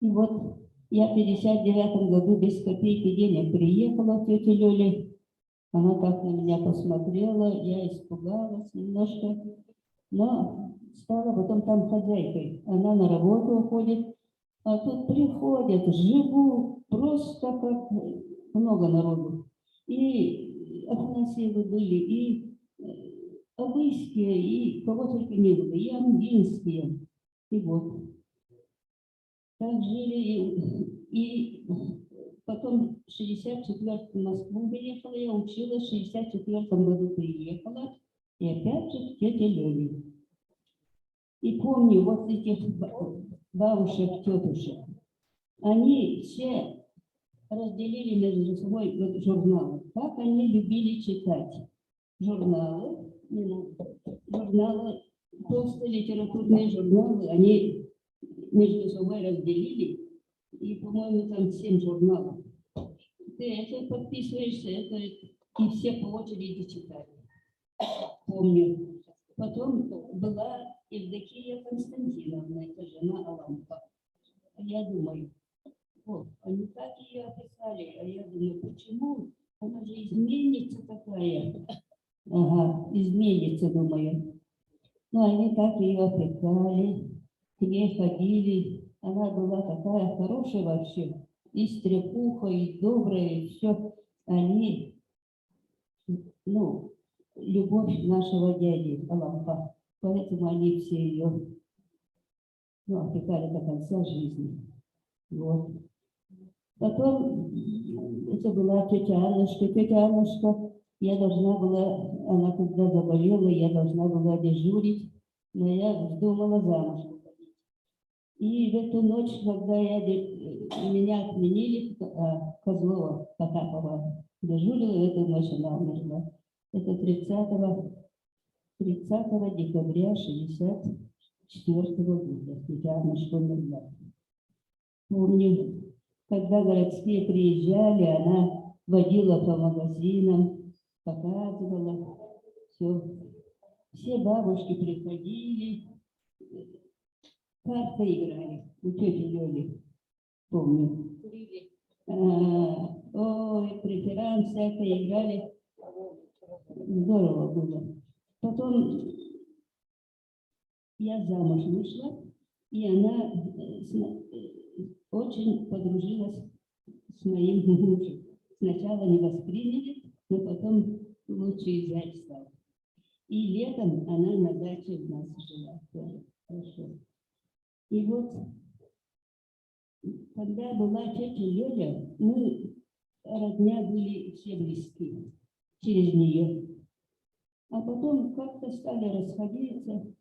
И вот я в 59 году без копейки денег приехала к тете Лёле. Она так на меня посмотрела, я испугалась немножко, но стала потом там хозяйкой. Она на работу уходит, а тут приходят, живут, просто как много народу. И Афанасьевы были, и Обыские, и кого только не было, и Ангинские. И вот. Так жили, и потом в 64-м в Москву приехала, я училась, в 64-м году приехала, и опять же к тете Лёле. И помню вот этих бабушек, тетушек, они все разделили между собой вот журналы. Как они любили читать журналы, толстые литературные журналы, они между собой разделили, и, по-моему, там 7 журналов. Ты это подписываешься, это и все по очереди читали. Помню. Потом была Евдокия Константиновна, это жена Алампа. Я думаю, вот, они так ее описали, а я думаю, почему? Она же изменница такая. Ага, изменница, думаю. Ну, они так ее опекали, к ней ходили. Она была такая хорошая вообще, и стряпуха, и добрая, и все. Они, ну, любовь нашего дяди Алампа. Поэтому они все ее, ну, опекали до конца жизни. Вот. Потом это была тетя Аннушка. Тетя Аннушка, я должна была, она когда заболела, я должна была дежурить, но я вздумала замуж выходить. И в эту ночь, когда меня отменили, Козлова, Потапова дежурила, в эту ночь она умерла. Это 30 декабря 64 года. Тетя Аннушка умерла. Помню, когда городские приезжали, она водила по магазинам, показывала все. Все бабушки приходили, карты играли у тети Лёли, помню. Ой, преферанс всякое играли. Здорово было. Потом я замуж вышла, и она очень подружилась с моим мужем. Сначала не восприняли, но потом лучший зять стал. И летом она на даче у нас жила. Тоже хорошо. И вот, когда была тетя Лёля, мы, родня, были все близки через нее. А потом как-то стали расходиться.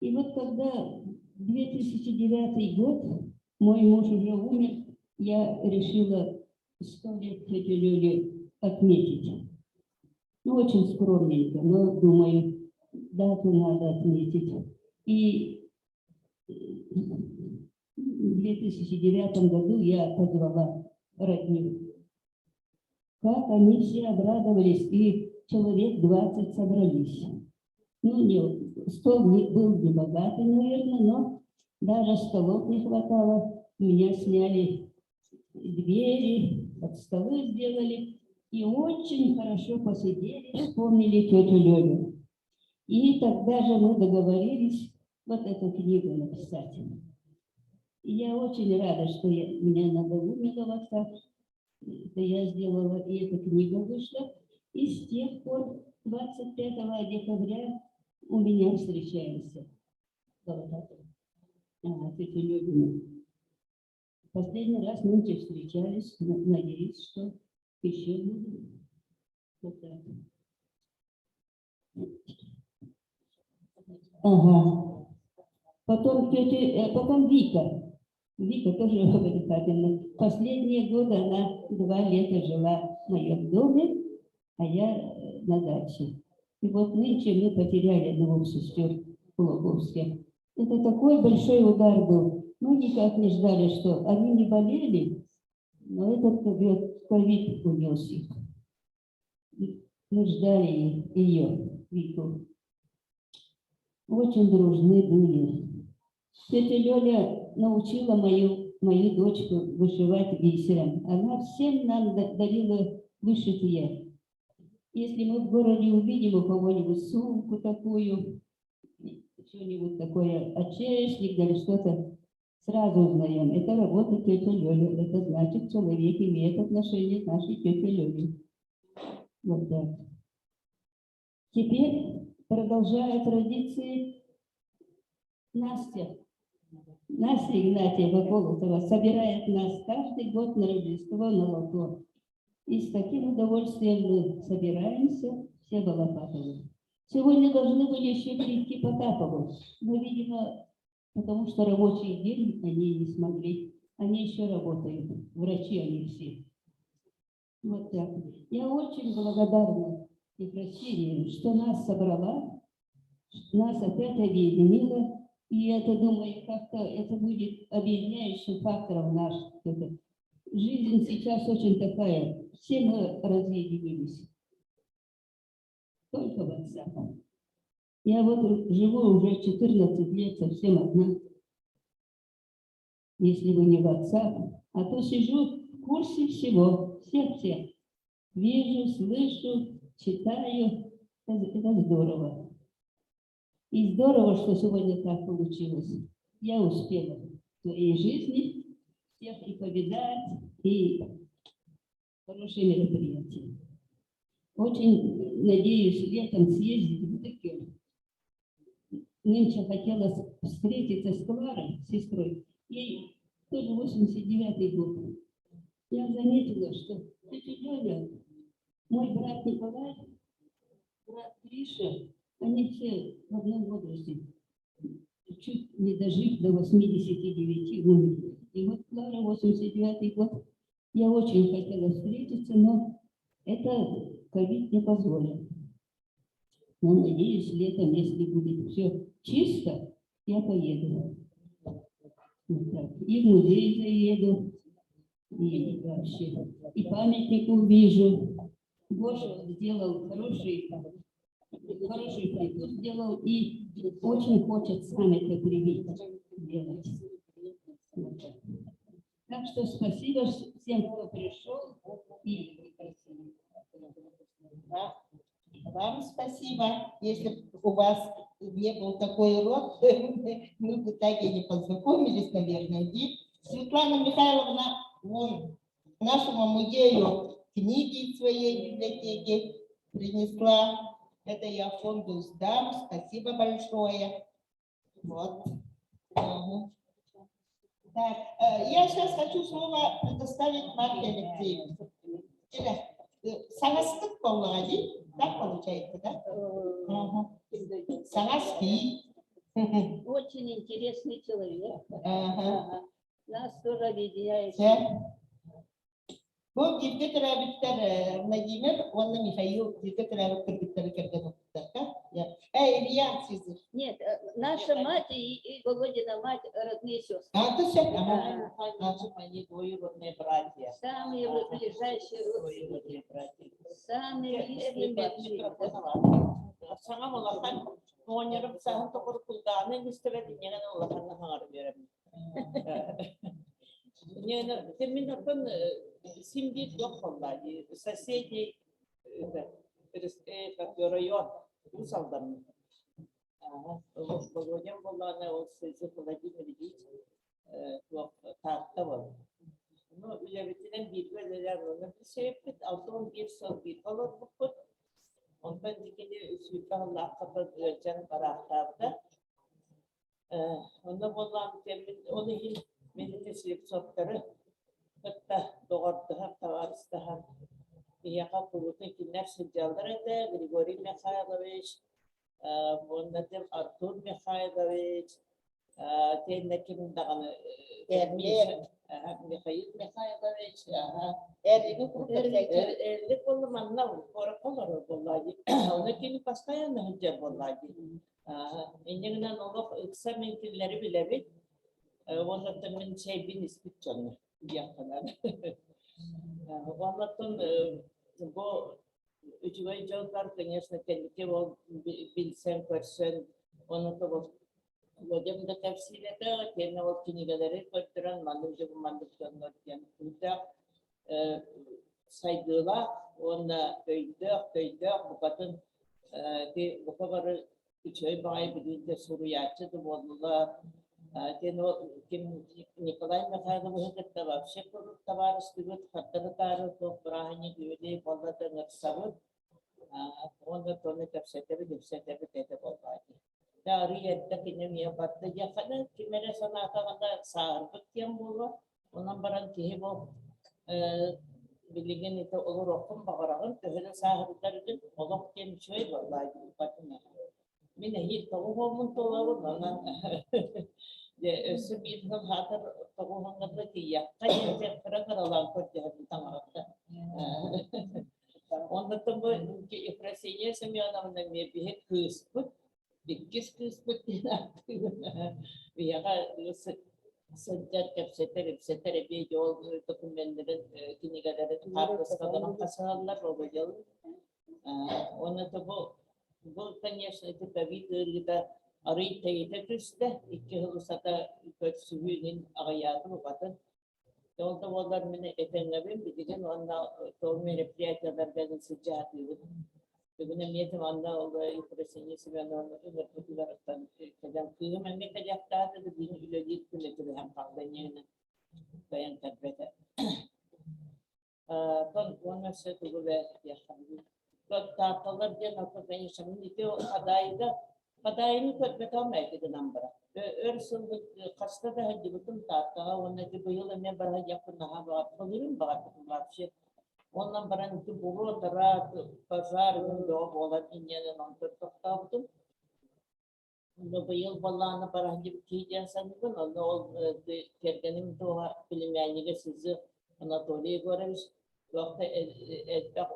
И вот когда 2009 год, мой муж уже умер, я решила 100 лет тети Лёли отметить. Ну, очень скромненько, но, думаю, дату надо отметить. И в 2009 году я позвала родню. Как они все обрадовались, и человек 20 собрались. Ну, не, стол был не богатый, наверное, но даже столов не хватало. Меня сняли двери, под столы сделали. И очень хорошо посидели, вспомнили тетю Лёлю. И тогда же мы договорились вот эту книгу написать. И я очень рада, что меня надоумило вот так. Это я сделала, и эта книга вышла. И с тех пор, 25 декабря, у меня встречается тетя Лёлина. Последний раз мы встречались, надеюсь, что еще буду. Вот так. Ага. Потом потом Вика. Вика тоже Валихатовна. Последние годы она 2 лета жила в моем доме, а я на даче. И вот нынче мы потеряли 2 сестер в Логовске. Это такой большой удар был. Мы никак не ждали, что они не болели, но этот ковид унес их. Мы ждали ее, Вику. Очень дружны были. Тетя Лёля научила мою дочку вышивать бисером. Она всем нам дарила вышитые. Если мы в городе увидим у кого-нибудь сумку такую, что-нибудь такое, очередник или что-то, сразу узнаем. Это работа тети Лёли. Это значит, человек имеет отношение к нашей тете Лёле. Вот так. Теперь, продолжая традиции, Настя Игнатьева Болотова собирает нас каждый год на Рождество на лото. И с таким удовольствием мы собираемся, все Волопатовы. Сегодня должны были еще прийти Потапову, но, видимо, потому что рабочий день они не смогли. Они еще работают, врачи они все. Вот так. Я очень благодарна Ефросинии, что нас собрала, нас опять объединила. И это, думаю, как-то это будет объединяющим фактором наш. Жизнь сейчас очень такая. Все мы разъединились. Только WhatsApp. Я вот живу уже 14 лет совсем одна. Если вы не WhatsApp, а то сижу в курсе всего. Всех. Вижу, слышу, читаю. Это здорово. И здорово, что сегодня так получилось. Я успела в своей жизни всех и повидать, и хорошие мероприятия. Очень надеюсь летом съездить в Бутыке. Нынче хотела встретиться с Кларой, сестрой. Ей тоже 89-й год. Я заметила, что тетя Лёля, мой брат Николай, брат Гриша, они все в одном возрасте, чуть не дожив до 89 умерли. И вот Клара, 89-й год, я очень хотела встретиться, но это ковид не позволил. Но надеюсь, летом, если будет все чисто, я поеду. Вот так. И в музей заеду, и вообще, и памятник увижу. Гоша сделал хороший прикус сделал, и очень хочет сам это привить делать. Вот. Так что спасибо всем, кто пришел. И вам спасибо. Если бы у вас не был такой урок, мы бы так и не познакомились, наверное. И Светлана Михайловна вон нашему музею книги из своей библиотеки принесла. Это я фонду сдам. Спасибо большое. Вот. Так, я сейчас хочу слово предоставить Марке Алексеевне. Санастык полный, так получается, да? Санаспи. очень интересный человек. Нас тоже объединяет. Bu Gilgit Rabitler Vladimir, он на Михаил Гilgit Rabitler Киргизовка. Илья Сизов. Нет, наша мать и Володина мать родные сестры. А, то все. Они двоюродные братья. Самые ближайшие родственники. Самые близкие братья. Sana olakan oynarıp sahın tokuru kulağına müstebedin yana olakan hangar verim. Yani demin bakın simbi yok vallahi. Соседи как район Усалдан. Володя Володя он сидит Владимир Ильич Тартова. Ну, я ведь не видел, но все это автом bir son bir olur bu. Ondan dikili Sultan'la kapı can karakterdi. Onda bolan temin onu hin meditasyip sokları hatta doğurdu hatta vardı ha. Yaqa kurutun kimler sicallar ede Grigori Mikhailovich, Bondatim Artur Mikhailovich, Teğne kimin dağını Mikhail Mikhailovich. Elini kurtaracak. Evlilik oldu manna korku var vallahi. Ona kimi paskaya hıcca vallahi. İndiğinden onu kısa mümkünleri bile bil. Onda temin şey bin ispit canlı. Yakınlar. Ondan bu üçüncü yıllar, конечно, kendisi o bilsen görsen, onu da bu hocam da tefsir eder, kendi o kinigeleri koyduran mandıklarından yani burada saygılar, onda köyde bu kadın bu kadar üçüncü bay birinde Suriyatçı da oldular. Kim Nikolay Mikhailovich это вообще товарищество, которое брани люди полноценно савут, он это не капсетеве это болвади. Да, риетта кинемия батта я хана кимере саната ванда сарбык тем булва, онан баран кихибо билеген это olur okun bağırağın töhele sahiplerinin oluk tем şey vallahi batına. Mine hiç tavuğ olmun tolağı bana. Bir yıl hatır tavuğunda ki yakta yiyecek karalar koyacak tamamda. Onda da bu ki ifrasiye semyanamda bir hep kıspıt, bir kıspıt diye. Bir yaka sejak kapsetere bir yol dokumenlerin kinigaları tartışma kadar kasalar oluyor. Onda da bu конечно это ковид Arayıp üstte iki hırsata kötüsüğünün ağayatı bakın. Yolda onlar beni efendim bildiğin onda tohum merepiyatlar benim sıcak diyor. Bugün niyetim anda olayı presenyesi ben onu öğretmenlerden kadar kıyım ne kadar daha da bir ilacı kullanıyor hem pandeminin bayan tabbete. Ton onu söyledi ve yaşandı. Bak tahtalar diye nasıl ben yaşamın iti o Kadayını kötü kalmayı dedi nambara. Örsün kasta da hadi bütün tahta, onları bu yıl ne bara yapın daha var. Bulurum var şey. Ondan bara ne bu da pazar günü olan inyenin antır tahtadım. Bu yıl vallahi bara gibi kiyeceğim sanırım. Onda o kergenim doğa bilimyenliğe sizi Anatoli'ye görmüş. Yoksa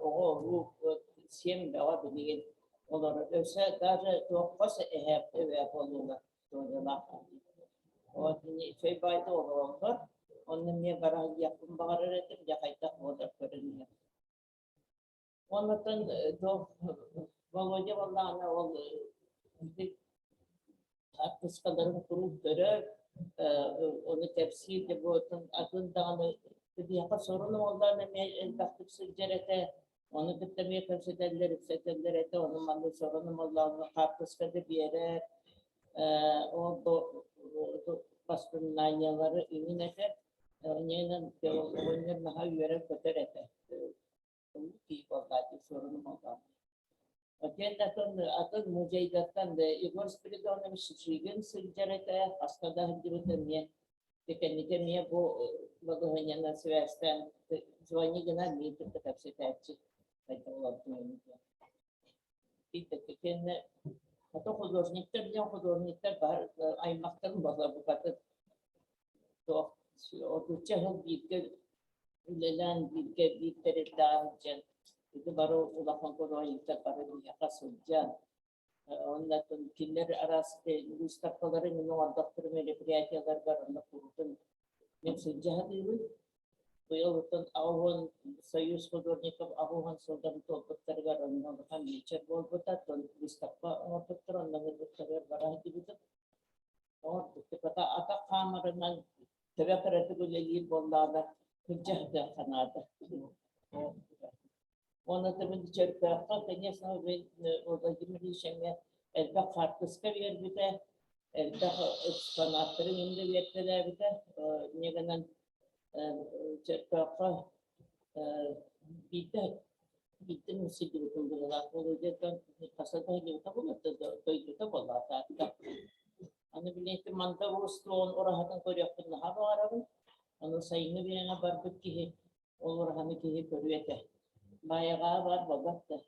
o ruh siyem devam ediyor. Onlar öse daha çok fazla ehep oluyorlar. O şey bayda oluyorlar. Onun niye baraj yapım bağırır edim ya kayda orada görünüyor. Ondan da Volodya vallahi o kıskaların kurulları onu tefsir de bu aklından bir yapa sorunu onlarla elbette sıcakete onu bitirmeye köşedeller, yükselteller ete onun malı sorunum Allah'ın kartışkadı bir yere o baskının ayyaları emin ete onun daha yere köter ete. Onu ki vallahi sorunum Allah'ın. Öteden atın mücadeletten de Igor Spiridon'un şişigin sıcakete hastada hadi bitirmeye tekniğe bu bagajına süreçten звони генерал митер так все тачи это ладно и tekenne hatta hudurnikler var aymaktan bazı bu kadar to o çahıl bir ülelen bir teretajen itu baru ulafan kodoyta para yakasıcan onların kimler arasında müstakilleri muvaddakları merepiyatlar var onda kurutun mesajları bu yılın Avon Soyuz Hudurnikov Avon Soldan Tolpuklarga Rangan Geçer Bolbota Ton Mustafa Ortaklar Nangatlar Barah gibi or kata atak kamarından tebekarete güleli bollada hüccahda kanada ona tabii içeride hatta ve orada gibi şeyler elde kartıska bir de elde sanatların indi verdiler bir de ne kadar cerita bitti musik gibi kullanıyorlar. Olacaktan kasada gibi tabii da bollada Hani bileti manta ustuon orahan koryakın hava arabın. Onu sayını birine bardık ki olur hani ki görüyete. Bayağı var babak da.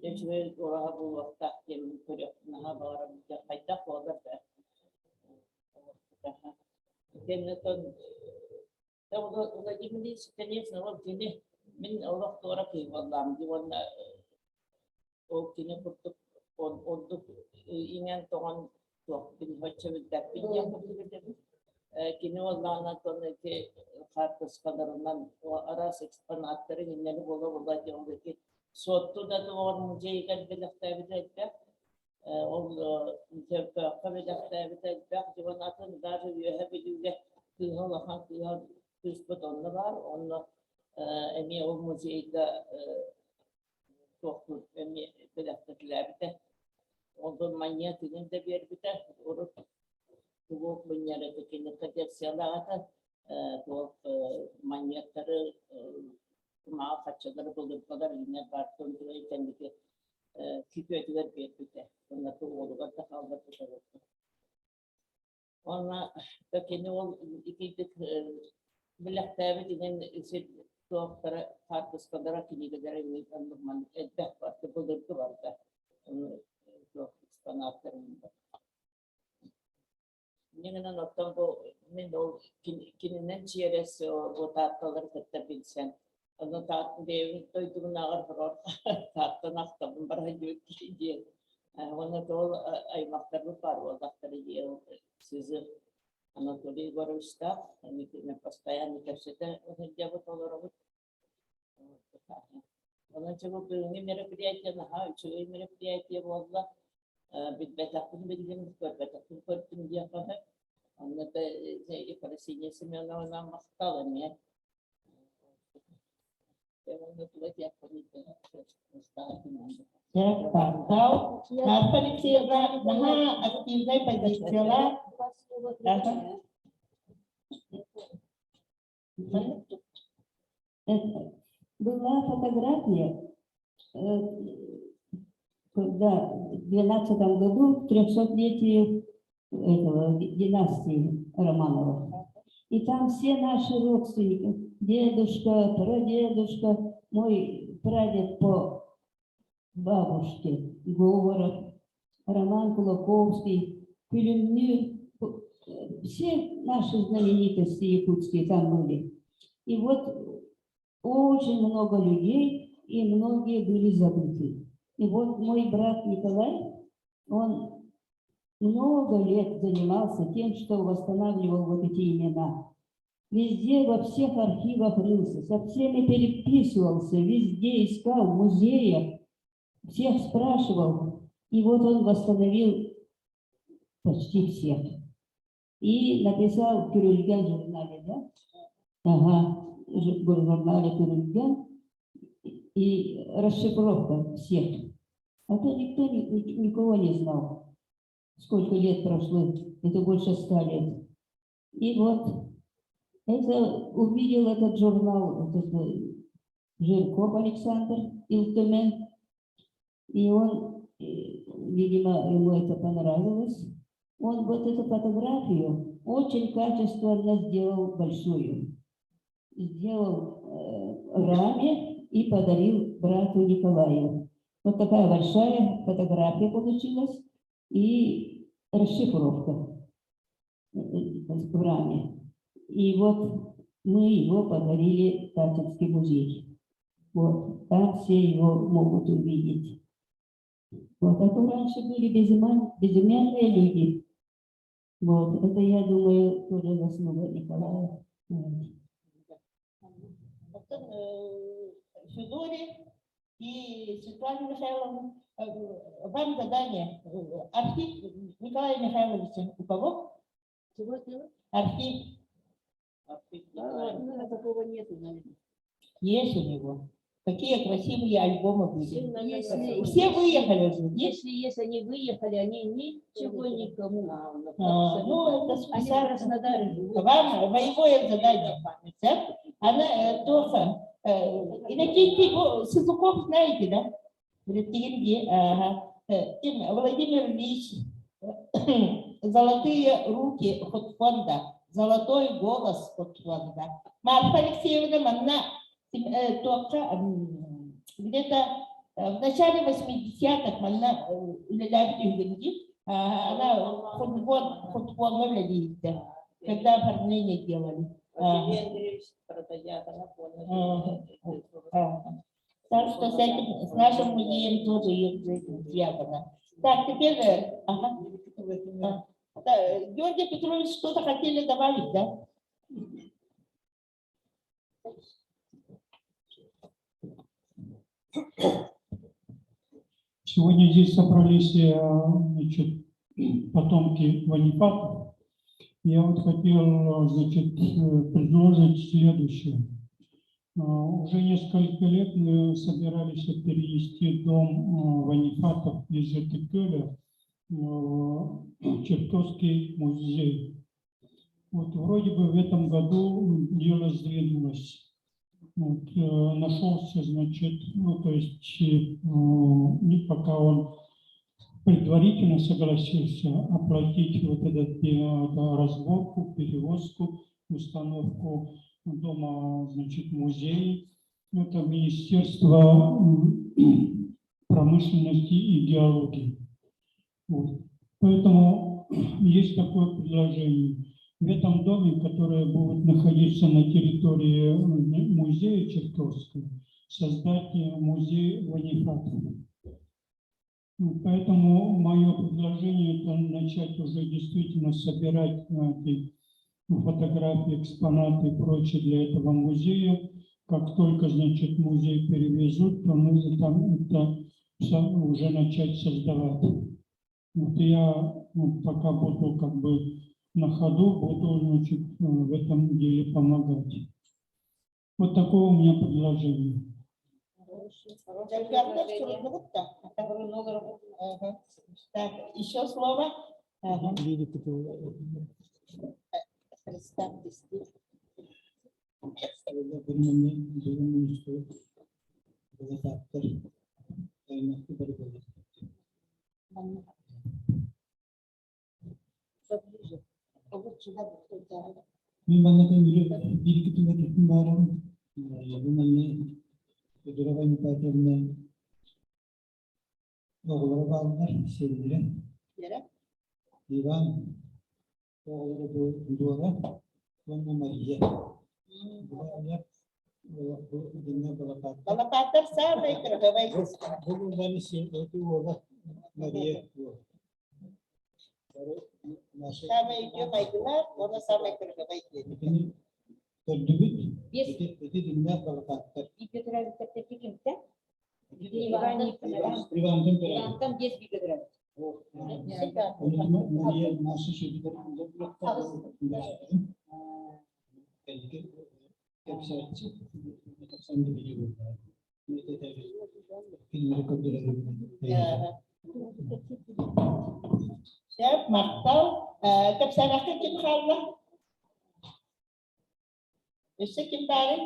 Geçme oraha bu vakta yemin körüyor. Naha bağırım. Kayda kovar da. Kendine ton. Ya o da gibi değil. Kendisi ne var kini. Min orak torak iyi vallahi. Divan o kini kurtuk. Olduk ingen toğan çok bin hoşça bir derdin yapıp dedim. Kini vallahi ton ki kartız kadarından o aras ekspanatları inleri bola diyordu. Sottu da doğru müzeyigen belirttiği bir o tevkaka belirttiği bir civanatın daha yühebiliyle kıyılahan kıyılahan kısmet onunla var. Onunla emi o müzeyde çok emi belirttiler bir de. Ondan manyatının da bir de oruç bu bunları tekini kadar siyahata bu manyatları ma kaçaları bulur kadar yine partın burayı kendisi fikretler birlikte. Onlar da olurlar da kaldı bu tarafta. Ona da kendi o ikilik birlikte dinen ise doktora partisi kadar kini kadar emin anlamam etmek var. Bulur da var da. Çok sanatlarında. Yine noktam bu min o kininin çiğresi o tatlıları katabilsen. Onu tatlı devin doyduğuna ağır tatlı naktabın baraj yok diye. Onu da aymakları var o daktarı diye sizi Anadolu'yu görüşte. Ne постоянно кашете он делает толоров. Onun için bu bölümü merkeziyetine üçüncü merkeziyetiye valla bir betakın bildiğimiz betakın korktum diye falan. Onu da parası yesimi ona maktalı ne? Портал. Полицейская, активная позиция. Была фотография, когда в 12 году 300-летие династии Романовых. И там все наши родственники, дедушка, прадедушка, мой прадед по бабушке, Говоров, Роман Кулаковский, Пелемнир, все наши знаменитости якутские там были. И вот очень много людей, и многие были забыты. И вот мой брат Николай, он много лет занимался тем, что восстанавливал вот эти имена. Везде, во всех архивах рылся, со всеми переписывался, везде искал, в музеях, всех спрашивал. И вот он восстановил почти всех. И написал в Кюрюльген журнале, да? Ага, в журнале Кюрюльген. И расшифровка всех. А то никто никого не знал. Сколько лет прошло, это больше 100 лет. И вот это увидел этот журнал, этот Жирков Александр Илтумен, и он, видимо, ему это понравилось. Он вот эту фотографию очень качественно сделал большую. Сделал раме и подарил брату Николаю. Вот такая большая фотография получилась и расшифровка в раме. И вот мы его подарили в Татинский музей. Вот, там все его могут увидеть. Вот, а то раньше были безымянные люди. Вот, это, я думаю, тоже заслуга Николая. Федоре и Светлане Михайловне, вам задание. Архив Николая Михайловича у кого? Архив. Такого нету, наверное. Есть у него. Какие красивые альбомы были. Если- Все выехали же. Если они выехали, они ничего никому. Ну, это Они в специально. Краснодаре живут. Вам боевое задание. Да? Она тоже. Иннокентий Сызуков знаете, да? Ага. Владимир Ильич. Золотые руки от фонда. Золотой голос от фонда. Марфа Алексеевна, она где-то В начале 80-х она она футбол глядела, когда оформление делали. Так что с нашим музеем тоже есть связано. Так, теперь, Георгий Петрович, что-то хотели добавить, да? Сегодня здесь собрались значит, потомки Ванипатов. Я вот хотел, значит, предложить следующее. Уже несколько лет мы собирались перенести дом Ванипатов из Этикеля в Чертовский музей. Вот вроде бы в этом году дело сдвинулось. Вот, нашелся, значит, ну, то есть, пока он предварительно согласился оплатить вот эту разборку, перевозку, установку дома, значит, музея. Это Министерство промышленности и геологии. Вот. Поэтому есть такое предложение. В этом доме, который будет находиться на территории музея Чертовского, создать музей Ванипатов. Поэтому мое предложение это начать уже действительно собирать эти фотографии, экспонаты и прочее для этого музея. Как только, значит, музей перевезут, то нужно там это уже начать создавать. Вот я пока буду как бы на ходу, буду, значит, в этом деле помогать. Вот такое у меня предложение. Так, еще слово? Oğulları bağlılar sevgiler. Divan oğulları bu duvara onunla Maria. Bu dinle Balapatlar. Balapatlar sağ ve kırgavay. Bu beni sevdi orada Maria. Sağ ve iki maydılar, ona sağ ve kırgavay. Ini terdebit. Itu dinle Balapatlar. Привантом Там 10 килограмм. Maria masih sudah Şef, maktal, kapsaraka kim kaldı? İşte kim bari?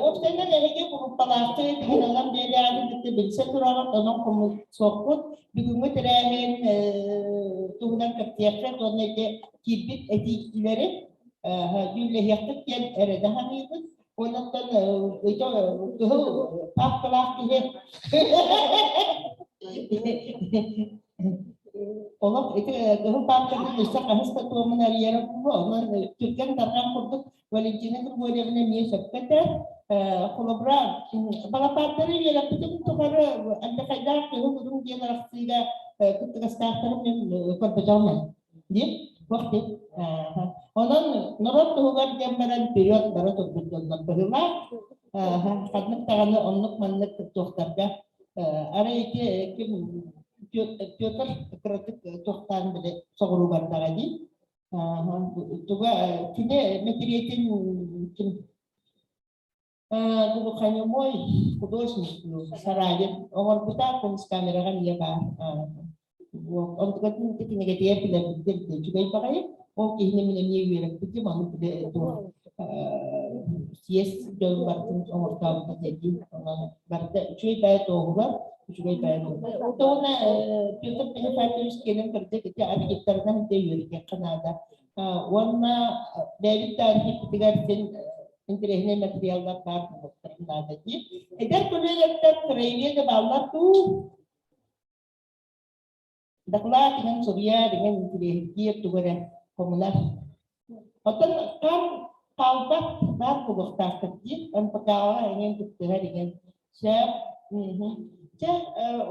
وقتنا اللي هيجي بطلعتين هنا لم يدعي بالستر نقوم صوت بيقوموا تراهن تهنا كتير ونجى كيبت أديكلره هجول يحتاج كان أردها ميزة ونطن وجو أقلع كده Olaf itu tuh pakai bisa kahas ketua menarian bukan juga karena produk Valentina itu boleh menjadi seperti kolaborasi. Balapatlar ini adalah itu karena anda kadang tuh dia nafsiga ketika starter memperjuangkan. Dia waktu orang norot tuh kan gambaran period baru tuh betul betul karena karena untuk menek ketua kerja ada itu Piotr kritik tuhkan beli soruban tadi, juga kini materialin bukannya moy kudus nih sarajan orang kita pun kamera kan dia kan, untuk itu kita negatif tidak juga dipakai, oke ini minyak itu mana itu yes dalam waktu orang tahu jadi berarti cuy bayar tuh juga bayar. Itu na Piotr Pinafatius kailan kerja kita ada kita na teori ke Canada. Warna dari tadi kita din internet material na part надо ди. Eder kulüyetten kraliye de bağlar tu. Dakla dengan Surya dengan Indonesia tu kan komunal. Otan kan kalbat dar kubuk takut di an pekawa ingin kita dengan siap.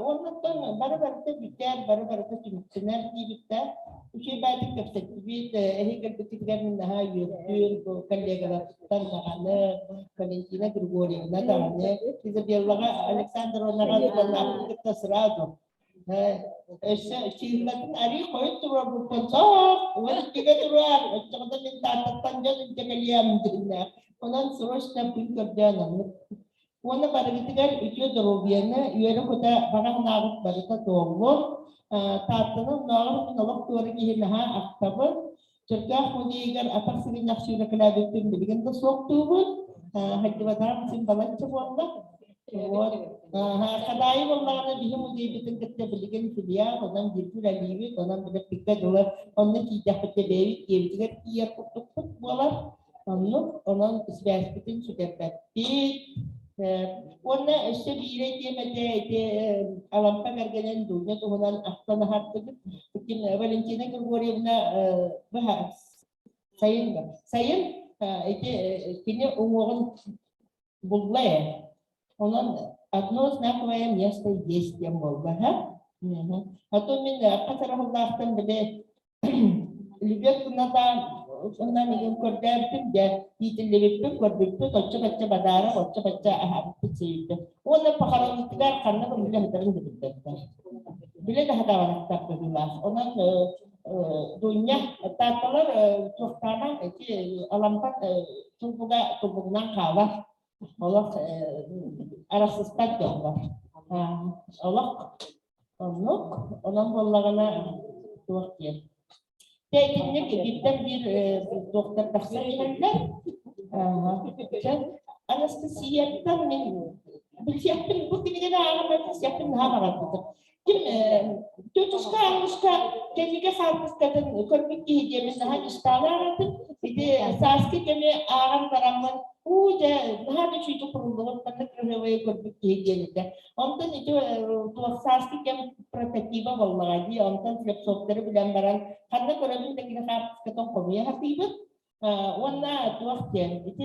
Onun baru-baru bicara, baru-baru cuma di bicara. Usia baik kepercayaan, ehikal ketika menaha YouTube, kalau tantangan, Valentina Grigori, nadanya, itu biarlah Alexander Ronaldo pernah kita serado. Silakan hari kau itu rabu konsol, orang tiga turuan, jangan minta tanjal jangan liam dina. Orang terus tampil kerjaan. Ona baragitigar iki dorobiana yera kota barang nagut barita tonggo tatana nagut nalak tuargi hinaha aktabar cerka kunigar atak sini naksira kelabitin bidigan to soktubun hajji badam sim balat chawanda kadai wala bihi mudi bitin kette bidigan fidia onan jitu laliwi onan bida pikka dolar onna kijah kette dewi kibidigar kier put wala onan isbas bitin sudah pati Ona işte bir yere alam pagarganan dunya tuhunan akta na hatta bikin Valentina Grigorievna bahas sayın ite kini umuran bulgaya onun одно знаковое место есть тем болга а то меня катарахлахтан бile любят надо Ondan bir gördüm de yitirlemek gördüm açça bacca aham çeydi. Ona pakaranlıklar kanına bile hatarin dedi. Bile de hata var takdirler. Ondan dunya tatlar çok tanah ki alampak tubuğundan kavar. Allah arasız tatlar. Allah onun bollağına tuğkiye. Teknik ekipten bir doktor taksirler. Anesteziyattan bir yaptım bu gibi de ağlamak yaptım hamaratı. Kim tutuska teknik sarfıskadın körpük hediyemin daha istalardı. Bir de saski kemi ağam karamın uca daha bir çocuk kurulduğu panik röveye körpük hediyelikte. Ondan itu saski kem protektiva vallahi ondan siap softları bilen baran karena kurang teknik sarfıskadın konuya hafifet. Ona tuaknya itu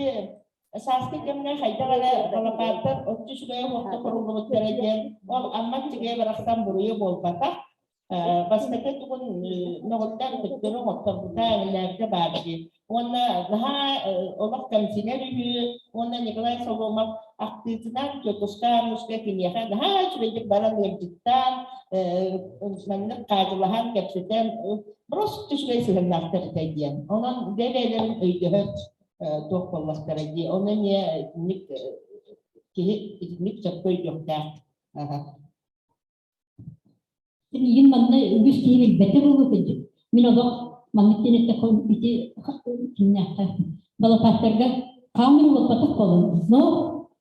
saski kemnya haydara kalau pater itu sudah waktu kurulduğu derece ol amat juga beraksam buruya bol patah. Pas mereka tu pun nolkan betul waktu kita nerede bagi. Ona daha orang kamsinya dulu, ona Nikolai Solomak aktifnya Jokoska muska kini kan daha sudah barang lanjutan, mana kajian kapasitas terus tu sudah sebenarnya terjadi. Ona devlerin ödehut doktorlar terjadi. Ona ni nik capai jokta. Yin manna güçlüğü beter olur dedi. Min o da mannetin tekon biti kinyatta. Balapatlarga kanun olarak olan. No,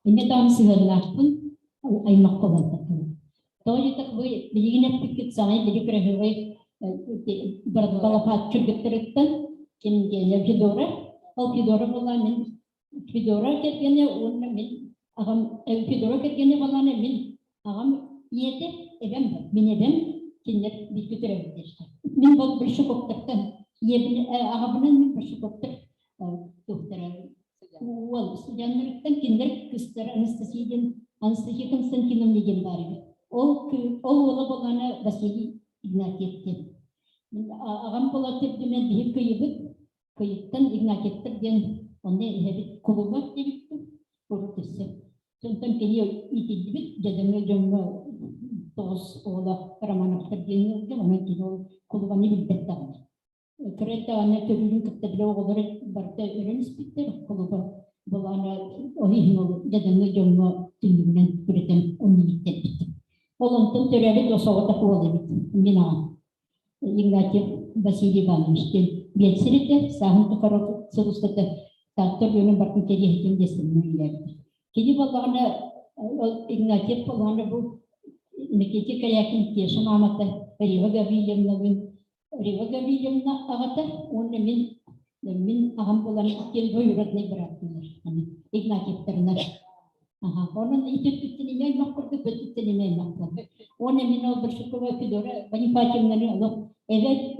ne tam sigorlahtın aymak olan takım. Doğru tak bu bilgine fikir sana dedi ki balapat çürütürükten kim geliyor ki doğru. O ki doğru olan min ki doğru ketgene onun min ağam ki doğru ketgene olan min ağam yete evem min evem kinler bir götürebilir işte. Min bol bir şu koptaktan yebini ağabının min bir şu koptak doktora wal studenlerden kinler kızlar anestezi Konstantinom degen var idi. O ola bolana Vasily Ignatiev. Ağam polatep demen bir kıyıttan Ignatiev den onu hep kullanmak demişti. Korkusu. Sontan geliyor itibit dedemle jomma tos ola Romanovlar deniyordu ama kilo kullanı bilbette. Kreta ana törünün kıttabile oğulları barda öğrenmiş bitti. Kullanı bolana ohihinolu dedemle jomma tümünden üreten onu bitti. Olantın töreli dosavata kuvalı bitti. Mina. Ignatiev Vasily Ivanovich Betsirite sahun tukarok sırustata taktör yönün bakın kedi hekim desin ileride. Kedi bolana Ignatiev bolana bu Nikita Kayakin keşan amata Riva Gavrilyevna ağata onu min ağam bolan ikil doyurat ne bıraktılar. Ignatiev'lerine Onun İtürk'ün ne makburdu, bütünün ne makburdu. Onun emin ol bir şükürü kidora, bani fakirlerini alıp, eve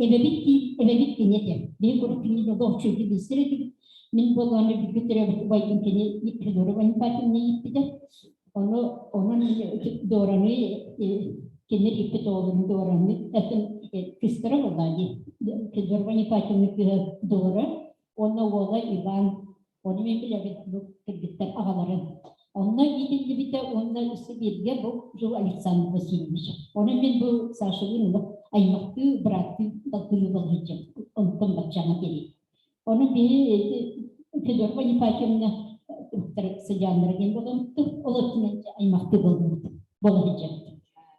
bitti neydi? Bir grup kini de doğçuydu, bir sürü min bolanı bir götüre bayım kini kidora, bani fakirlerini gitti de, onun doğranı, kini ipit olduğunu doğranı, etin kıskıra bolanı, kidora bani fakirlerini doğru, onu ola İvan, onu min bile bir ağaların. Ondan gidince bir de ondan üstü bir bu Joe Alexander Vasilyevich. Onun ben bu saçlarını aymaktı bıraktı takıyı bulacağım. Ondan bakacağım geri. Onun bir Fedor Vanipakim'le sıcağınları gibi bulundu. Olasın aymaktı bulacağım.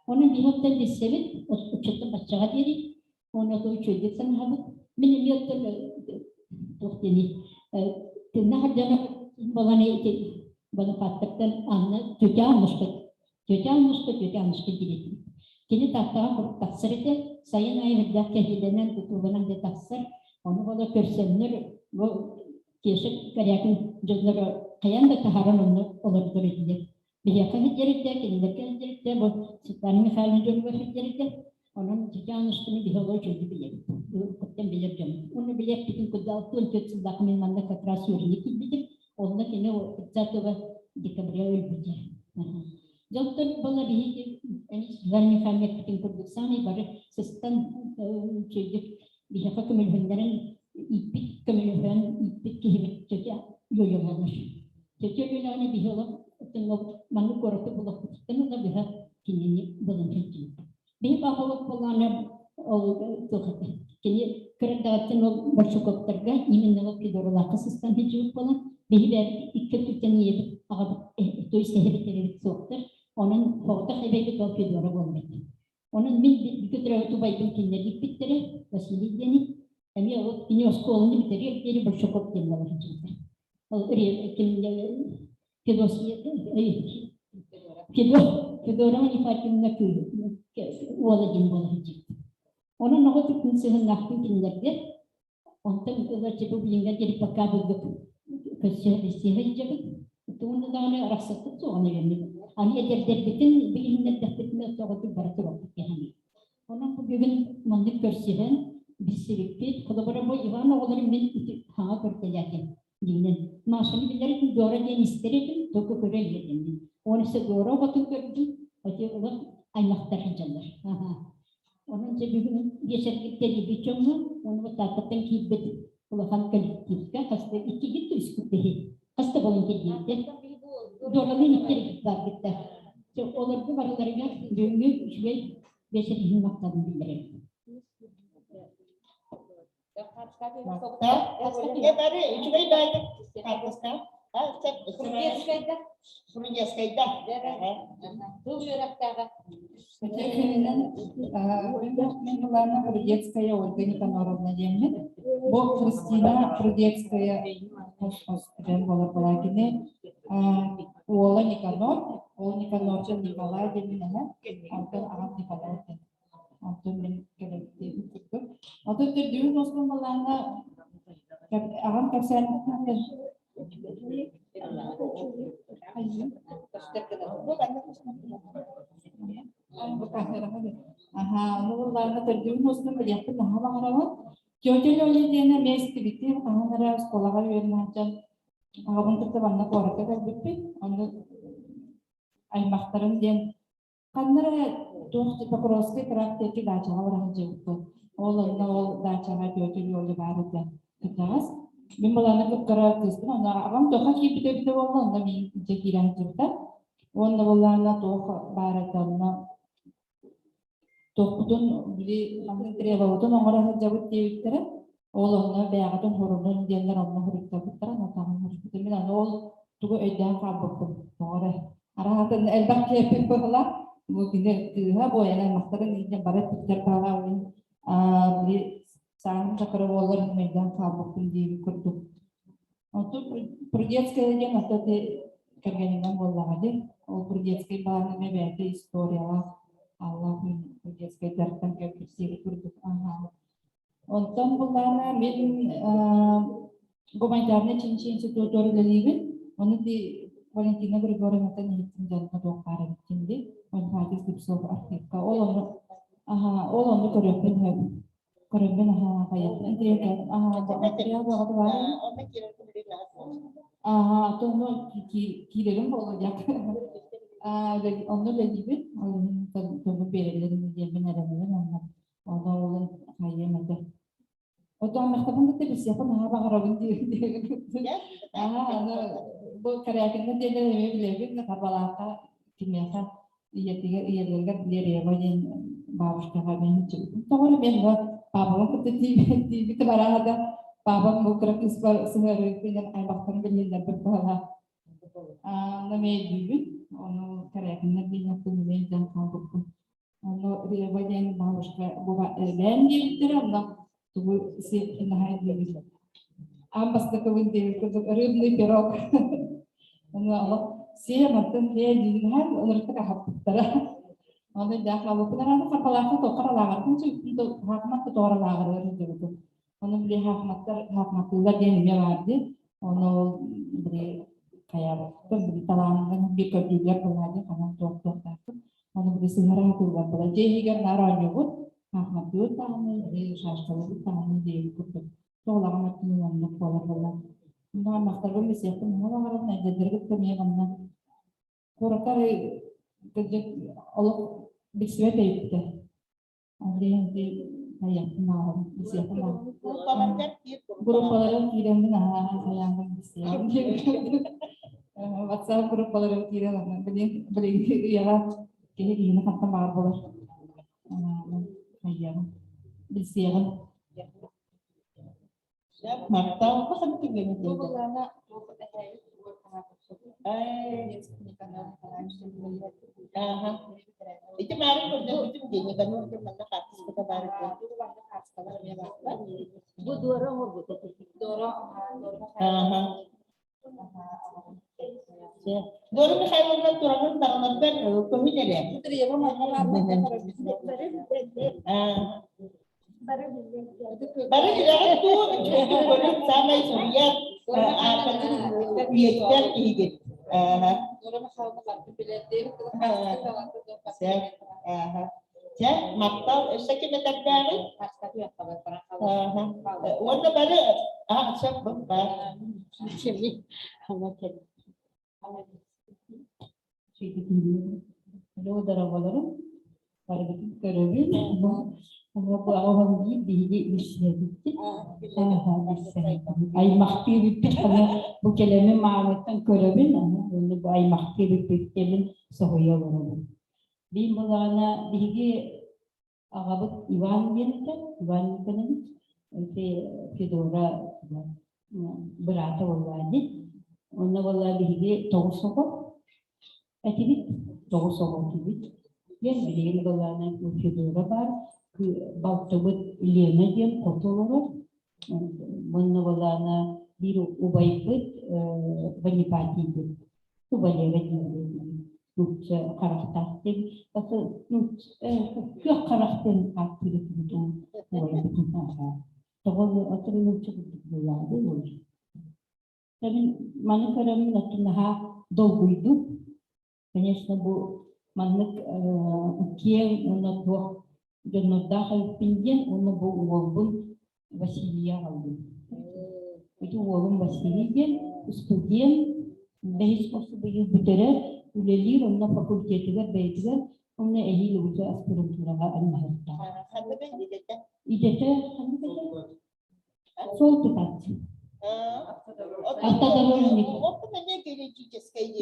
Onun bir hafta bir sevip uçakta bakacağım geri. Ona da uçuyorduk sen habı. Benim yaptığım dokteni. Tırnağı canım bana bana patlıktan anla tükenmişti gidiyor. Kini tahtağa taksır ede, sayın ayırda kehilenen tutulanan de taksır, onu bana körsenler, bu keşik kariyakın cüzleri kayan da taharan onu olabilir edilir. Bir yakın hicrette, kendilerine hicrette, bu Sultan Mihailo'nun cüzleri hicrette, onun tükenmişliğini bir hava çözdü bile. Bu kuttan bilirdim. Onu bile bütün kudaltın kötü dakımın manda katrası yürüyük gidiyor. Onda kini o iktidar dikabria öldü. Doktor bana bir vermi kalmak için kurduksan ibaret sistem çocuk bir hafta kömürlerin ipik kömürlerin ipik gibi çocuk yoyamamış. Çocuk yoyamamış bir hafta tengok manuk korup bulak tengok bir hafta kini bulunsun. Bir hafta kullanır o kini kerjaan lo bersyukur terga ingin nengok kidorlah sistem hidup falan bir iki tükeniyor itu istihbarat doktor onun fotoğraf evi topu doğru bulmuş. Onun bir kütre otobayın kinleri bitti Vasilyevich emi o iniyor skolunu bitiriyor geri bersyukur temel hicrette. O Fedora Vanipakim'le oğlu cimbolu hicrette. Onun nohut kimsenin nakli kinlerde ondan kadar çabuk bilingen jadi pakar bulduk. Kesihir jadi itu undang rasa tu ane ini. Ani bitin bilingan dapetnya soal berarti waktu ini. Orang bugün mandik kersihen bisiripit kalau berapa Ivan orang min ha berkejakan. Jadi masalah bilir itu dua orang istirahat toko kerja ini. Orang segera waktu kerja aja orang anak terjalan. Onun cebinin geçerlikleri birçoğunu onu takattan kibet olarak kalite hasta iki gitu iskutehi hasta bolun kedi doranın içeri var gitti. Çok olurdu varlarına döngü şey geçerliğin maktadı bilirim. Ya baru juga ibarat harusnya Suruhnya sekaidah. Милана Прудецкая Ольга Никаноровна Демин, Бог Кристина Прудецкая Балакине, Ола Никанор, Ол Никанорча Николай Демин, Антон Араб Николай Демин, Антон Николай. Антон Тердюн Осман Балана, Арам Касен, Nurlarına tercüme olsun diye yaptım. Hava Jojo diye mesleği bitti. Hanımlara skolaga yönleneceğim. Ağabeyim tuttu bana korku da bitti. Onu aymakların diye. Kanlara dost Pakrovski trakteki daçağa uğrayacak. Oğlunda o daçağa Jojo yolu vardı. Kıtaz. Ben balana karar kıstım. Ona ağam toka ki bitti oldu. Onda bir cekiren tuttu. Onda balana toka baratanna Tokudun biri anın trevavudun onlara cevap diyebilir. Oğlanlar beyazın horunun diyenler onunla hırıkta bitiren otanın hırıkta. Ben oğul tuğu ödden kabuktum. Doğru. Arahatın elbak keyfi bahla. Bu günde tüha boyanan maktarın içinde barat tutar bağla oyun. Bir sağın çakırı oğulların meydan kabuktum diye kurdum. Otu Prudetskaya diye nasıl kergeninden bollamadı. O Prudetskaya bağlamaya belki istoriyalar. Allah'ın Prudetskaya dertten köprüsü kurduk. Ondan bunlarla benim Gomay Darne Çinçi Institutoru Lelivin, onu di Валентина Григорьевна Танихтин Кадокара Тинди, он Фатис Липсов Архивка, ол он көрөбүн каятын директор я багыт Ona kira kembali тону кирелим болуяк онно легибит тону берелерин дебин эремелен онно олун кайемете отон мектебин бите бисепа багарабын бу каракында деле билебин кабалака кимяка иелерге билеребен бабушкага мен тогора мен бабам кытты барада бабам букрак испар сыңары деген аймактан билгендер бир бала неме дүйбүт ону каракында билген мен жан калдым ону ребаден бабушка буга бен диптер анда тугу сеп нахайдыбыз амбастыковын деп рыбный пирог ону алып сияматтын лединер олорта кахаттара ону жакалып кыраны капалакты токаралагар күнчү хакматты тооралагар деп onu bile hakmatlılar denilme vardı. Onu bile kayalıktı. Bir talanından bir köprüler bulardı. Kanan doktorlar. Onu bile sigara atırlar. Bula cehiger naran yok. Hakmatlı tanı, şaşkalı tanı değil. Soğlağı matını yanına kolar. Bundan maktarı mesleğim. Ona varım nededir gitmeye bana. Korakar alıp bir süre deyipti. Onu gruppaların kiremden hayangın istiyorum. WhatsApp gruppaların kiremden bilin ya kehe yine hatta var olur. Hayang istiyorum. Martaw pa sa tingin mo. Itu kemarin kerja itu begini kan mungkin mana kasus kita baru Bu dua orang bu Doro mi kayo na turangan tarangan ben pemilih deh. Baru tidak tuh baru sama Suriat apa lihat higit. Ya, maktab sakit terkari. Warna baru siap bangkar. Lo darabalarım hareketi görevli ama bu avamı bilgi işledik. Ay mahkûr bir bu kelime mağlutan görevli ama bu ay mahkûr bir kelime sohuya olur. Bir mulana bilgi ağabey Ivan Ivan'ın Fedora berata oldu. Onda vallahi bilgi toğusoğu Etivit toğusoğu tivit. Yer bilgi vallahi bu Fedora var. Baltobut ilene diyen fotoğrafı. Onda vallahi bir ubayıpıt vanipatiydi. Ubayıpıt Nut karakter, tapi yok karakter aktif itu, boleh betul apa. Kalau aturan cukup berlalu, boleh. Tapi mana kerana nanti nah dogu itu, конечно bu mana kian mana bu jangan dah pinjam, mana bu wabun Vasilia aldu. Itu wabun Vasilia, studien, bahis possible betere. Ulelir onunla fakültetiler, beytiler, onunla ehil olacak aspirantılara almahırda. İdete, sol tutat. Hatta da böyle.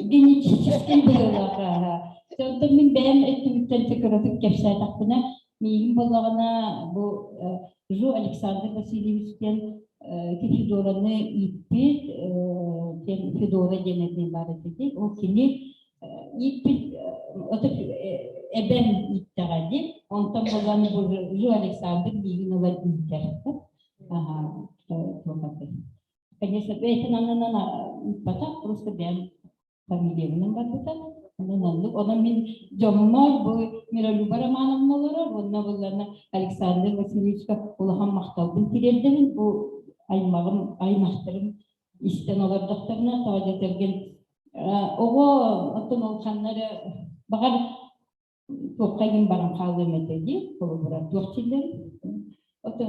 Genetik biliyorlar. Tabii ben etütten tekrar kefsay takpına, miyim balağına bu Ju Alexander Vasilievич'ten Fedora'nı ipit, Fedora genetiği ibaret edik. O kini ipit, otup eben ittaradı. Ondan balağını bu Ju Alexander bilgin olan internet. Aha, çok. Конечно, это на потом просто бен фамилияның барбыта. Ona min jomor bu Miralюба Романовналары, онна буларны Александр Васильевичка улахан макталдын тирелден bu аймагым аймактырым истен алардактарына тажа терген Ogo atın olkanları bakar topkayın baran kaldı metedi kolubura dörtiller oto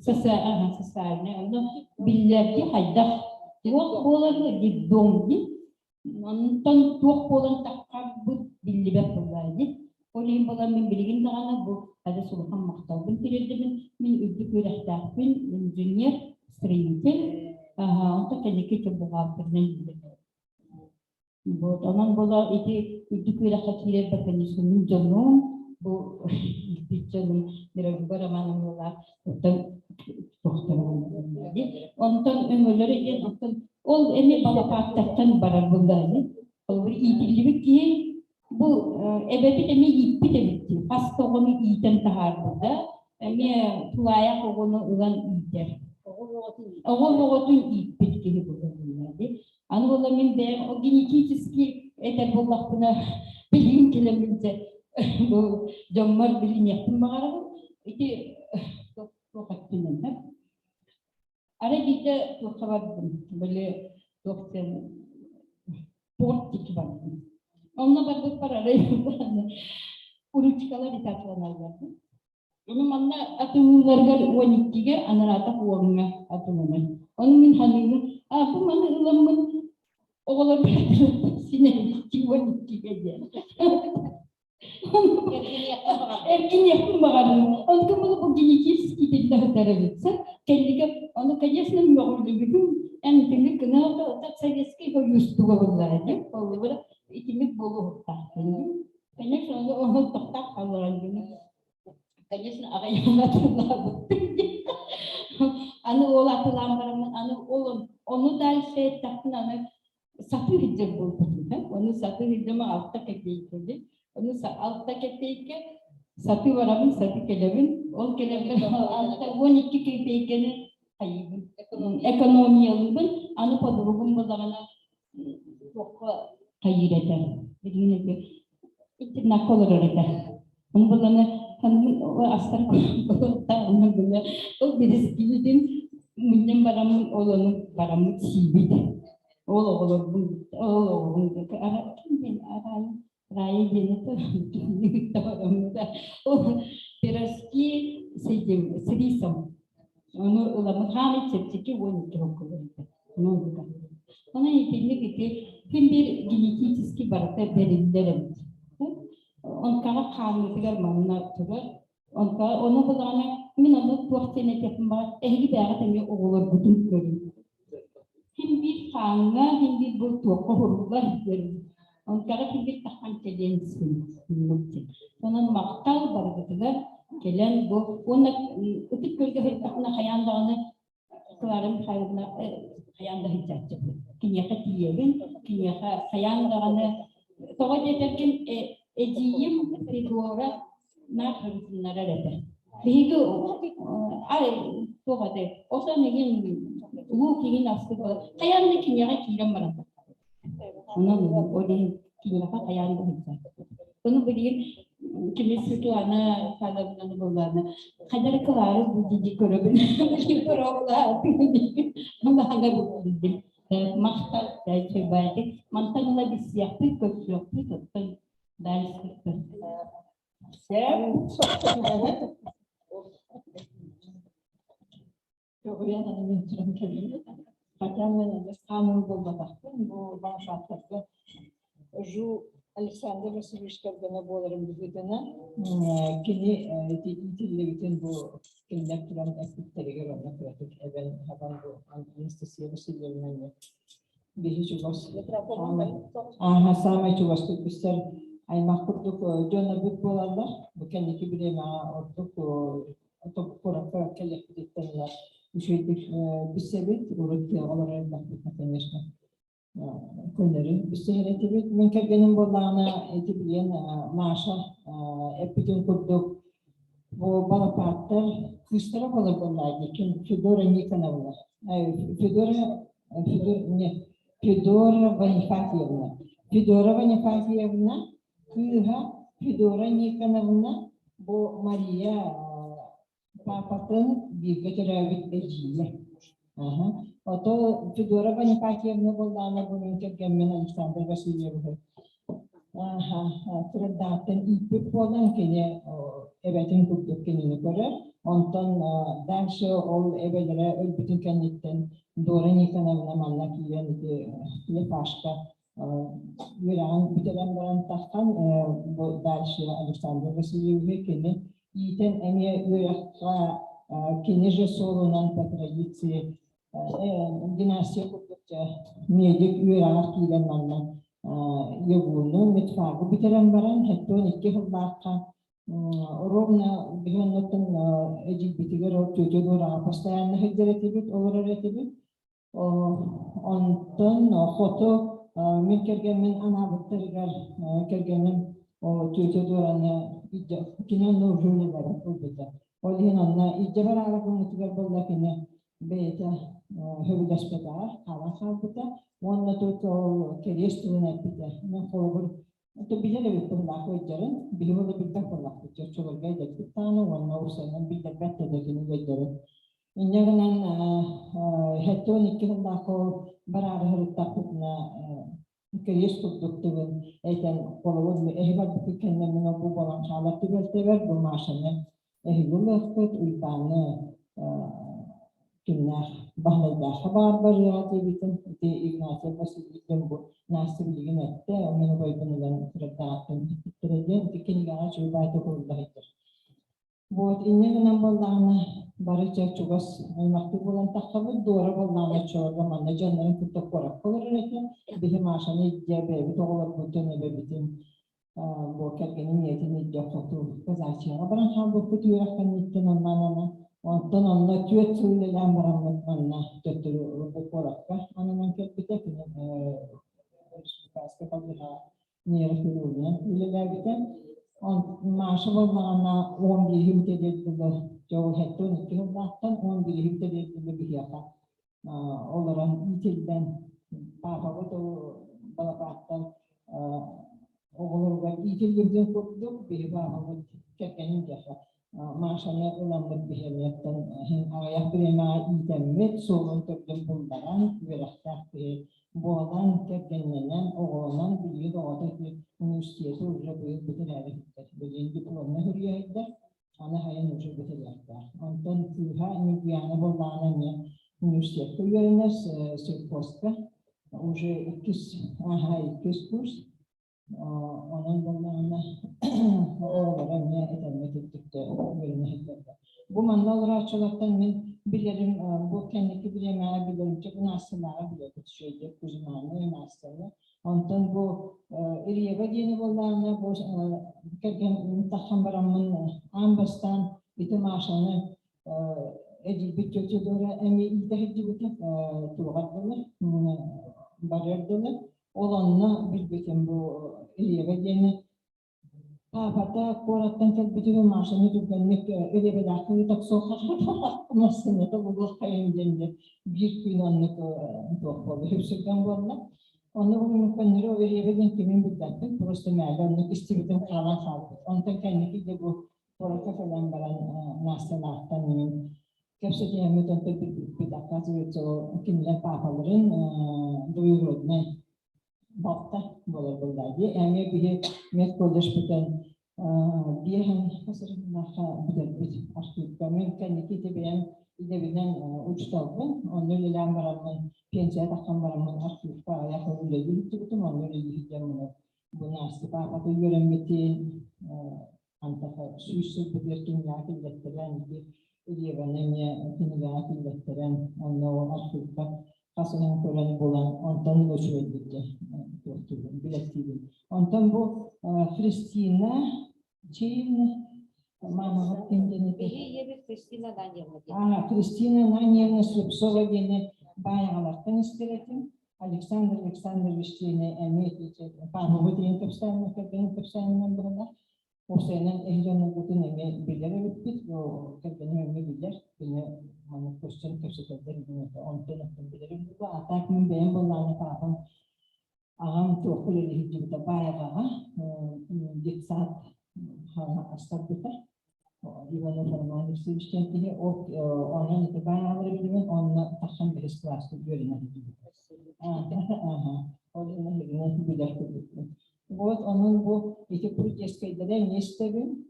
sasarne onu billerdi hayda yok bolanı giddongi ondan yok bolan takkar bu billi yapılardı olayım bolan min bilgin dağına bu hadi sulhan maktabın tirildi min üddü kürehtahbin min junior stringtel onta kendiki çabuğaltırdan bu onun bola iki üddü kürehtahbin bakın canım bu canım bir baramanlar ondan ömürleri en ondan ol emi bana partaktan barar bundan olur iyilik ki bu ebebi demi ipi de bitti hasta onu iyiden tahar burada emi tuaya onu ulan iyidir oğul ipi ki burada anu ola min ben o genetik eter bollak buna bilin kileminde bu jammar bilin yaptım bakarım iki çok hakkında ara kita çok kabardım böyle doktor port gibi baktım onunla bakıp parayı uruçkalar itatlanarlardı onun manna atımlargar 12'ge anarata uğruna atımlar onun min hanımı bu manna ılamın oğlan sinirli 12'ge diye erkin yapın bakalım. Onu kapalı bu genetik kitinde hatırlarsa kendine onu kayasının mağlubu bütün en temel kanalı da sayıski o yüzü bağlılardı. O böyle itimi bolu tahtını. Kaynak sonra onu tahta kalırdı. Kayasını arayana turladı. Anı oğlatlar baramın anı oğlum onu da şey tahtına anı satı hicret buldu. Onu satı hicreti altta kekleydi. Onu altta kekleydi. Satı varamın satı kelebin. O kelebin altta 12 kekleyeni hayır. Ekonomi yılın anı padurumun bazarına çok hayır eder. Dediğine göre ittinak olur eder. Onu bazarına hanımın o astar onu böyle o birisi gibiydim. Minnem baramın olanın baramın sibidi. Oğlum bu ara kim arayın raya gelip tamam da o biraz ki seçim serisam onu ulamı hamit çekti onu çok kullandı onu da ona ilgili ki kim bir genetik barata verildirim on kala kanlılar manna tutar on kala onu bulana min onu tuhtene yapma ehli beğenme oğullar bütün görün hem bir kanlı hem bir bu tohumlar görün Onlara bir tahan kelensin. Onun maktal barıdılar. Kelen bu. Ona ötük gölge bir tahana hayandağını kılarım hayanda hicatçı. Kinyaka tiyerin, kinyaka hayandağını toğa yeterken eciyim bir doğra narhırısınlara eder. Bihi ay toğa de. Osa negin bu kigin aslında hayanda kinyaka kiram barıdı. Onun o değil kinyaka hayanda hicatçı. Bunu bilin kimisi tu ana kalabına bulana kadar kılar bu ciddi görebilir koroklar ama hangi bu bildim mahtal şey belki mantanla bir siyah bir kötü yok bir kötü ders kötü çok uyan anlamı çünkü Patronlar da kanun bulmaktır. Bu başlattığı Ju Alexander Vasilievich Kavgana bolarım bizden. Kini bütün bu kimler turan aspektleri görmek pratik. Ben havan bu Anastasia Vasilievna'nın bir hiç var. Sama çuvastı bizler ay mahkutluk John Abib bolarlar. Bu kendiki bile ma ortak otok para kelek dittenler.Üşüydük bir sebep uğraştı olarak baktık konuları. Bir seyret evet mümkün benim bolağına etibilen maaşa epidem kurduk. Bu bana partlar kışlara olur bunlar. Kim Fedora Nikonova. Fedora Vanifatievna. Fedora Vanifatievna kıha Fedora Nikonovna bu Maria Papatın bir götürüvük eciyle. Ото Федора Паникакиевна Болдана Бунинка Геммен Александр Васильевна. Кырдаттан иппит болан кене эбетин курдук кенини көрөр. Онтон дальше ол эбелере өлбүтүн кенниттен Дора Никоновна манна киен Лепашка Юран бителен баран тахкан дальше Александр Васильевна кене итен эме юракка кене же солунан по традиции династия курдукча медик юрак киен манна Ягуну, Метфагу, бителен баран, хеттон икки хылбаакка ровно бигеннотун эдик битигер төтө дора постоянно хедеретибит, олоретибит. Онтон фото мен кергенмен анабыттыргар кергенем төтө дораны кинону жөнелер болбута. Олин анна ижебар арагынытыгар болда кене бейте хөвдөспетар, кала халбыта. Онна только керестен эпите. Мен колбур. Это билере битпелак өйдөрүн, билере биттен колак өйдөр. Чолорга жетиптаны, онна усенен билде бетте деген өйдөрүн. Иннегенен хеттон иккендako барар хырыттакына керест продуктын этен колобур эхбат бикенне мен бу балан халат тибелтебер бу машины. Эхгулэхпет уйпаны кинах бахалда хабар барыяты битен те Игнатий Васильевич бу насибилигин этте мен бойдундан кырдаттын тиреден тикенга чуйбайты курдайтыр. Вот иннегенен болданы барыча чугас аймакты болан такабы дора болданы чуга манна жаннарын куттак корак колор экен бихи машаны дебе тоголор бутен эбе битин бу кергенин нетини жокоту казачыга баран хамбу кутуйракан ниттен оннанана онтон онно түйет сүйлелен барамын манна төттүрү бу коракка анан кетпите республикаска калыга нейрохирургия үйлелебитен maaşı bolmagana 11 himte dediler. Çoğu hettun iki hımdaktan 11 himte dediler bir yaka. Olaran itilden pahalı da balapaktan oğulurga itilirden kurduk bir pahalı kekenin yaka. Maaşına ulanmak bir hemiyattan hem ayak birena itemmet solun tökdüm buldaran veraktak bir boğalan kekenlenen oğulan bilgi doğada bir üniversitesi ucra büyük bütün erkekler. Böyle diplomla hürriyette ana hayal ucra bütün erkekler. Ondan tüha nübiyana boğalan üniversitesi yönler sürpostka. Уже ikis kurs. Onun boğalan oğulan ne etenmek ettikte bölüme heklerler. Bu mandalara açılaktan ben bilirim, bu kendiki bilemeye bilirim ki bu nasıllara bilirim. Şeyde kuzmanlı nasıllar. Ondan bu iriyebe dini bollarına bu kergen tahambaramın ambastan bütün maaşını edilbit kötü doğru emi idehdi bütün tuğatlılar, barırdılar. Olanla bilbetim bu iriyebe dini Papa korattan kel bütün maaşını tüklenmek öyle bir dakika tak sokağa masasında da bu kayınca bir gün anlık doğru hepsinden varlar. Onu bunun kanırı öyle bir kimin bildiğinde proste meydan istiridem kalan kaldı. Ondan kendisi de bu poraka falan baran nasalattan hepsi de hemen bir dakika sonra kimler papaların duyurulduğunu bakta bolabilir diye. Yani bir met kolleşbiten diyen hasırında bir artık ben kendisi de ben idebilen uçtaldım. Onları ilanlarımın pensiyat akanlarımın artık paraya koyulduğu tuttum. Onları yiyeceğim bu nasıl papalı yönemetin antaka süsü bir kimya kilitleyen bir idebenemeye kimya kilitleyen onları artık kasının koranı bulan ondan ölçüldükçe bilettiydim. Ondan bu Kristina Çin mama kendini Kristina Danielna. Kristina Danielna Slipsova gene bayağı istedim. Alexander Alexandrovich yine emniyet pahalı diye tepsilerine kadar tepsilerine bırakarak o senin ehliyenin bütün emeği bilgileri bittik. O kendini emeği bilgiler. Yine manifestasyon tepsilerden ondan bilirim. Bu atak mı benim bunlarla pahalı. Ağam çok öyle hicivde bayağı gitsat hasta biter. Ивана Романович Севичкентиге onun itibarları bilimin onunla takım bir klaslı görünen. Вот onun bu iki kuruş eskide de ne istedim?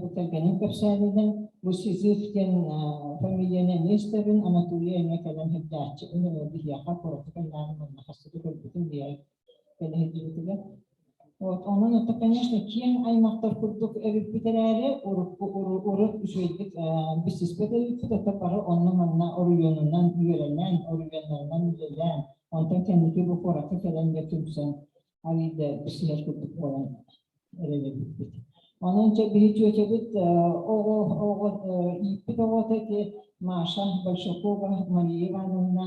Bu benim kapsadığım bu siziften familyene ne istedim? Anatoliye ne kadar hediyeçi. Onu bir yaka korkutan namı hasılı bütün diye beni hediye. Вот, onun это, конечно, кең аймактар курдук эбиптерәре урып үчөйдүк бисиспеделик это бары оннун манна орuyonundan үйренен орuyonundan билен онтан кендики бу коракы келенге түмсен алиде бисилер курдук болан эрелебит онунча биричи өчөбүт иппит оготети Маша Большакова Мария Ивановна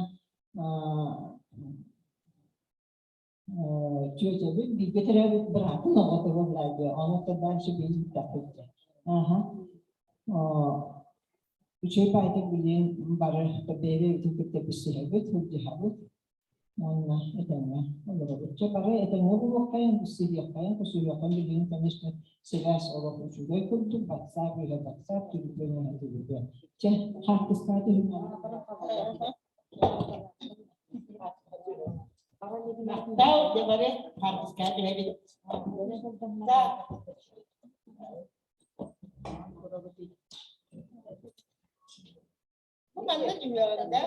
Çözüldü, bir getirebilip bırakın o otururlardı. Onu da ders bir tapıcı. Üçe payda bilin barı da beri tükürte bir sihebet, hücce habut. Onunla edenle. Üçe barı edenle bu vakayın, bir sih yakayın, bu sih yakayın bilin tanıştı. Silas olarak uçuyor, kurdu, baksa, böyle baksa, türlüğüne hatırlıyor. Çe, harkıstaydı hücce. Да, говорят, парковская говорит. Да. Ну, надо не да?